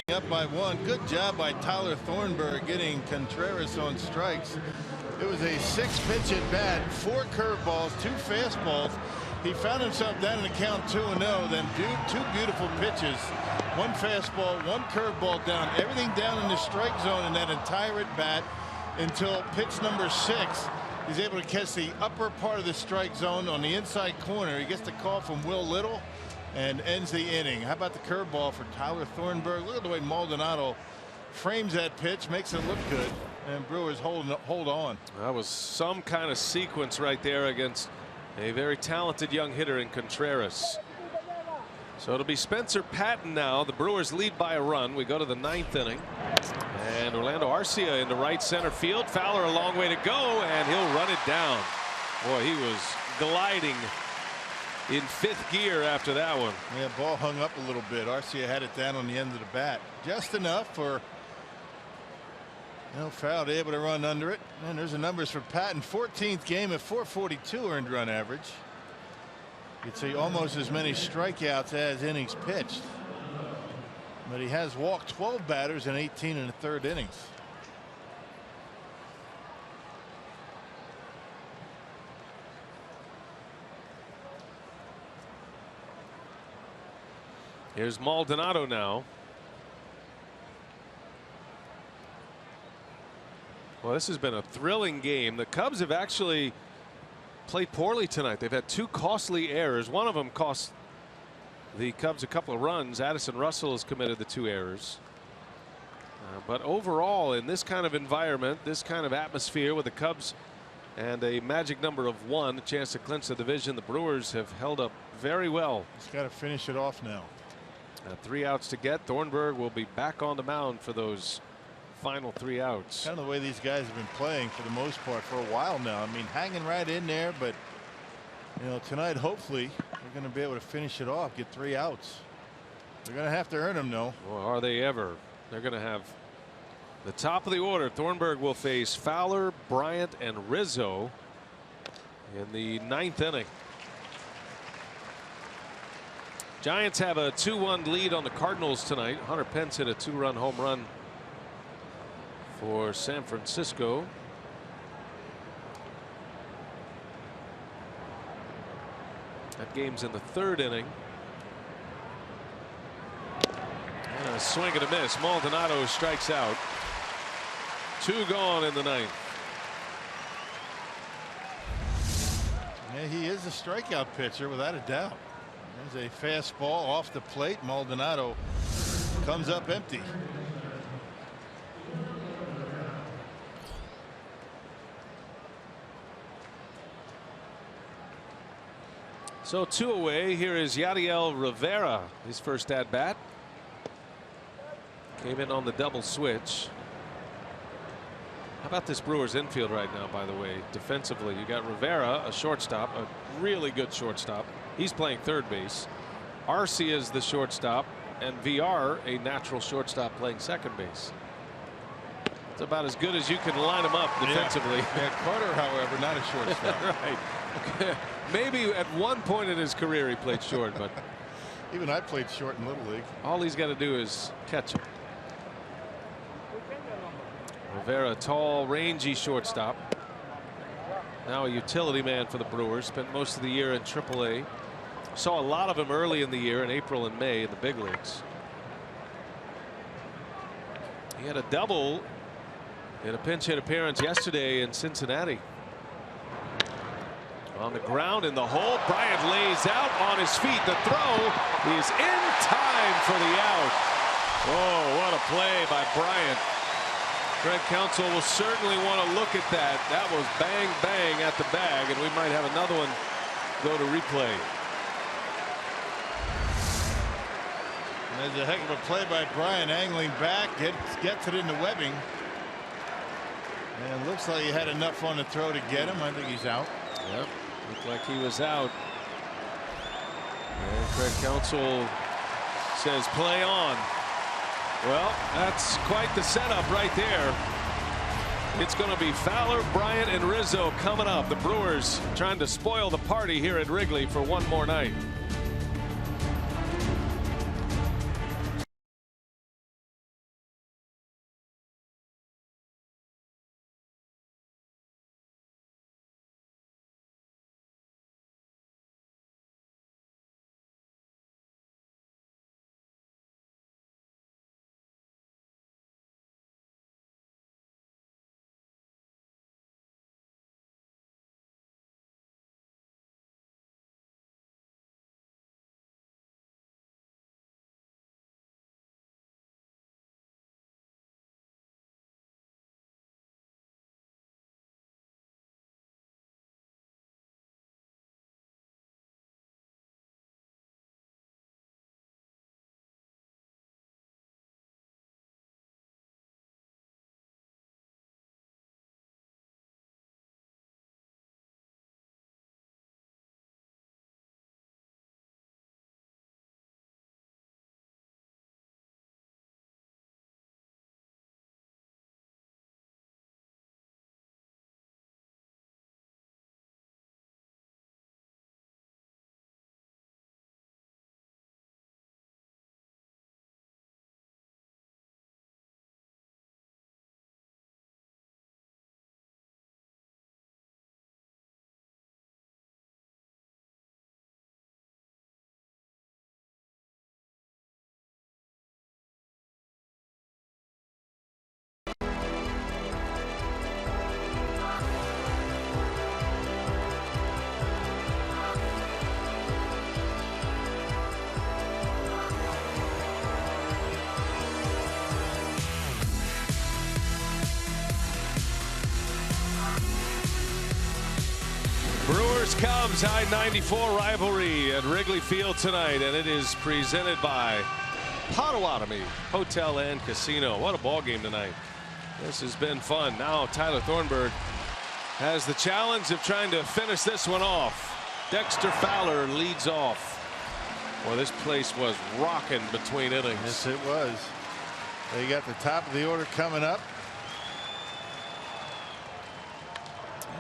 up by 1. Good job by Tyler Thornburg getting Contreras on strikes. It was a 6-pitch at bat, 4 curveballs, 2 fastballs. He found himself down in the count 2-0. Then 2 beautiful pitches, 1 fastball, 1 curveball down, everything down in the strike zone in that entire at bat until pitch number 6. He's able to catch the upper part of the strike zone on the inside corner. He gets the call from Will Little and ends the inning. How about the curveball for Tyler Thornburg? Look at the way Maldonado frames that pitch, makes it look good, and Brewers hold on. That was some kind of sequence right there against a very talented young hitter in Contreras. So it'll be Spencer Patton now. The Brewers lead by a run. We go to the 9th inning. And Orlando Arcia into right center field. Fowler a long way to go, and he'll run it down. Boy, he was gliding in 5th gear after that one. Yeah, ball hung up a little bit. Arcia had it down on the end of the bat. Just enough for Fowler able to run under it. And there's the numbers for Patton. 14th game at .442 earned run average. You'd say almost as many strikeouts as innings pitched. But he has walked 12 batters in 18 1/3 innings. Here's Maldonado now. Well, this has been a thrilling game. The Cubs have actually played poorly tonight. They've had 2 costly errors. One of them cost the Cubs a couple of runs. Addison Russell has committed the 2 errors. But overall, in this kind of environment, this kind of atmosphere with the Cubs and a magic number of 1, a chance to clinch the division, the Brewers have held up very well. He's got to finish it off now. 3 outs to get. Thornburg will be back on the mound for those final 3 outs. Kind of the way these guys have been playing for the most part for a while now. I mean, hanging right in there, but tonight hopefully they're going to be able to finish it off, get 3 outs. They're going to have to earn them, though. Well, are they ever? They're going to have the top of the order. Thornburg will face Fowler, Bryant, and Rizzo in the 9th inning. Giants have a 2-1 lead on the Cardinals tonight. Hunter Pence hit a 2-run home run for San Francisco. That game's in the 3rd inning. And a swing and a miss. Maldonado strikes out. 2 gone in the 9th. Yeah, he is a strikeout pitcher without a doubt. There's a fastball off the plate. Maldonado comes up empty. So 2 away. Here is Yadiel Rivera, his first at bat. Came in on the double switch. How about this Brewers infield right now, by the way, defensively? You got Rivera, a shortstop, a really good shortstop. He's playing 3rd base. Arcia is the shortstop, and VR, a natural shortstop, playing 2nd base. It's about as good as you can line them up defensively. Yeah, Carter, however, not a shortstop. Right. Maybe at one point in his career he played short, but even I played short in Little League. all he's got to do is catch him. Rivera, tall, rangy shortstop. Now a utility man for the Brewers. Spent most of the year in AAA. Saw a lot of him early in the year in April and May in the big leagues. He had a double in a pinch hit appearance yesterday in Cincinnati. On the ground in the hole, Bryant lays out on his feet. The throw is in time for the out. Oh, what a play by Bryant. Craig Counsell will certainly want to look at that. That was bang, bang at the bag, and we might have another one go to replay. There's a heck of a play by Bryant, angling back, gets it in the webbing. And it looks like he had enough on the throw to get him. I think he's out. Yep, looked like he was out. And Craig Counsell says play on. Well, that's quite the setup right there. It's going to be Fowler, Bryant, and Rizzo coming up. The Brewers trying to spoil the party here at Wrigley for one more night. Brewers Cubs I-94 rivalry at Wrigley Field tonight, and it is presented by Potawatomi Hotel and Casino. What a ball game tonight. This has been fun. Now Tyler Thornburg has the challenge of trying to finish this one off. Dexter Fowler leads off. Well, this place was rocking between innings. Yes, it was. They got the top of the order coming up.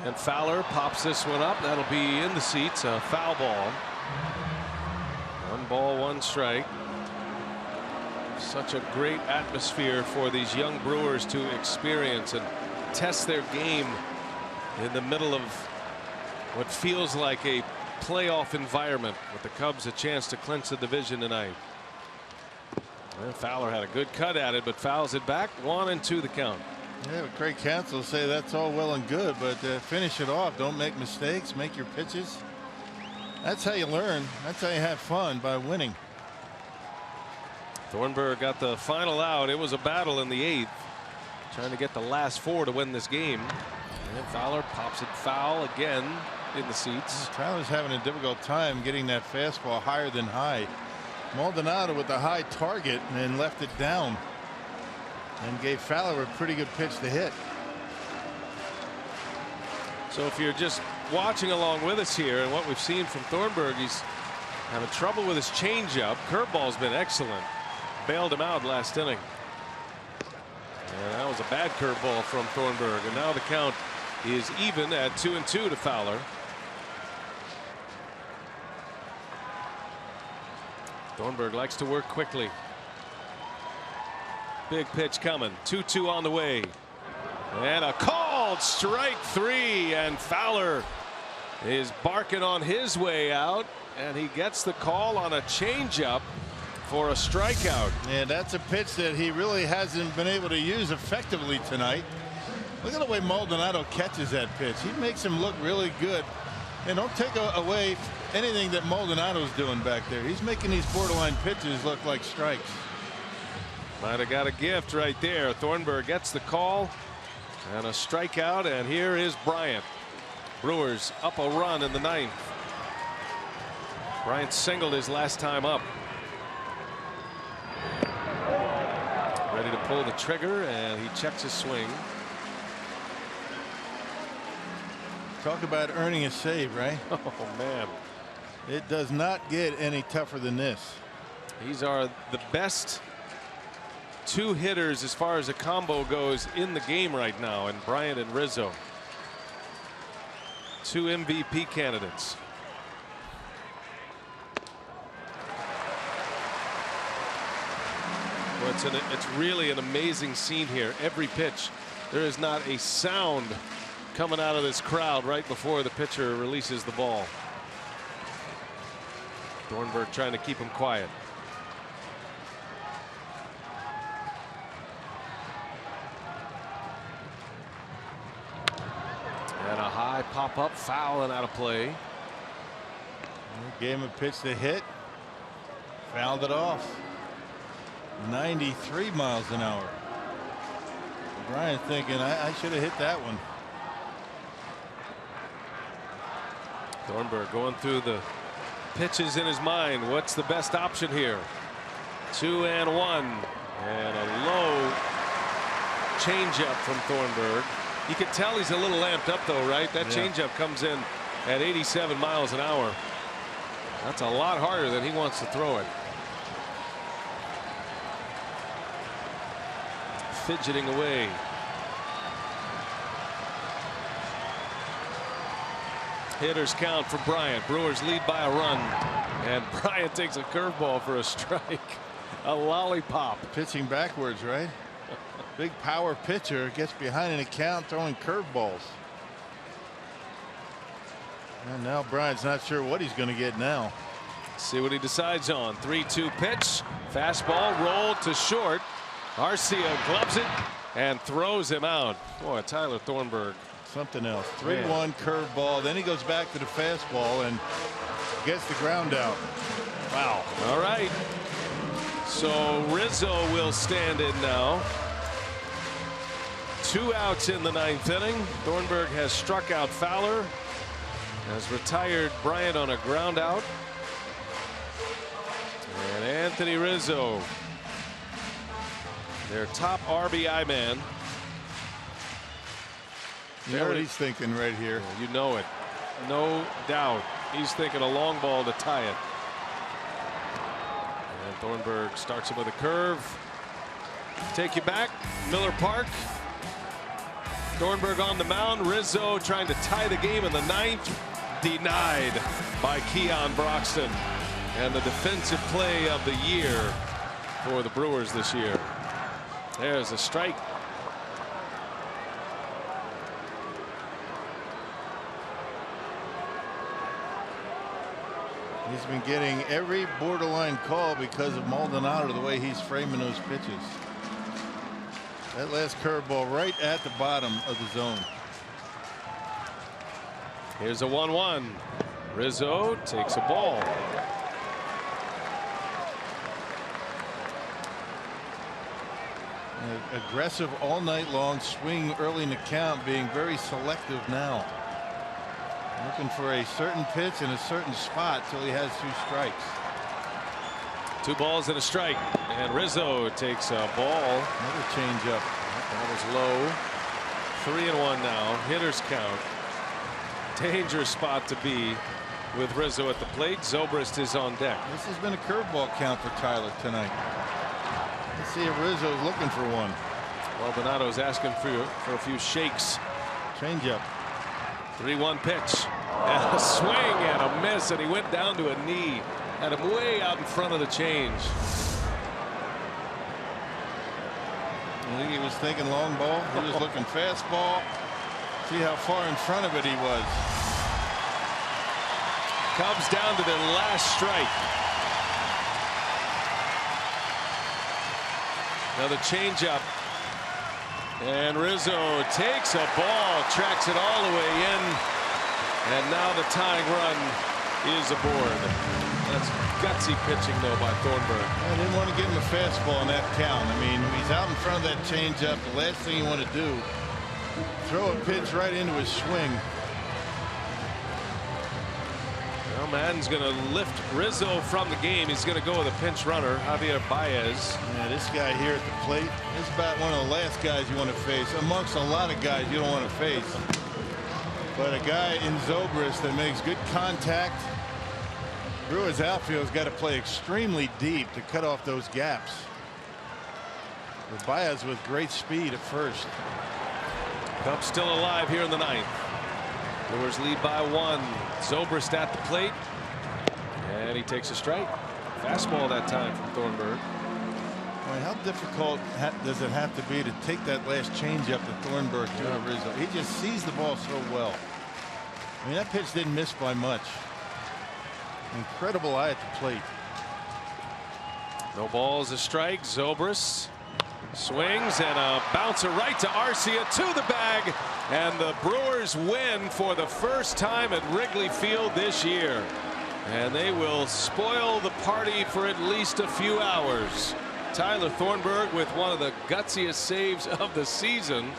And Fowler pops this one up. That'll be in the seats. A foul ball. 1 ball, 1 strike. Such a great atmosphere for these young Brewers to experience and test their game in the middle of what feels like a playoff environment, with the Cubs a chance to clinch the division tonight. And Fowler had a good cut at it, but fouls it back. 1-2 the count. Yeah, but Craig Counsell will say that's all well and good, but finish it off. Don't make mistakes. Make your pitches. That's how you learn. That's how you have fun, by winning. Thornburg got the final out. It was a battle in the 8th, trying to get the last 4 to win this game. And Fowler pops it foul again in the seats. Tyler's having a difficult time getting that fastball higher than high. Maldonado with the high target and left it down, and gave Fowler a pretty good pitch to hit. So if you're just watching along with us here and what we've seen from Thornburg, he's having trouble with his changeup. Curveball's been excellent. Bailed him out last inning. And that was a bad curveball from Thornburg. And now the count is even at 2-2 to Fowler. Thornburg likes to work quickly. Big pitch coming. 2-2 on the way. And a called strike 3, and Fowler is barking on his way out, and he gets the call on a changeup for a strikeout. And that's a pitch that he really hasn't been able to use effectively tonight. Look at the way Maldonado catches that pitch. He makes him look really good. And don't take away anything that Maldonado's doing back there. He's making these borderline pitches look like strikes. Might have got a gift right there. Thornburg gets the call and a strikeout, and here is Bryant. Brewers up a run in the 9th. Bryant singled his last time up. Ready to pull the trigger, and he checks his swing. Talk about earning a save, right? Oh man, it does not get any tougher than this. These are the best 2 hitters as far as a combo goes in the game right now, and Bryant and Rizzo, 2 MVP candidates. Well, it's really an amazing scene here. Every pitch, there is not a sound coming out of this crowd right before the pitcher releases the ball. Thornburg trying to keep him quiet. And a high pop up, foul and out of play. Gave him a pitch to hit. Fouled it off. 93 miles an hour. Bryant thinking I should have hit that one. Thornburg going through the pitches in his mind. What's the best option here? 2-1, and a low changeup from Thornburg. You can tell he's a little amped up though, right? That changeup comes in at 87 miles an hour. That's a lot harder than he wants to throw it. Fidgeting away. Hitters count for Bryant. Brewers lead by a run, and Bryant takes a curveball for a strike. A lollipop. Pitching backwards, right? Big power pitcher gets behind an account throwing curveballs. And now Bryant's not sure what he's going to get now. See what he decides on. 3-2 pitch. Fastball rolled to short. Arcia gloves it and throws him out. Boy, Tyler Thornburg. Something else. 3-1 curveball. Then he goes back to the fastball and gets the ground out. Wow. All right. So Rizzo will stand in now. 2 outs in the 9th inning. Thornburg has struck out Fowler. has retired Bryant on a ground out. And Anthony Rizzo, their top RBI man. You know what he's thinking right here. You know it. No doubt. He's thinking a long ball to tie it. And Thornburg starts him with a curve. Take you back. Miller Park. Thornburg on the mound. Rizzo trying to tie the game in the 9th. Denied by Keon Broxton. And the defensive play of the year for the Brewers this year. There's a strike. He's been getting every borderline call because of Maldonado, the way he's framing those pitches. That last curveball right at the bottom of the zone. Here's a 1-1. Rizzo takes a ball. Aggressive all night long, swing early in the count, being very selective now. Looking for a certain pitch in a certain spot till he has 2 strikes. 2 balls and a strike. And Rizzo takes a ball. Another changeup. That was low. 3-1 now. Hitters count. Dangerous spot to be with Rizzo at the plate. Zobrist is on deck. This has been a curveball count for Tyler tonight. Let's see if Rizzo's looking for one. Maldonado's asking for a few shakes. Changeup. 3-1 pitch. And a swing and a miss, and he went down to a knee. Had him way out in front of the change. I think he was thinking long ball. He was looking fastball. See how far in front of it he was. Cubs down to their last strike. Another changeup. And Rizzo takes a ball, tracks it all the way in. And now the tying run is aboard. That's gutsy pitching, though, by Thornburg. I didn't want to give him a fastball in that count. I mean, he's out in front of that changeup. The last thing you want to do, throw a pitch right into his swing. Well, Madden's going to lift Rizzo from the game. He's going to go with a pinch runner, Javier Baez. Yeah, this guy here at the plate is about one of the last guys you want to face, amongst a lot of guys you don't want to face. But a guy in Zobrist that makes good contact. Brewers outfield's got to play extremely deep to cut off those gaps. With Baez with great speed at first. Cubs still alive here in the 9th. Brewers lead by 1. Zobrist at the plate. And he takes a strike. Fastball that time from Thornburg. I mean, how difficult does it have to be to take that last changeup that Thornburg threw to Rizzo? He just sees the ball so well. I mean, that pitch didn't miss by much. Incredible eye at the plate. No balls, a strike. Zobrist swings and a bouncer right to Arcia to the bag. And the Brewers win for the first time at Wrigley Field this year. And they will spoil the party for at least a few hours. Tyler Thornburg, with one of the gutsiest saves of the season,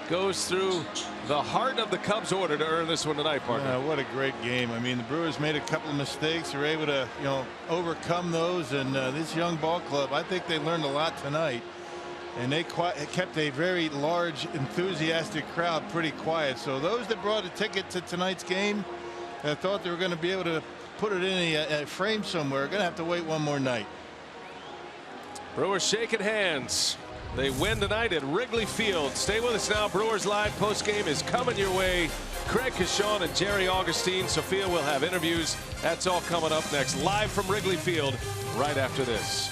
goes through the heart of the Cubs order to earn this one tonight, partner. What a great game. I mean, the Brewers made a couple of mistakes. They were able to, overcome those. And this young ball club, I think they learned a lot tonight. And they kept a very large, enthusiastic crowd pretty quiet. So those that brought a ticket to tonight's game that thought they were going to be able to put it in a frame somewhere are going to have to wait one more night. Brewers shaking hands. They win tonight at Wrigley Field. Stay with us now. Brewers Live postgame is coming your way. Craig Cashon and Jerry Augustine. Sophia will have interviews. That's all coming up next. Live from Wrigley Field right after this.